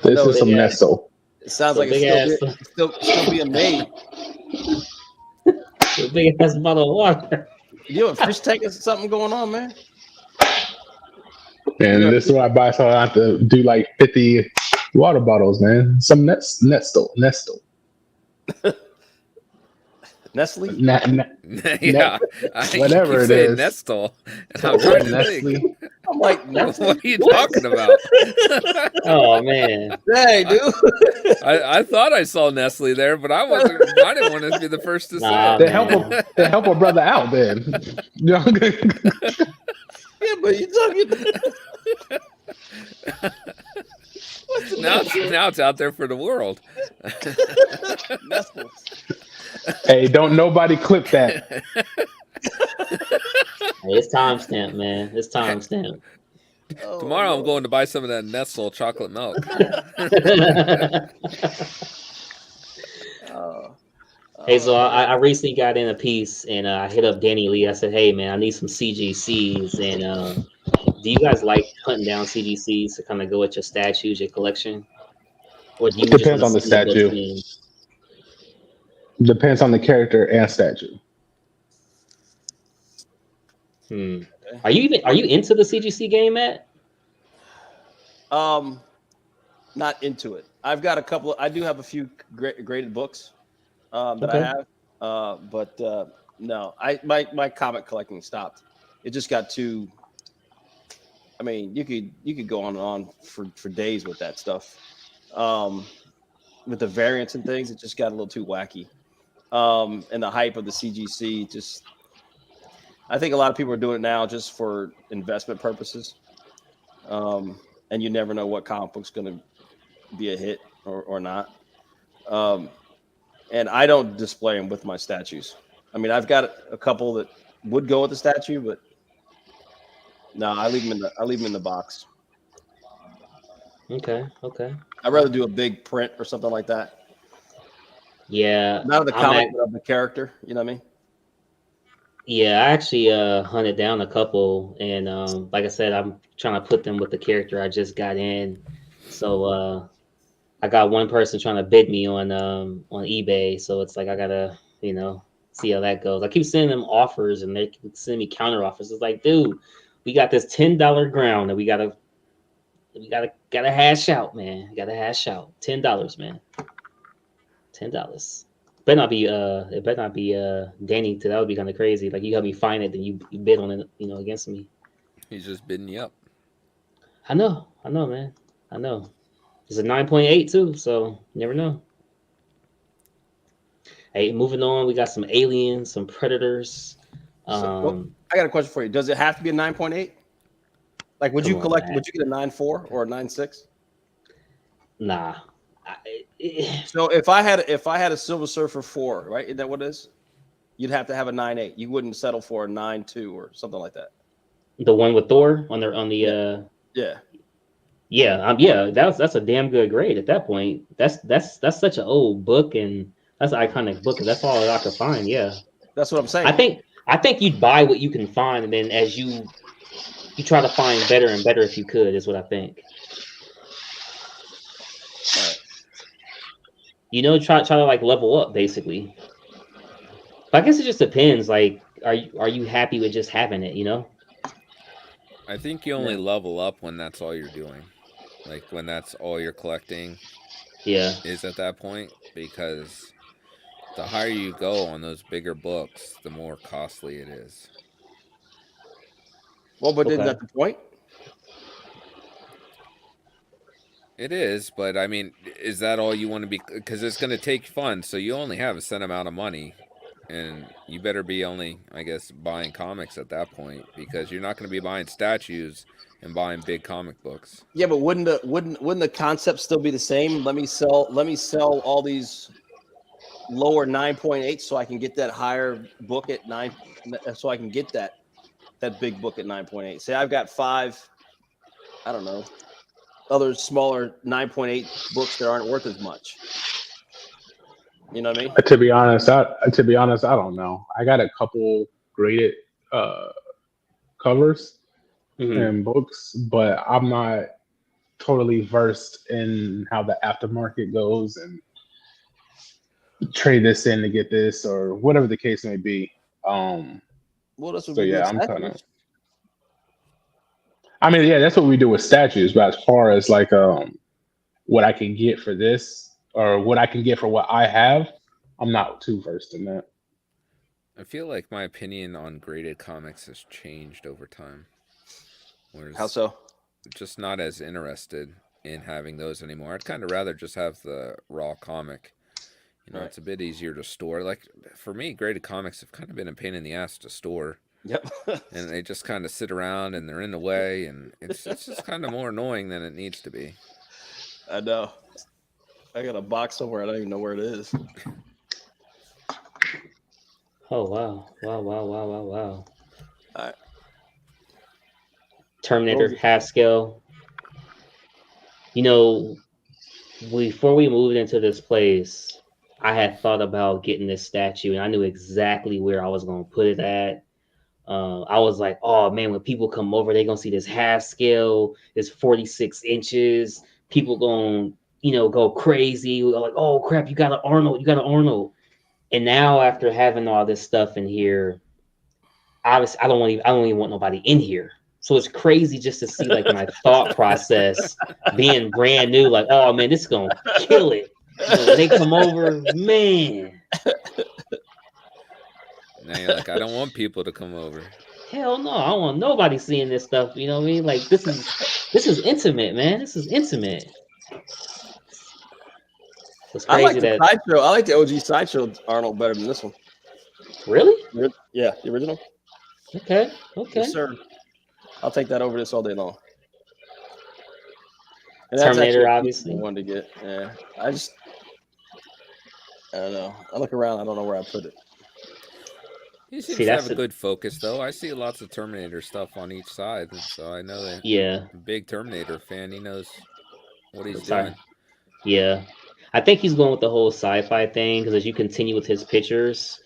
This No, is some big ass. Nesto. It sounds So like it's big ass, still being made. the big ass bottle of water. You have a fish tank or something going on, man? And Yeah. this is what I buy, so I have to do like 50 water bottles, man. Some Nesto. Nestle. Yeah, whatever you keep it saying is. Nestle, and I'm trying to think. Nestle. I'm like, Nestle. What are you talking about? Oh man. Hey, dude. I thought I saw Nestle there, but I didn't want to be the first to Nah, say They it. help a brother out, then. You know? Yeah, but you talking. Now it's out there for the world. Nestle. Hey, don't nobody clip that. Hey, it's timestamp, man. It's timestamp. Oh, Tomorrow I'm Lord. going to buy some of that Nestle chocolate milk. Hey, so I recently got in a piece and I hit up Danny Lee. I said, hey, man, I need some CGCs. And do you guys like hunting down CGCs to kind of go with your statues, your collection? Or do you just Depends wanna on the see what's statue. in? Depends on the character and statue. Are you into the CGC game, Matt? Not into it. I've got I do have a few graded books that Okay. I have, but no, my comic collecting stopped. It just got too. I mean, you could go on and on for days with that stuff. With the variants and things, it just got a little too wacky. And the hype of the CGC just. I think a lot of people are doing it now just for investment purposes. And you never know what comic book's going to be a hit or not. And I don't display them with my statues. I mean, I've got a couple that would go with the statue, but no, I leave them in the box. Okay. I'd rather do a big print or something like that. Yeah. Not of the comic, but of the character. You know what I mean? Yeah, I actually hunted down a couple, and like I said, I'm trying to put them with the character I just got in. So I got one person trying to bid me on eBay, so it's like I gotta see how that goes. I keep sending them offers, and they keep sending me counter offers. It's like, dude, we got this $10 ground that we gotta hash out, man. We gotta hash out $10, man. $10. It better not be Danny, because that would be kind of crazy. Like, you help me find it, then you bid on it, against me. He's just bidding you up. I know, man. I know. It's a 9.8 too, so you never know. Hey, moving on, we got some aliens, some predators. So, I got a question for you. Does it have to be a 9.8? Like, would Come you on, collect? man. Would you get a 9.4 or a 9.6? Nah. So if I had a Silver Surfer 4, right? Is that what it is? You'd have to have a 9.8. You wouldn't settle for a 9.2 or something like that. The one with Thor on the Yeah. yeah, that's a damn good grade at that point. That's such an old book, and that's an iconic book, and that's all I could find. Yeah, That's what I'm saying. I think you'd buy what you can find, and then as you try to find better and better if you could, is what I think. All right. You know, try to like level up basically. But I guess it just depends. Like, are you happy with just having it? You know. I think you only level up when that's all you're doing. Like when that's all you're collecting Yeah. is at that point, because the higher you go on those bigger books, the more costly it is. Well, but isn't Okay. that the point? It is, but I mean, is that all you want to be? Because it's going to take funds, so you only have a set amount of money, and you better be only, I guess, buying comics at that point, because you're not going to be buying statues and buying big comic books. Yeah, but wouldn't the concept still be the same? Let me sell all these lower 9.8 so I can get that higher book at 9, so I can get that big book at 9.8. Say I've got 5, I don't know, other smaller 9.8 books that aren't worth as much. You know what I mean? To be honest, I don't know. I got a couple graded covers and books, but I'm not totally versed in how the aftermarket goes and trade this in to get this or whatever the case may be. Well, that's what So we do yeah, with I'm kind of. statues. I mean, yeah, that's what we do with statues. But as far as like what I can get for this or what I can get for what I have, I'm not too versed in that. I feel like my opinion on graded comics has changed over time. Whereas How so? just not as interested in having those anymore. I'd kind of rather just have the raw comic. You know, Right. It's a bit easier to store. Like for me, graded comics have kind of been a pain in the ass to store. Yep. And they just kind of sit around and they're in the way, and it's just kind of more annoying than it needs to be. I know. I got a box somewhere. I don't even know where it is. Oh wow. All right. Terminator Haskell. You know, before we moved into this place, I had thought about getting this statue, and I knew exactly where I was going to put it at. I was like, oh man, when people come over, they're going to see this Haskell, this 46 inches. People going, go crazy. Like, oh crap, you got an Arnold. And now after having all this stuff in here, obviously I don't even want nobody in here. So it's crazy just to see like my thought process being brand new. Like, oh man, this is gonna kill it. When they come over, man. Now you're like, I don't want people to come over. Hell no, I don't want nobody seeing this stuff. You know what I mean? Like this is intimate, man. This is intimate. It's crazy I like the sideshow. I like the OG sideshow Arnold better than this one. Really? Yeah, the original. Okay. Yes, sir. I'll take that over this all day long. And Terminator, obviously. I wanted to get. Yeah, I don't know. I look around. I don't know where I put it. He seems to have a good focus, though. I see lots of Terminator stuff on each side, so I know that. Yeah. A big Terminator fan. He knows what he's doing. Yeah. I think he's going with the whole sci-fi thing because as you continue with his pictures,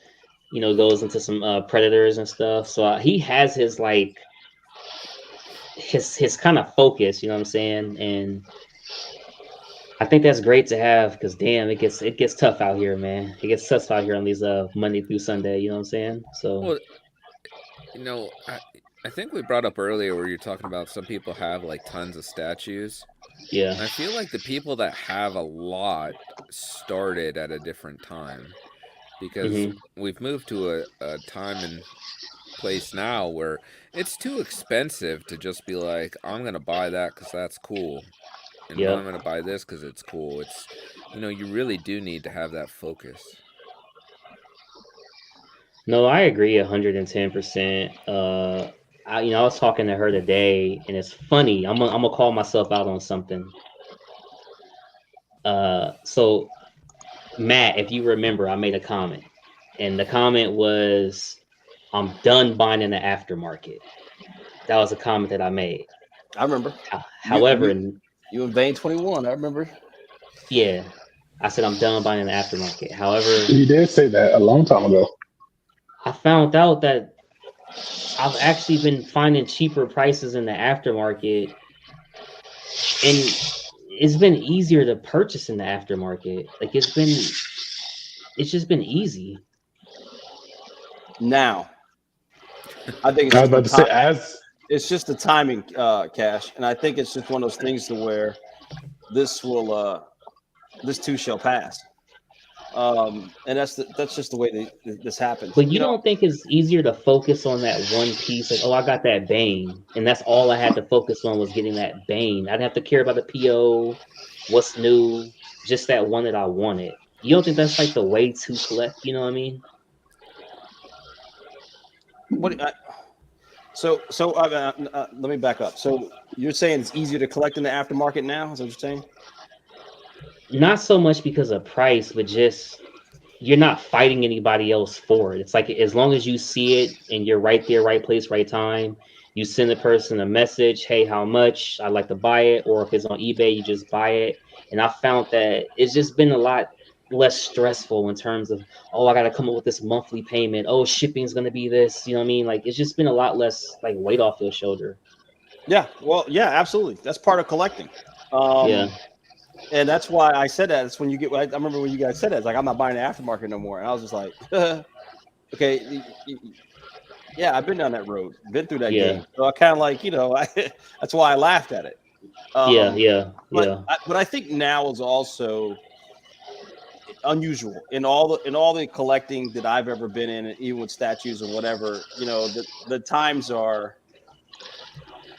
goes into some Predators and stuff. So he has his like his kind of focus, you know what I'm saying? And I think that's great to have because damn, it gets tough out here, man. It gets tough out here on these Monday through Sunday, you know what I'm saying? So well, I think we brought up earlier where you're talking about some people have like tons of statues. Yeah. I feel like the people that have a lot started at a different time because we've moved to a time in place now where it's too expensive to just be like, I'm gonna buy that because that's cool, and Yep. I'm gonna buy this because it's cool. It's, you really do need to have that focus. No, I agree 110%. I was talking to her today, and it's funny. I'm gonna call myself out on something. So Matt, if you remember, I made a comment, and the comment was, "I'm done buying in the aftermarket." That was a comment that I made. I remember. However, You in Vein 21. I remember. yeah, I said I'm done buying in the aftermarket. However, You did say that a long time ago. I found out that I've actually been finding cheaper prices in the aftermarket, and it's been easier to purchase in the aftermarket. Like it's just been easy. Now, I think I was about to say, it's just the timing, Cash, and I think it's just one of those things to where this too shall pass. And that's just the way this happens. But you don't think it's easier to focus on that one piece? Like, oh, I got that Bane, and that's all I had to focus on was getting that Bane. I didn't have to care about the PO, what's new, just that one that I wanted. You don't think that's like the way to collect? You know what I mean? Let me back up. So you're saying it's easier to collect in the aftermarket now? Is that what you're saying? Not so much because of price, but just you're not fighting anybody else for it. It's like as long as you see it and you're right there, right place, right time, you send the person a message, hey, how much? I'd like to buy it. Or if it's on eBay, you just buy it. And I found that it's just been a lot less stressful in terms of, oh, I got to come up with this monthly payment. Oh, shipping's going to be this. You know what I mean? Like it's just been a lot less like weight off your shoulder. Yeah. Well, yeah, absolutely. That's part of collecting. Yeah. And that's why I said that. It's when you get. I remember when you guys said that. It's like I'm not buying the aftermarket no more. And I was just like, okay, yeah, I've been down that road, been through that game. So I kind of like, that's why I laughed at it. But I think now is also unusual in all the collecting that I've ever been in, even with statues or whatever. The times are.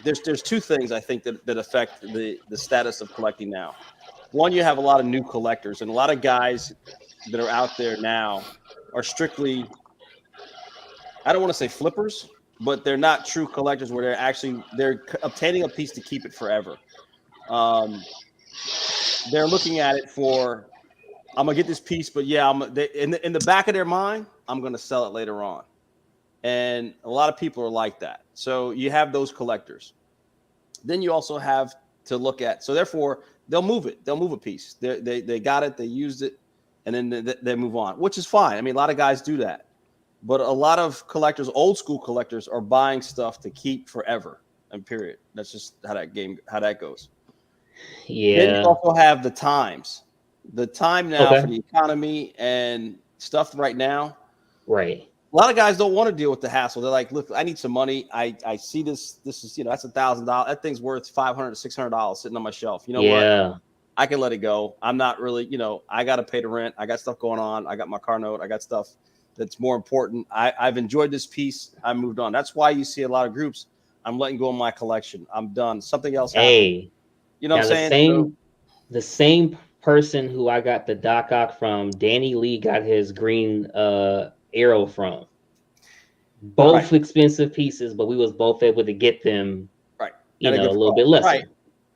There's two things I think that affect the status of collecting now. One, you have a lot of new collectors, and a lot of guys that are out there now are strictly, I don't want to say flippers, but they're not true collectors where they're obtaining a piece to keep it forever. They're looking at it for, I'm gonna get this piece, but yeah, in the back of their mind, I'm gonna sell it later on. And a lot of people are like that. So you have those collectors. Then you also have to look at, so therefore they'll move it. They'll move a piece. They got it. They used it, and then they move on, which is fine. I mean, a lot of guys do that, but a lot of collectors, old school collectors, are buying stuff to keep forever. And period. That's just how that goes. Yeah. Then you also have the times. The time now for the economy and stuff right now. Right. A lot of guys don't want to deal with the hassle. They're like, look, I need some money. I see this. This is, that's $1,000. That thing's worth $500, $600 sitting on my shelf. You know what? I can let it go. I'm not really, I got to pay the rent. I got stuff going on. I got my car note. I got stuff that's more important. I've enjoyed this piece. I moved on. That's why you see a lot of groups. I'm letting go of my collection. I'm done. Something else happened. Hey, you know what I'm saying? The same person who I got the Doc Ock from, Danny Lee got his green arrow from. Both expensive pieces, but we was both able to get them a little bit lesser. Right.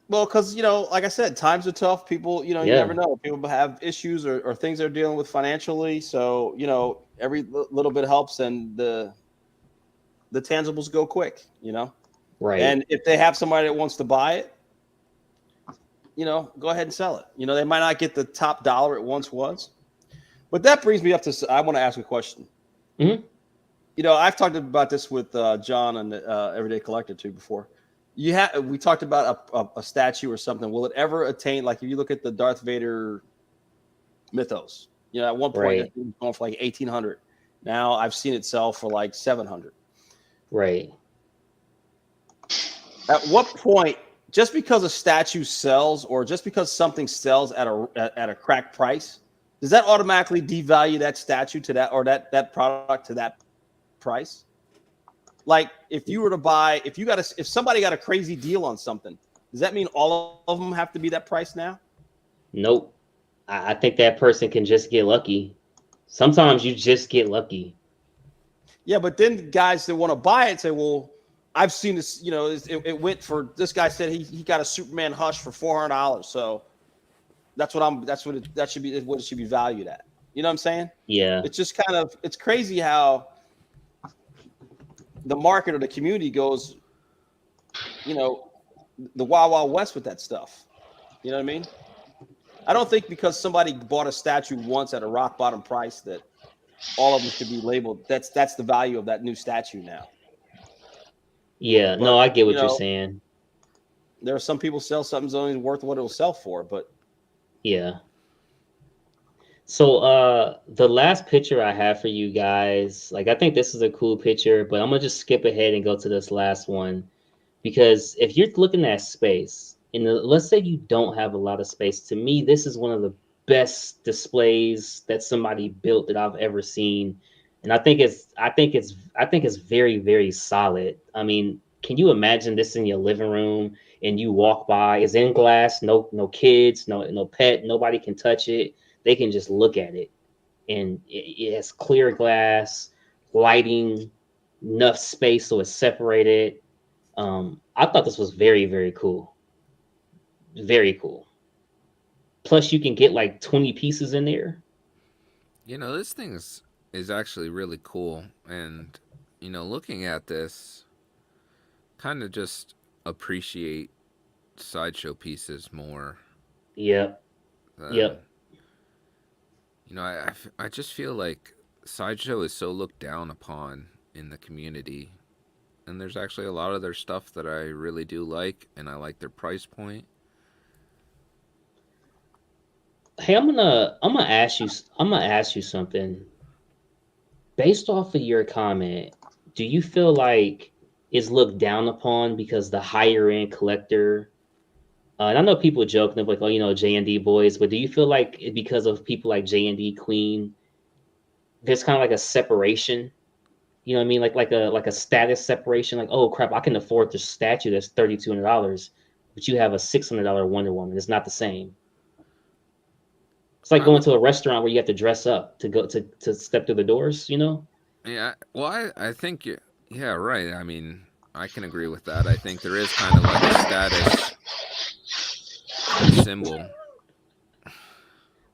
Well, because like I said, times are tough. People, you never know. People have issues or things they're dealing with financially. So every little bit helps, and the tangibles go quick. Right. And if they have somebody that wants to buy it, go ahead and sell it. They might not get the top dollar it once was, but that brings me up to. I want to ask a question. Mm-hmm. I've talked about this with John and Everyday Collector too before. We talked about a statue or something. Will it ever attain, like if you look at the Darth Vader mythos, at one point it was going for like 1,800. Now I've seen it sell for like 700. Right. At what point, just because a statue sells or just because something sells at a cracked price, does that automatically devalue that statue to that or that product to that price? Like if you were to buy, if somebody got a crazy deal on something, does that mean all of them have to be that price now? Nope. I think that person can just get lucky. Sometimes you just get lucky. Yeah, but then guys that want to buy it say, well, I've seen this, you know, it went for, this guy said he got a Superman Hush for $400. So that should be what it should be valued at. You know what I'm saying? Yeah. It's just kind of, it's crazy how the market or the community goes, you know, the wild, wild west with that stuff. You know what I mean? I don't think because somebody bought a statue once at a rock bottom price that all of them should be labeled. That's the value of that new statue now. Yeah, But, no, I get what you you're know, saying. There are some people sell something's only worth what it'll sell for, but Yeah. So the last picture I have for you guys, like I think this is a cool picture, but I'm gonna just skip ahead and go to this last one because if you're looking at space, and let's say you don't have a lot of space, to me, this is one of the best displays that somebody built that I've ever seen. And I think it's very, very solid. I mean, can you imagine this in your living room and you walk by, it's in glass, no kids, no pet, nobody can touch it. They can just look at it. And it has clear glass, lighting, enough space so it's separated. I thought this was very, very cool. Very cool. Plus, you can get like 20 pieces in there. You know, this thing is actually really cool. And, you know, looking at this, kind of just appreciate sideshow pieces more. Yep. Yep. You know, I just feel like sideshow is so looked down upon in the community. And there's actually a lot of their stuff that I really do like, and I like their price point. Hey, I'm gonna ask you something. Based off of your comment, do you feel like it's looked down upon because the higher end collector? And I know people joke and like, oh, you know, J&D boys, but do you feel like because of people like J&D Queen, there's kind of like a separation? You know what I mean? Like a status separation. Like, oh crap, I can afford this statue that's $3,200, but you have a $600 Wonder Woman. It's not the same. It's like going to a restaurant where you have to dress up to go to step through the doors, you know? Yeah, well, I think yeah, right. I mean, I can agree with that. I think there is kind of like a status symbol.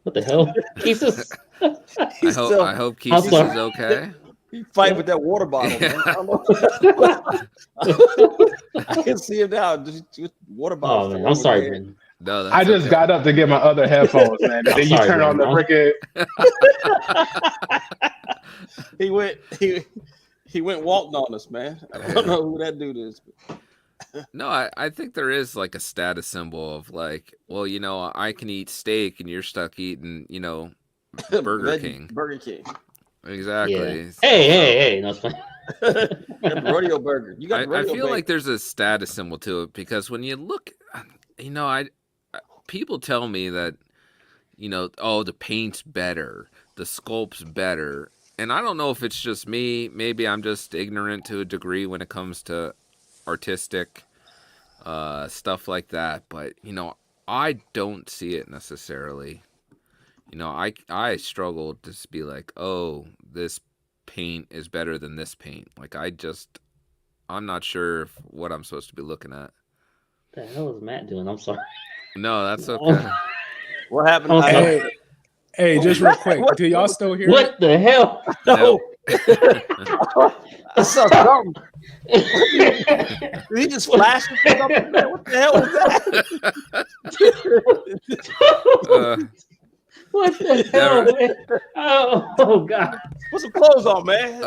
What the hell? Jesus. I hope Keith is okay. He fight with that water bottle, Yeah. man. I don't know. I can see him now. Just water bottle. Oh man, I'm sorry, man. No, that's I just got up to get my other headphones, man. And then you sorry, turn on the man. freaking. He went walking on us, man. I don't know who that dude is. No, I think there is like a status symbol of like, well, you know, I can eat steak and you're stuck eating, you know, Burger King. Burger King. Exactly. Yeah. Hey, no, it's fine. The rodeo burger. You got the I rodeo feel bacon. like there's a status symbol to it because when you look, you know, people tell me that, you know, oh, the paint's better, the sculpt's better. And I don't know if it's just me. Maybe I'm just ignorant to a degree when it comes to artistic stuff like that. But, you know, I don't see it necessarily. You know, I struggle to just be like, oh, this paint is better than this paint. Like, I'm not sure what I'm supposed to be looking at. What the hell is Matt doing? I'm sorry. No, that's okay. What happened? Oh, Hey, just real quick. Do y'all still hear me? What the hell? No. I saw something. Did he just flash something? What the hell was that? What the hell, man? Oh God. Put some clothes on, man.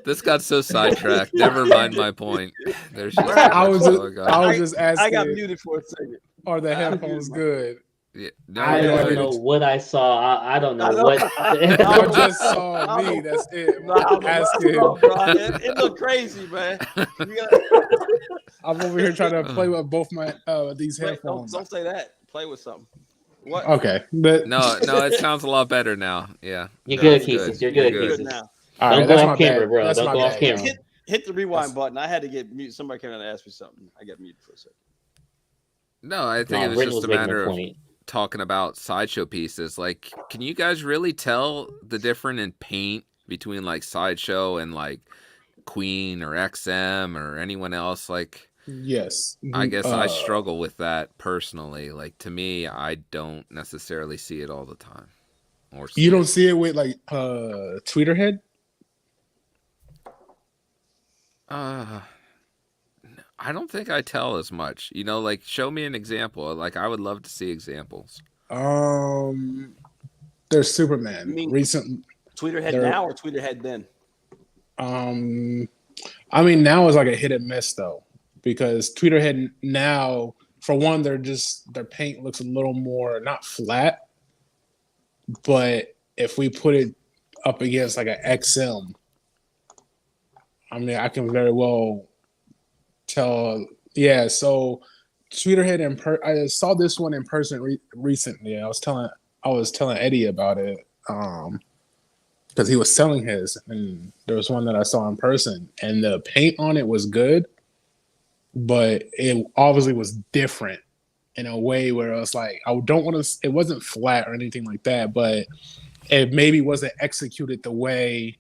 This got so sidetracked. Never mind my point. There's just I was I just asking. I got muted for a second. Are the headphones good? Yeah, no, I Yeah. don't know what I saw. I don't know I know. what. Y'all just saw me. That's it. I'm asking. It looked crazy, man. I'm over here trying to play with both my these headphones. Don't say that. Play with something. What? Okay, but no, it sounds a lot better now. Yeah. You're No, good, it's Keith. You're good, Good Keith. now. All Don't right, go that's off my camera, bad. bro. That's Don't my go off bad. camera. Hit the rewind button. I had to get mute. Somebody came in and asked me something. I got muted for a second. No, I think Nah, it was Britton just was a making matter a of point. talking about sideshow pieces. Like, can you guys really tell the difference in paint between like sideshow and like Queen or XM or anyone else? Like, Yes. I guess I struggle with that personally. Like, to me, I don't necessarily see it all the time. Or see You don't it. see it with like Tweeterhead? I don't think I tell as much. You know, like, show me an example. Like, I would love to see examples. There's Superman. You mean Recent. Tweeterhead There- now or Tweeterhead then? I mean, now is like a hit and miss though, because Tweeterhead now, for one, their paint looks a little more not flat, but if we put it up against like an XM, I mean, I can very well tell. Yeah, so Tweeterhead I saw this one in person recently. I was telling Eddie about it because he was selling his, and there was one that I saw in person, and the paint on it was good, but it obviously was different in a way where I was like, I don't want to. It wasn't flat or anything like that, but it maybe wasn't executed the way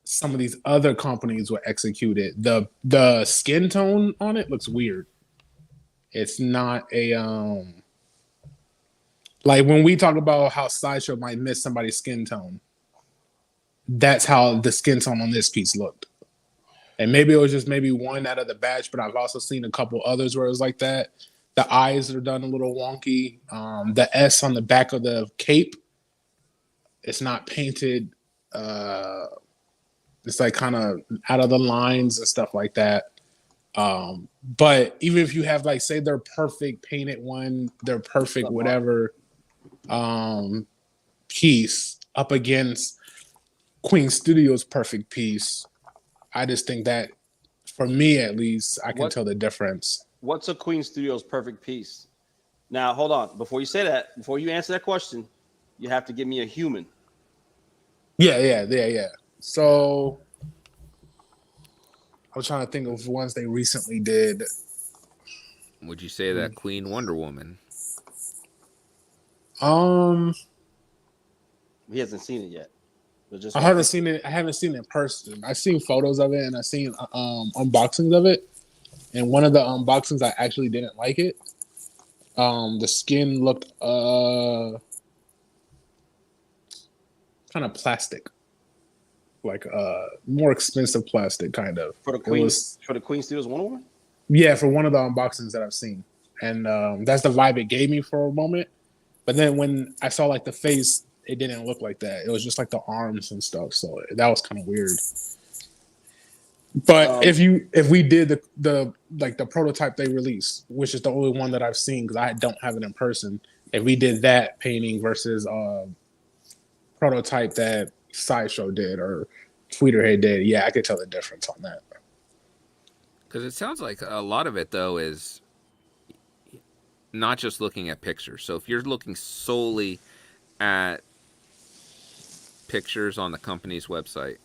some of these other companies were executed. The skin tone on it looks weird. It's not a like when we talk about how Sideshow might miss somebody's skin tone, that's how the skin tone on this piece looked. And maybe it was just maybe one out of the batch, but I've also seen a couple others where it was like that. The eyes are done a little wonky. The S on the back of the cape, it's not painted. It's like kind of out of the lines and stuff like that. But even if you have like, say their perfect painted one, their perfect whatever piece up against Queen Studios' perfect piece, I just think that for me at least, I can tell the difference. What's a Queen Studios perfect piece? Now, hold on. Before you say that, before you answer that question, you have to give me a human. Yeah. So I was trying to think of ones they recently did. Would you say that Queen Wonder Woman? He hasn't seen it yet. I haven't seen it. I haven't seen it in person. I've seen photos of it and I've seen unboxings of it. And one of the unboxings, I actually didn't like it. The skin looked kind of plastic, like more expensive plastic, kind of. For the Queen Studios Wonder Woman. Yeah, for one of the unboxings that I've seen, and that's the vibe it gave me for a moment. But then when I saw like the face, it didn't look like that. It was just like the arms and stuff. So that was kind of weird. But if we did the prototype they released, which is the only one that I've seen because I don't have it in person, if we did that painting versus prototype that Sideshow did or Tweeterhead did, yeah, I could tell the difference on that. Because it sounds like a lot of it though is not just looking at pictures. So if you're looking solely at pictures on the company's website,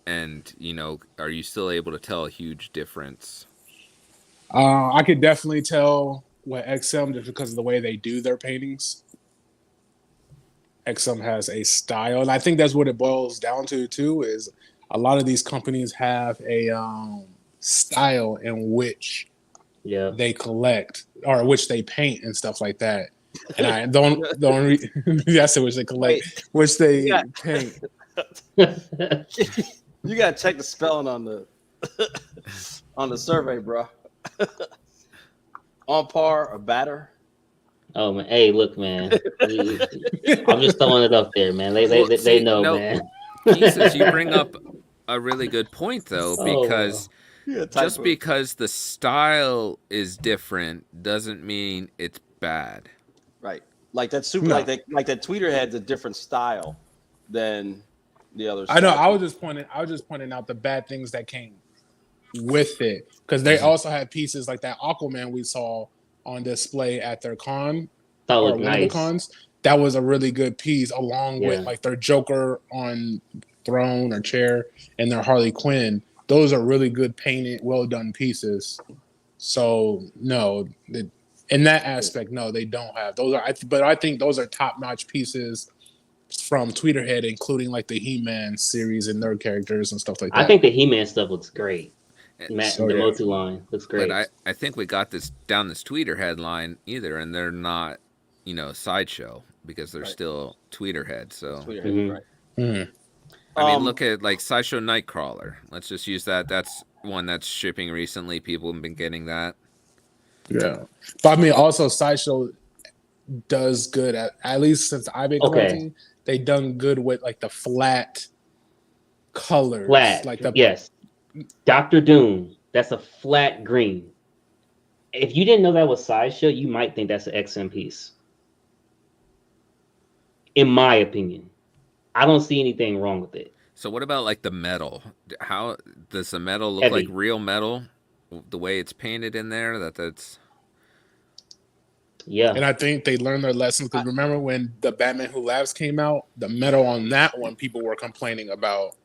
and you know, are you still able to tell a huge difference? I could definitely tell what XM just because of the way they do their paintings. XM has a style, and I think that's what it boils down to too. Is a lot of these companies have a style in which they collect or which they paint and stuff like that. And I don't yes, which they collect, which they paint. You gotta check the spelling on the survey, bro. On par or batter. Oh man, hey, look, man. I'm just throwing it up there, man. They know, man. Jesus, you bring up a really good point though, because just because the style is different doesn't mean it's bad. Right. Like that like that Tweeterhead's a different style than the others. I know. I was just pointing out the bad things that came with it because they also had pieces like that Aquaman we saw on display at their con or one of the cons. that was a really good piece, along with Yeah. like their Joker on throne or chair and their Harley Quinn. Those are really good painted, well done pieces. So no, in that aspect, no, they don't have those. But I think those are top notch pieces from Tweeterhead, including like the He-Man series and their characters and stuff like that. I think the He-Man stuff looks great. Matt, So, the yeah. Motu line looks great. But I think we got this down this Tweeter headline either, and they're not, Sideshow because they're still Tweeterhead. So Tweeterhead, right. Mhm. I mean, look at like Sideshow Nightcrawler. Let's just use that. That's one that's shipping recently. People have been getting that. Yeah, but I mean, also Sideshow does good at least since I've been collecting. They done good with like the flat colors, Flat, like the yes. Dr. Doom, that's a flat green. If you didn't know that was Sideshow, you might think that's an XM piece. In my opinion, I don't see anything wrong with it. So what about like the metal? How does the metal look Heavy. like real metal? The way it's painted in there, that's Yeah. And I think they learned their lessons because remember when the Batman Who Laughs came out, the metal on that one, people were complaining about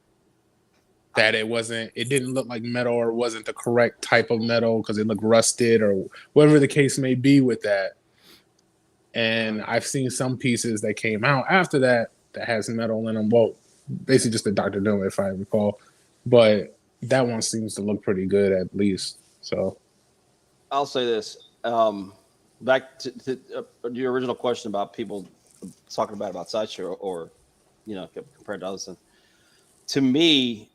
that it didn't look like metal or wasn't the correct type of metal because it looked rusted or whatever the case may be with that. And I've seen some pieces that came out after that has metal in them. Well, basically just the Dr. Doom, if I recall. But that one seems to look pretty good at least. So I'll say this. Back to your original question about people talking about Sideshow or compared to other stuff. To me,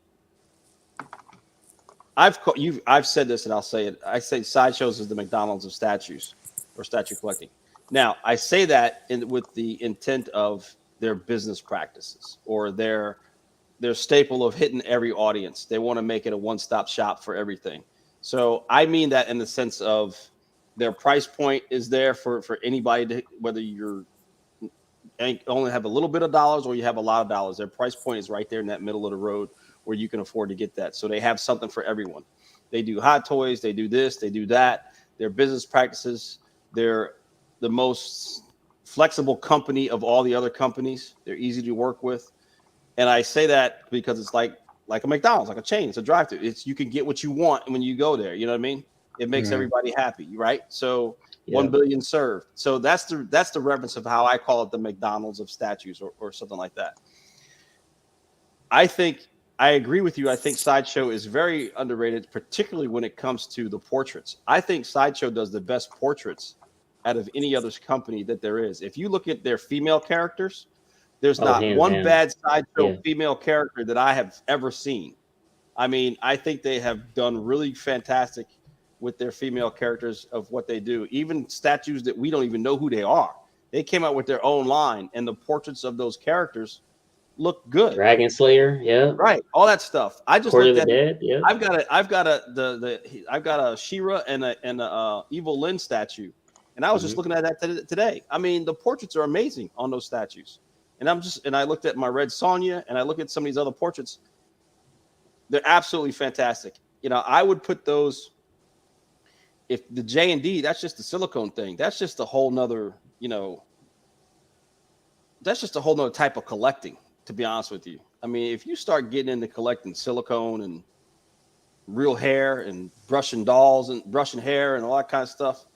I've said this and I'll say it. I say Sideshows is the McDonald's of statues or statue collecting. Now, I say that with the intent of their business practices or their staple of hitting every audience. They want to make it a one-stop shop for everything. So I mean that in the sense of their price point is there for anybody to, whether you're only have a little bit of dollars or you have a lot of dollars. Their price point is right there in that middle of the road where you can afford to get that. So they have something for everyone. They do hot toys. They do this. They do that. Their business practices. They're the most flexible company of all the other companies. They're easy to work with. And I say that because it's like a McDonald's, like a chain. It's a drive-thru. You can get what you want when you go there. You know what I mean? It makes everybody happy, right? So 1 billion served. So that's the reference of how I call it the McDonald's of statues or something like that. I agree with you. I think Sideshow is very underrated, particularly when it comes to the portraits. I think Sideshow does the best portraits out of any other company that there is. If you look at their female characters, there's not one bad Sideshow female character that I have ever seen. I mean, I think they have done really fantastic with their female characters of what they do. Even statues that we don't even know who they are. They came out with their own line, and the portraits of those characters look good. Dragon Slayer, yeah. Right. All that stuff. I just Court looked of the at Dead, yeah. I've got a She-Ra and a Evil Lyn statue. And I was just looking at that today. I mean, the portraits are amazing on those statues. And I looked at my Red Sonja and I look at some of these other portraits. They're absolutely fantastic. I would put those, if the J&D, that's just the silicone thing. That's just a whole nother, that's just a whole nother type of collecting, to be honest with you. I mean, if you start getting into collecting silicone and real hair and brushing dolls and brushing hair and all that kind of stuff,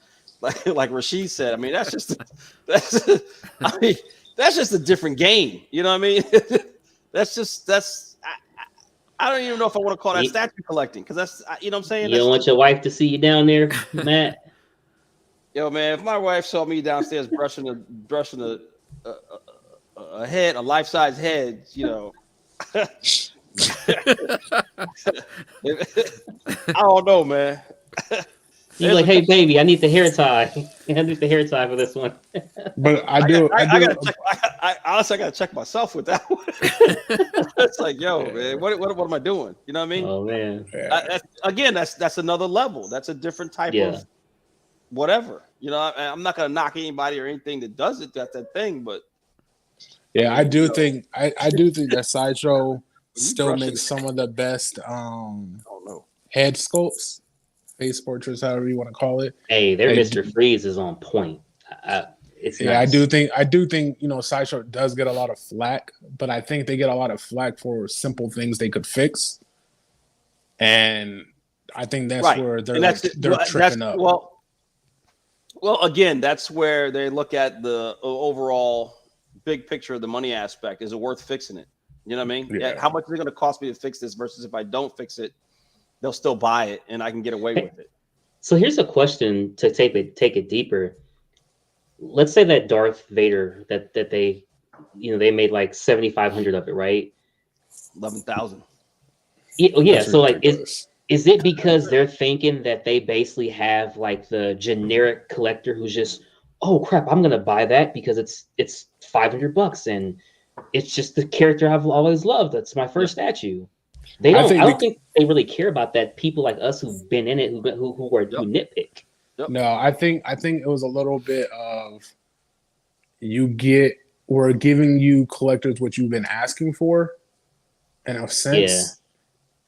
like Rashid said, I mean, that's just a different game. You know what I mean? I don't even know if I want to call that statue collecting because that's, you know what I'm saying? You don't want your wife to see you down there, Matt? Yo, man, if my wife saw me downstairs brushing a head, a life-size head, I don't know, man. You're like, hey, baby, I need the hair tie. I need the hair tie for this one. But I honestly, I gotta check myself with that one. It's like, yo, man, what am I doing? You know what I mean? Oh man. That's another level. That's a different type of whatever. I'm not gonna knock anybody or anything that does it. That's that thing, but I do think that Sideshow still makes some of the best head sculpts, face portraits, however you want to call it. Hey, their Mr. Freeze is on point. It's Yeah, nice. I do think Sideshow does get a lot of flack, but I think they get a lot of flack for simple things they could fix, and I think that's Right. where they're And like they're tripping up. Well, again, that's where they look at the overall big picture of the money aspect. Is it worth fixing it? You know what I mean? Yeah. How much is it going to cost me to fix this versus if I don't fix it, they'll still buy it and I can get away with it. So here's a question to take it deeper. Let's say that Darth Vader that they, they made like 7,500 of it, right? 11,000. Yeah. That's So like, ridiculous. is it because they're thinking that they basically have like the generic collector who's just, oh crap, I'm gonna buy that because it's $500 and it's just the character I've always loved. That's my first statue. I don't think they really care about that. People like us who've been in it, who nitpick. Yep. No, I think it was a little bit of we're giving you collectors what you've been asking for, in a sense,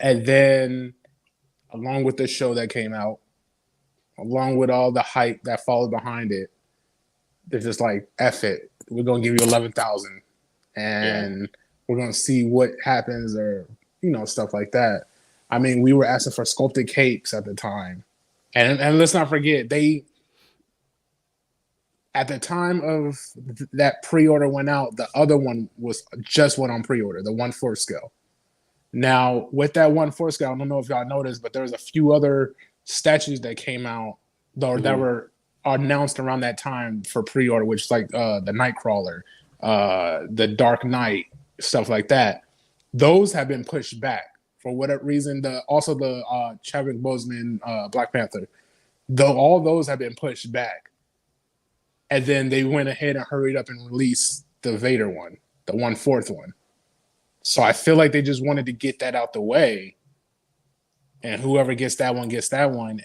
and then along with the show that came out, along with all the hype that followed behind it, they're just like, F it, we're gonna give you 11,000, and we're gonna see what happens, or stuff like that. I mean, we were asking for sculpted capes at the time. And let's not forget, at the time of that pre-order went out, the other one just went on pre-order, the 1/4 scale. Now, with that 1/4 scale, I don't know if y'all noticed, but there was a few other statues that came out that were announced around that time for pre-order, which is like the Nightcrawler, the Dark Knight, stuff like that. Those have been pushed back for whatever reason. Also the Chadwick Boseman Black Panther, though, all those have been pushed back, and then they went ahead and hurried up and released the Vader one, the 1/4 one. So I feel like they just wanted to get that out the way, and whoever gets that one,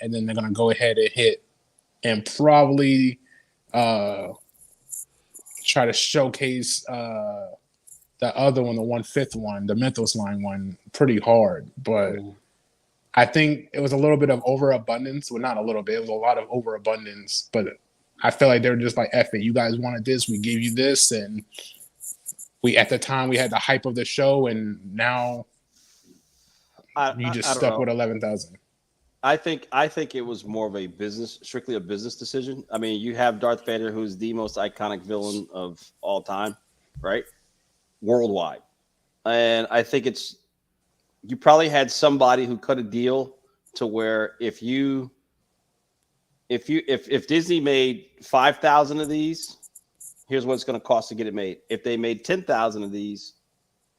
and then they're gonna go ahead and hit and probably try to showcase the other one, the 1/5 one, the Mythos line one, pretty hard. But I think it was a little bit of overabundance. Well, not a little bit. It was a lot of overabundance. But I feel like they were just like, F it, you guys wanted this, we gave you this. And at the time, we had the hype of the show, and now you just stuck with 11,000. I think it was more of strictly a business decision. I mean, you have Darth Vader, who's the most iconic villain of all time, right? Worldwide. And I think you probably had somebody who cut a deal to where if Disney made 5,000 of these, here's what it's going to cost to get it made. If they made 10,000 of these,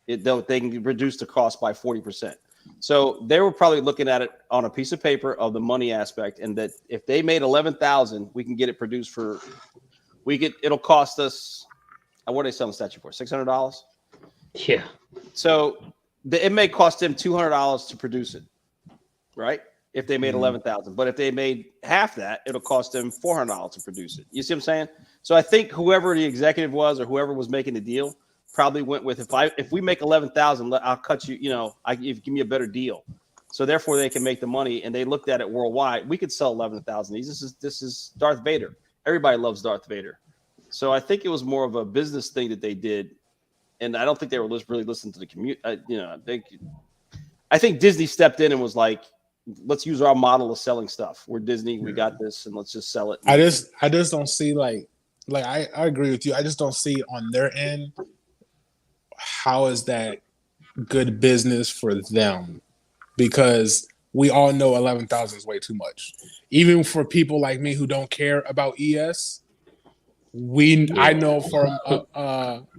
they can reduce the cost by 40%. So they were probably looking at it on a piece of paper of the money aspect, and that if they made 11,000, we can get it produced it'll cost us, what are they selling the statue for? $600? Yeah. So it may cost them $200 to produce it, right? If they made 11,000, but if they made half that, it'll cost them $400 to produce it. You see what I'm saying? So I think whoever the executive was, or whoever was making the deal, probably went with, if we make 11,000, I'll cut you. Give me a better deal. So therefore, they can make the money. And they looked at it worldwide. We could sell 11,000 these. This is Darth Vader. Everybody loves Darth Vader. So I think it was more of a business thing that they did. And I don't think they were really listening to the community. I think Disney stepped in and was like, let's use our model of selling stuff. We're Disney. We got this, and let's just sell it. I just don't see like I agree with you. I just don't see on their end, how is that good business for them? Because we all know 11,000 is way too much. Even for people like me who don't care about ES, I know from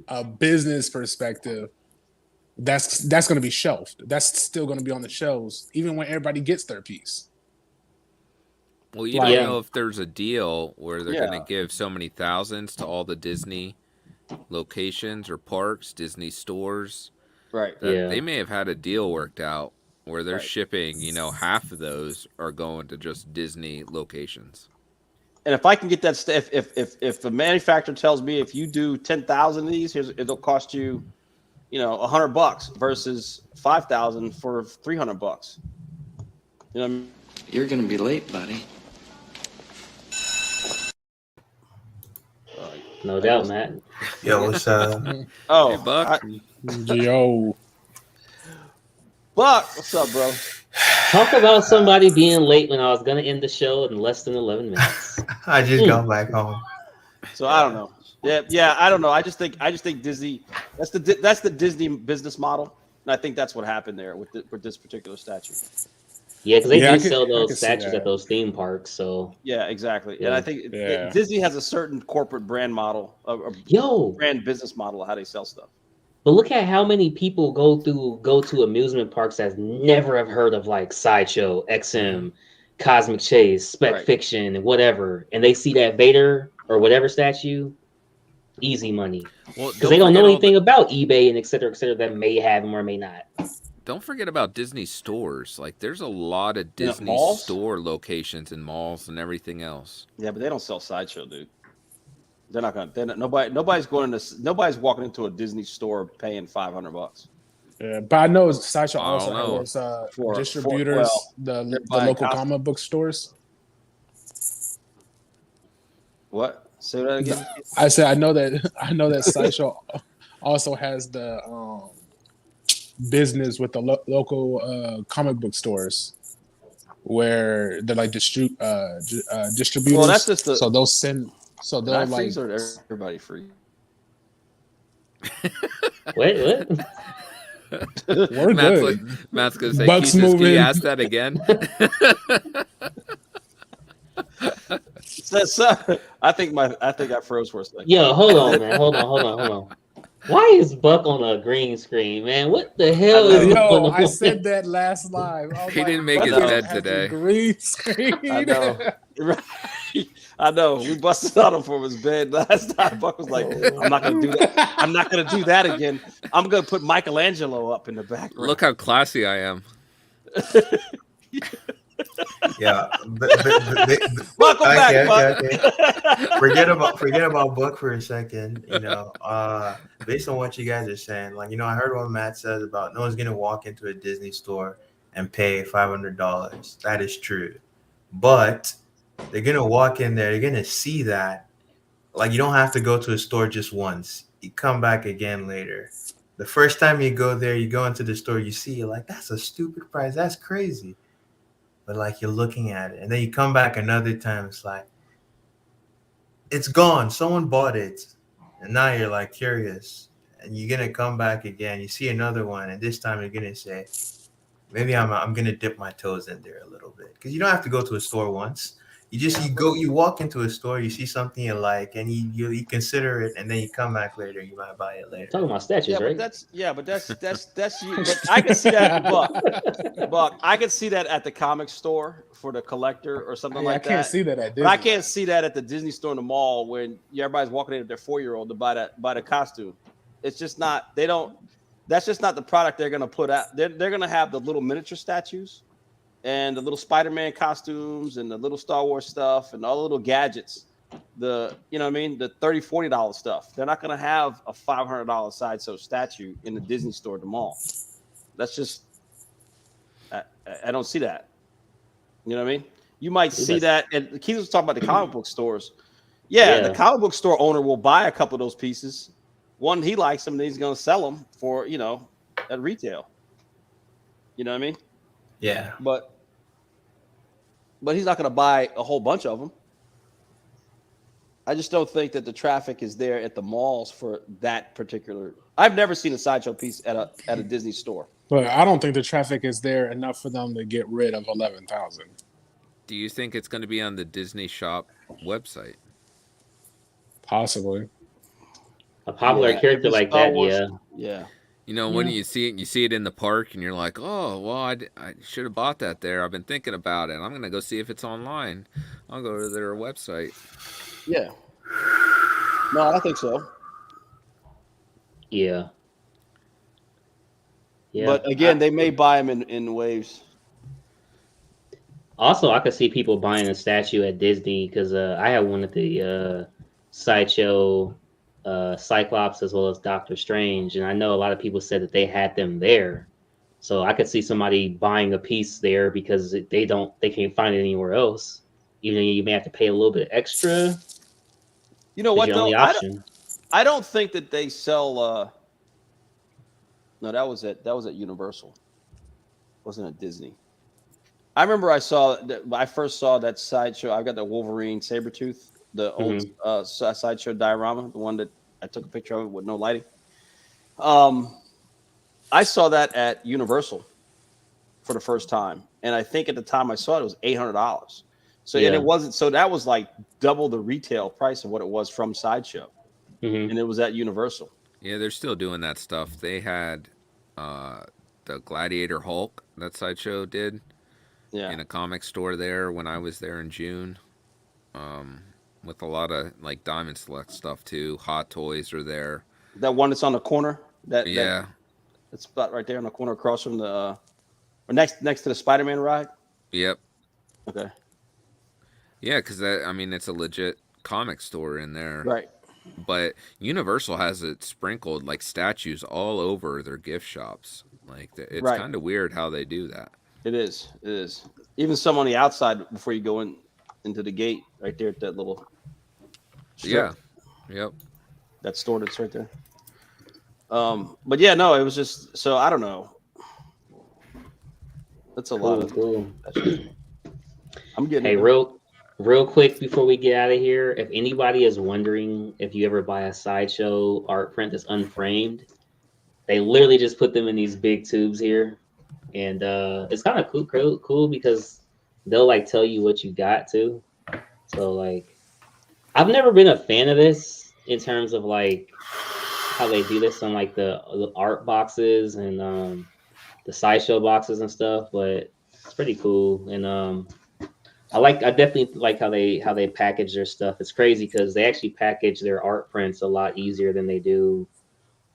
a business perspective, that's going to be shelved. That's still going to be on the shelves, even when everybody gets their piece. Well, you don't know if there's a deal where they're going to give so many thousands to all the Disney locations or parks, Disney stores. Right. They may have had a deal worked out where they're shipping, half of those are going to just Disney locations. And if I can get that, if the manufacturer tells me if you do 10,000 of these, it'll cost you, $100 versus 5,000 for $300. You know what I mean? You're gonna be late, buddy. No doubt, Matt. Yo, what's Oh, Hey, Buck. Yo, Buck, what's up, bro? Talk about somebody being late when I was gonna end the show in less than 11 minutes. I just got back home. So I don't know. Yeah, I don't know. I just think Disney. That's the Disney business model, and I think that's what happened there with this particular statue. Yeah, because they Yeah, do sell I those could see statues that. at those theme parks. So Yeah, exactly. Yeah. And I think Yeah. Disney has a certain corporate brand model, a yo, brand business model of how they sell stuff. but look at how many people go to amusement parks that never have heard of like Sideshow, XM, Cosmic Chase, Spec Right. Fiction, and whatever, and they see that Vader or whatever statue, easy money. Well, Because they don't know anything about eBay and et cetera, that may have them or may not. Don't forget about Disney stores. Like, there's a lot of Yeah, Disney malls? store locations and malls and everything else. Yeah, but they don't sell Sideshow, dude. They're not gonna. Nobody's walking into a Disney store paying $500. yeah, but I know Sideshow I also don't know. has For- distributors, they're the buying local costumes. comic book stores. What? Say that again. I said I know that Sideshow also has the business with the local comic book stores where they're like distributors. Well, that's just the. so they'll send. So they'll Not like. free or everybody free. What? We're Matt's good. Matt's gonna say, Bucks Jesus, can you moving. ask that again? I think I froze for a second. Yo, hold on, man. Hold on. Why is Buck on a green screen, man? What the hell is Yo, going on? I said that last live. I was He like, didn't make "Buck his don't bed have to today." Green screen. I know. I know. We busted out him from his bed last time. Buck was like, "I'm not gonna do that. I'm not gonna do that again. I'm gonna put Michelangelo up in the background." Look how classy I am. Yeah. Welcome back, Buck. Okay. Forget about Buck for a second. Based on what you guys are saying, like, I heard what Matt says about no one's gonna walk into a Disney store and pay $500. That is true, but they're gonna walk in there. You're gonna see that. Like, you don't have to go to a store just once. You come back again later. The first time you go there, you go into the store, you see, you're like, that's a stupid price. That's crazy. But like, you're looking at it, and then you come back another time. It's like, it's gone. Someone bought it, and now you're like curious, and you're gonna come back again. You see another one, and this time you're gonna say, maybe I'm gonna dip my toes in there a little bit, because you don't have to go to a store once. You walk into a store, you see something you like, and you consider it, and then you come back later, you might buy it later. Talking about statues, Yeah, right? but that's you. But I can see that, Buck. I can see that at the comic store for the collector or something Yeah, like I can't that. see that at Disney. But I can't see that at the Disney store in the mall when everybody's walking in with their 4-year-old to buy the costume. It's just not. They don't. That's just not the product they're gonna put out. They're gonna have the little miniature statues and the little Spider-Man costumes and the little Star Wars stuff and all the little gadgets. The $30-$40 stuff. They're not gonna have a $500 Sideshow statue in the Disney store at the mall. That's just. I don't see that. You know what I mean? You might see that, and Keith was talking about the comic book stores. Yeah, the comic book store owner will buy a couple of those pieces. One, he likes them, and he's going to sell them for, at retail. You know what I mean? Yeah. But he's not going to buy a whole bunch of them. I just don't think that the traffic is there at the malls for that particular. I've never seen a Sideshow piece at a Disney store. But I don't think the traffic is there enough for them to get rid of 11,000. Do you think it's going to be on the Disney Shop website? Possibly. A popular character like that, Yeah. When you see it in the park, and you're like, oh, well, I should have bought that there. I've been thinking about it. I'm going to go see if it's online. I'll go to their website. Yeah. No, I think so. Yeah. But again, they may buy them in waves. Also, I could see people buying a statue at Disney because I have one at the Sideshow Cyclops as well as Doctor Strange, and I know a lot of people said that they had them there. So I could see somebody buying a piece there because they can't find it anywhere else. Even though you may have to pay a little bit extra. You know It's what your though? only option. I don't think that they sell. No, that was at Universal. Wasn't at Disney. I remember I saw that. I first saw that sideshow. I got the Wolverine Sabretooth, the old sideshow diorama, the one that I took a picture of with no lighting. I saw that at Universal for the first time, and I think at the time I saw it was $800. So and it wasn't. So that was like double the retail price of what it was from Sideshow, and it was at Universal. Yeah, they're still doing that stuff. They had the Gladiator Hulk that Sideshow did in a comic store there when I was there in June, with a lot of like Diamond Select stuff too. Hot Toys are there. That one that's on the corner. That spot right there on the corner across from the or next to the Spider-Man ride. Yep. Okay. Yeah, because it's a legit comic store in there. Right. But Universal has it sprinkled like statues all over their gift shops. Like it's kind of weird how they do that. It is. Even some on the outside before you go into the gate, right there at that little strip. Yeah. Yep. That store that's right there. But yeah, no, it was just so I don't know. That's a lot of cool. I'm getting Hey, real quick before we get out of here, if anybody is wondering if you ever buy a Sideshow art print that's unframed, they literally just put them in these big tubes here, and it's kind of cool because they'll like tell you what you got too. So like, I've never been a fan of this in terms of like how they do this on like the art boxes and the Sideshow boxes and stuff, but it's pretty cool. And I definitely like how they package their stuff. It's crazy because they actually package their art prints a lot easier than they do,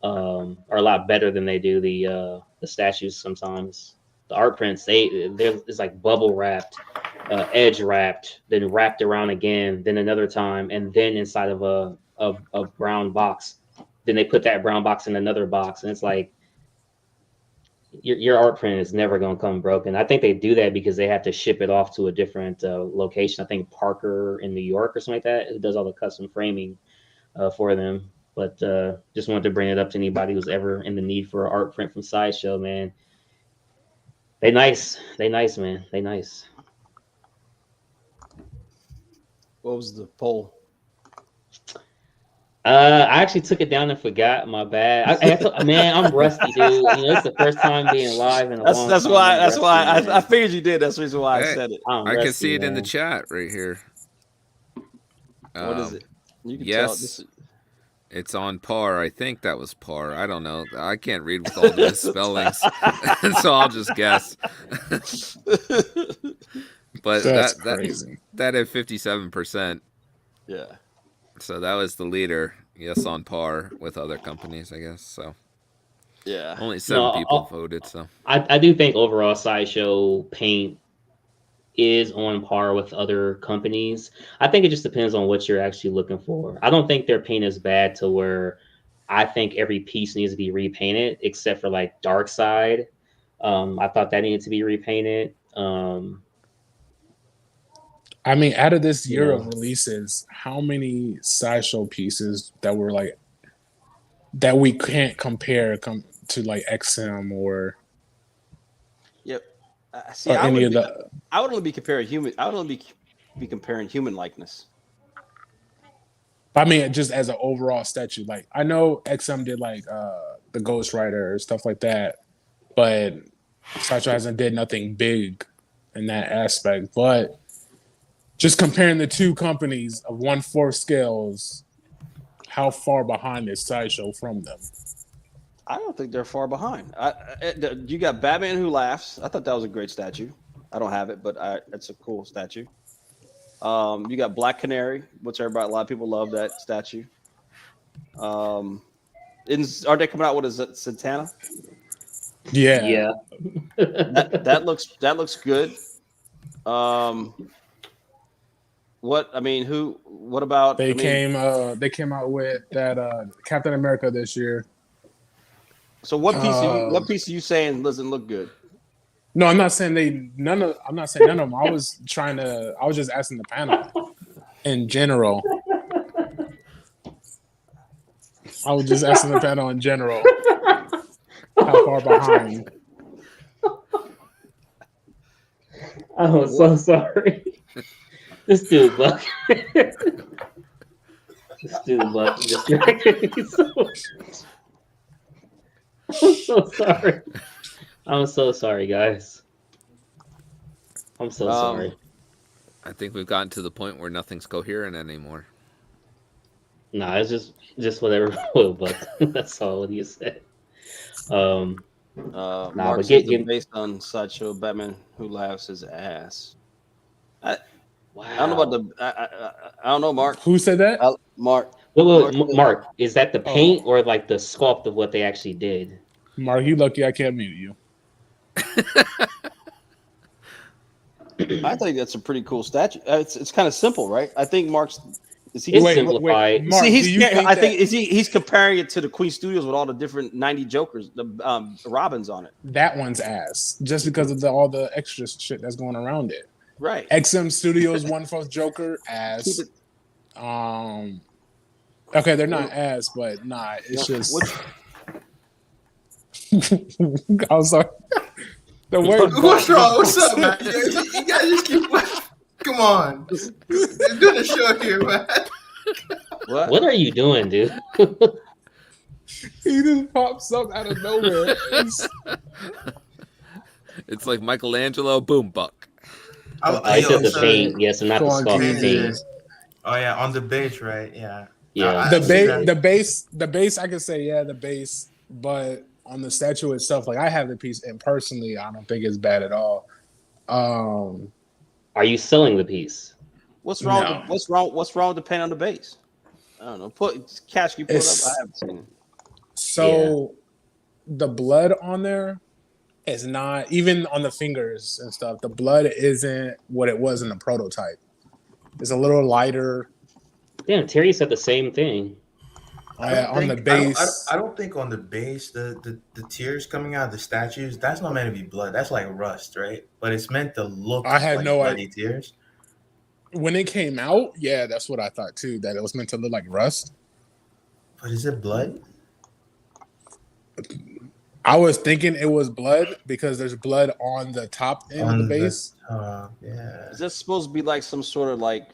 or a lot better than they do the statues. Sometimes the art prints it's like bubble wrapped, edge wrapped, then wrapped around again, then another time, and then inside of a brown box. Then they put that brown box in another box, and it's like your art print is never going to come broken. I think they do that because they have to ship it off to a different location. I think Parker in New York or something like that, who does all the custom framing for them. But just wanted to bring it up to anybody who's ever in the need for an art print from Sideshow, man. They nice, man. They nice. What was the poll? I actually took it down and forgot. My bad. Man, I'm rusty, dude. It's the first time being live in a long time. That's why I figured you did. That's the reason why I said it. I can see it in the chat right here. What is it? You can tell. It's on par. I think that was par. I don't know. I can't read with all the misspellings, so I'll just guess. But that's crazy. That had 57%. Yeah. So that was the leader. Yes, on par with other companies, I guess. So yeah, only 7 people voted. So I do think overall Sideshow paint is on par with other companies. I think it just depends on what you're actually looking for. I don't think their paint is bad to where I think every piece needs to be repainted except for like Dark Side. I thought that needed to be repainted. I mean, out of this year of releases, how many Sideshow pieces that were like that we can't compare to like XM or see, I would only be comparing human. I would only be comparing human likeness. I mean, just as an overall statue. Like I know XM did like the Ghost Rider or stuff like that, but Sideshow hasn't did nothing big in that aspect. But just comparing the two companies of 1/4 scales, how far behind is Sideshow from them? I don't think they're far behind. You got Batman Who Laughs. I thought that was a great statue. I don't have it, but it's a cool statue. You got Black Canary, which a lot of people love that statue. Are they coming out with a Santana? Yeah. that looks good. What about they came out with that Captain America this year. So what piece are you saying doesn't look good? No, I'm not saying none of them. I was just asking the panel in general. I was just asking the panel in general. How far behind? I'm so sorry. This dude, Buck. This dude, Buck, distracted me so much. I'm so sorry. I'm so sorry, guys. I'm so sorry. I think we've gotten to the point where nothing's coherent anymore. Nah, it's just whatever will, Buck. That's all what you said. Mark but says get based on Sideshow Batman Who Laughs His Ass. wow. I don't know about the. I don't know, Mark. Who said that? Mark. Mark, is that the paint or like the sculpt of what they actually did? Mark, you lucky I can't mute you. I think that's a pretty cool statue. It's kind of simple, right? I think Mark's. It's simplified. Mark, See, he's he's comparing it to the Queen Studios with all the different 90 Jokers, the Robins on it. That one's ass, just because of all the extra shit that's going around it. Right. XM Studios one for Joker ass. Okay, they're not ass, but nah, it's just. I'm sorry. The word. What's wrong? What's up, man? You guys just keep. Come on, you're doing a show here, man. What are you doing, dude? He just pops up out of nowhere. It's like Michelangelo, boom, Buck. I said the paint, yes, and not the sculpt paint. Oh yeah, on the base, right? Yeah. Yeah. The base. I could say the base, but on the statue itself, like I have the piece, and personally, I don't think it's bad at all. Are you selling the piece? What's wrong? No. What's wrong with the paint on the base? I don't know. Cash, you put it up. I haven't seen it. So the blood on there is not even on the fingers and stuff. The blood isn't what it was in the prototype. It's a little lighter. Damn, Terry said the same thing. On the base, I don't think on the base the tears coming out of the statues, that's not meant to be blood. That's like rust, right? But it's meant to look. I had like no bloody idea. Tears. When it came out, that's what I thought too. That it was meant to look like rust. But is it blood? I was thinking it was blood because there's blood on the top end of the base. Yeah. Is this supposed to be like some sort of like?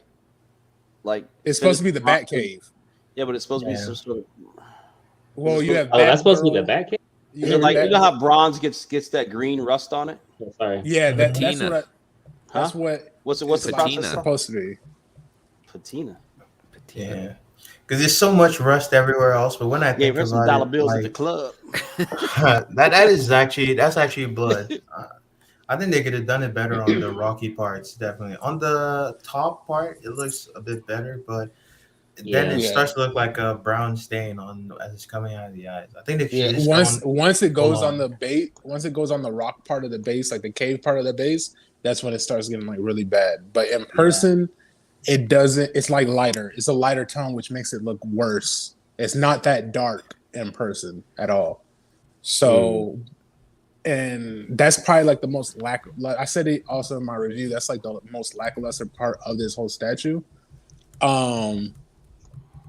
It's supposed to be the Bat Cave. Yeah, but it's supposed to be some sort of. Well, you have. That's supposed to be the Bat Cave. Is it like you know how bronze gets that green rust on it? Oh, sorry. Yeah, that's what. That's what. What's the process supposed to be? Patina. Yeah. Because there's so much rust everywhere else, but when I think about some dollar bills like, at the club. that's actually blood. I think they could have done it better on the rocky parts. Definitely on the top part, it looks a bit better, but then it starts to look like a brown stain as it's coming out of the eyes. I think they once it goes on the base, once it goes on the rock part of the base, like the cave part of the base, that's when it starts getting like really bad. But in person, it doesn't. It's like lighter. It's a lighter tone, which makes it look worse. It's not that dark in person at all. So, and that's probably like the most I said it also in my review. That's like the most lackluster part of this whole statue.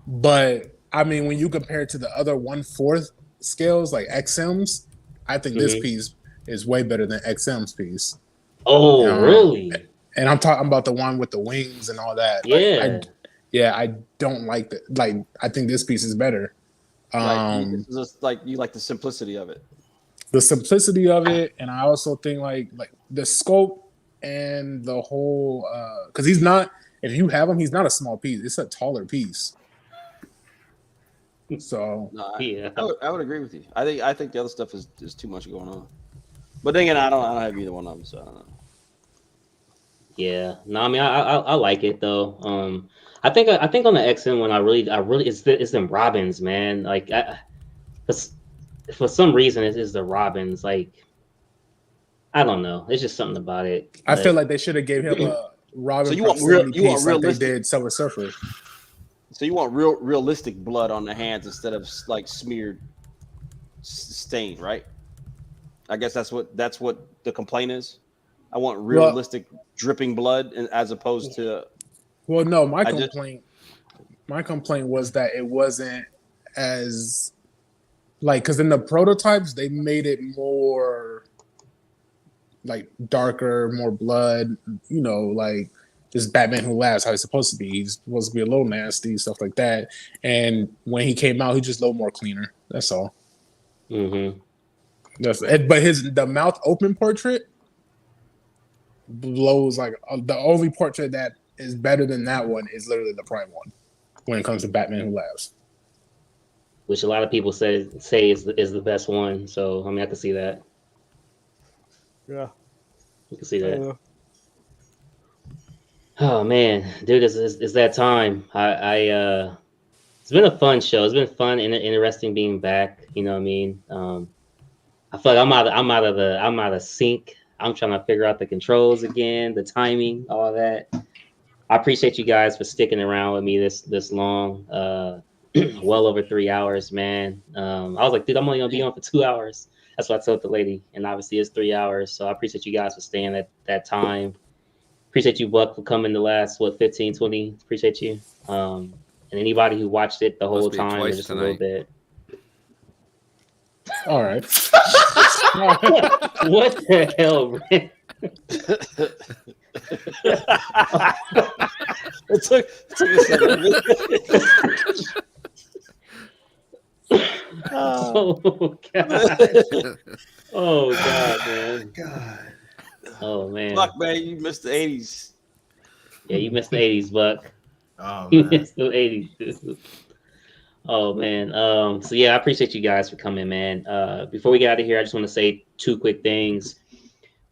But I mean, when you compare it to the other 1/4 scales like XM's, I think this piece is way better than XM's piece. Oh, really? And I'm talking about the one with the wings and all that. Yeah. I don't like that. Like, I think this piece is better. You like the simplicity of it. The simplicity of it, and I also think like the scope and the whole because he's not. If you have him, he's not a small piece. It's a taller piece. So I would agree with you. I think the other stuff is too much going on. But then again, I don't have either one of them, so I don't know. Yeah, no, I mean, I like it though. I think on the XM one, I really, it's them Robins, man. Like, for some reason, it is the Robins. Like, I don't know. It's just something about it. I feel like they should have gave him a Robin. So you want realistic? Like they did Silver Surfer. So you want realistic blood on the hands instead of like smeared stain, right? I guess that's what the complaint is. I want realistic dripping blood as opposed to. Well, no, my complaint was that it wasn't as like, because in the prototypes they made it more like darker, more blood, you know, like this Batman Who Laughs, how he's supposed to be. He's supposed to be a little nasty, stuff like that. And when he came out, he's just a little more cleaner. That's all. Mm-hmm. But the mouth open portrait blows like the only portrait that is better than that one is literally the Prime one when it comes to Batman Who Laughs. Which a lot of people say is the best one. So I mean, I can see that. Yeah, you can see that. Oh man, dude, it's that time. It's been a fun show. It's been fun and interesting being back. You know what I mean? I feel like I'm out of sync. I'm trying to figure out the controls again, the timing, all that. I appreciate you guys for sticking around with me this long. Well over 3 hours, man. I was like, dude, I'm only gonna be on for 2 hours. That's what I told the lady, and obviously it's 3 hours. So I appreciate you guys for staying at that time. Appreciate you, Buck, for coming the last 15, 20. Appreciate you. And anybody who watched it the whole time or just tonight. A little bit. All right. What the hell, man? It took a second. Oh god! Oh god, man! God! Oh man! Fuck, man, you missed the 80s. Yeah, you missed the 80s, Buck. Oh, you man. missed the 80s. Dude. Oh man. So yeah, I appreciate you guys for coming, man. Before we get out of here, I just want to say 2 quick things.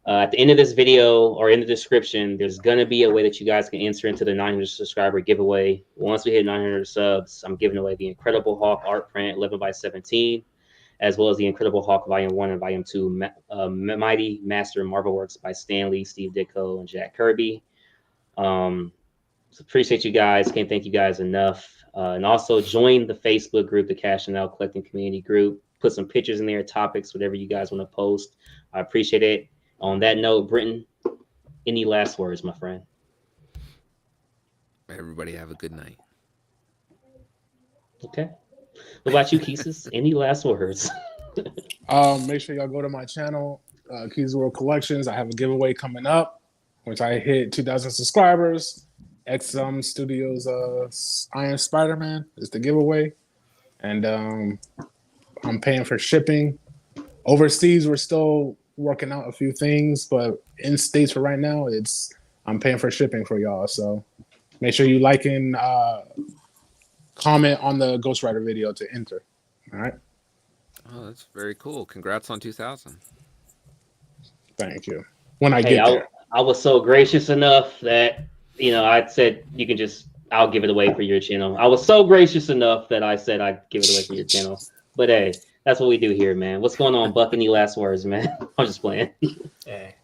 At the end of this video or in the description, there's gonna be a way that you guys can enter into the 900 subscriber giveaway. Once we hit 900 subs, I'm giving away the Incredible Hulk art print 11x17, as well as the Incredible Hulk Volume 1 and Volume 2 Mighty Master Marvel Works by Stan Lee, Steve Ditko, and Jack Kirby. So appreciate you guys. Can't thank you guys enough. And also join the Facebook group, the Cashing Out Collecting Community Group. Put some pictures in there, topics, whatever you guys want to post. I appreciate it. On that note, Britton, any last words, my friend? Everybody have a good night. Okay. What about you, Keesus? Any last words? Make sure y'all go to my channel, Keys World Collections. I have a giveaway coming up. Once I hit 2,000 subscribers, XM Studios Iron Spider-Man is the giveaway. And I'm paying for shipping. Overseas, we're still working out a few things, but in States for right now, I'm paying for shipping for y'all. So make sure you like and comment on the Ghost Rider video to enter. All right. Oh, that's very cool. Congrats on 2,000. Thank you. When I get there. I was so gracious enough that, I said I'll give it away for your channel. I was so gracious enough that I said I'd give it away for your channel. But hey, that's what we do here, man. What's going on, Buck? Any last words, man? I'm just playing. Hey,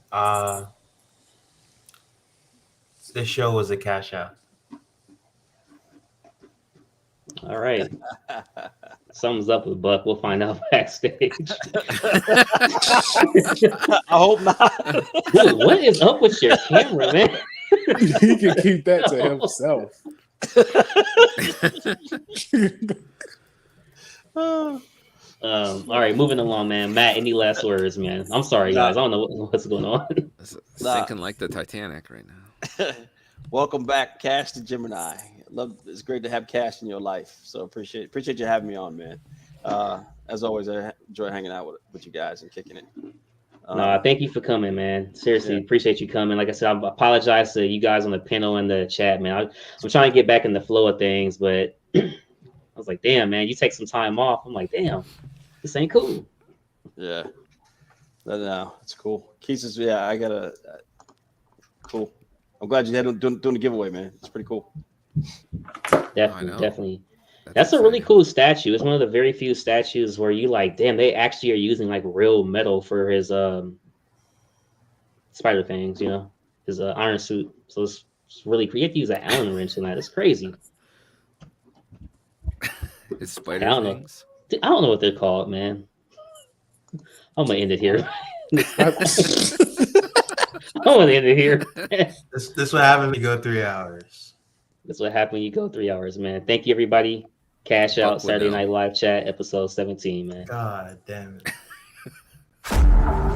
this show was a cash out. All right. Something's up with Buck. We'll find out backstage. I hope not. Dude, what is up with your camera, man? He can keep that to himself. All right, moving along, man. Matt, any last words, man? I'm sorry, guys. I don't know what's going on. Sinking like the Titanic right now. Welcome back, Cash to Gemini. It's great to have Cash in your life. So appreciate you having me on, man. As always, I enjoy hanging out with you guys and kicking it. Thank you for coming, man. Seriously, Appreciate you coming. Like I said, I apologize to you guys on the panel and the chat, man. I'm trying to get back in the flow of things, but I was like, damn, man, you take some time off. I'm like, damn, this ain't cool. Yeah. No, it's cool. Keith says, yeah, I gotta. Cool. I'm glad you had doing the giveaway, man. It's pretty cool. Definitely. That's a really cool statue. It's one of the very few statues where you like, damn, they actually are using like real metal for his spider things, his iron suit. So it's really, you have to use an Allen wrench in that. It's crazy. His spider things? I don't know what they're called, man. I'm gonna end it here. I'm gonna end it here. This what happens when you go 3 hours. That's what happens when you go 3 hours, man. Thank you, everybody. Cash Buck Out would Saturday know. Night Live Chat, episode 17, man. God damn it.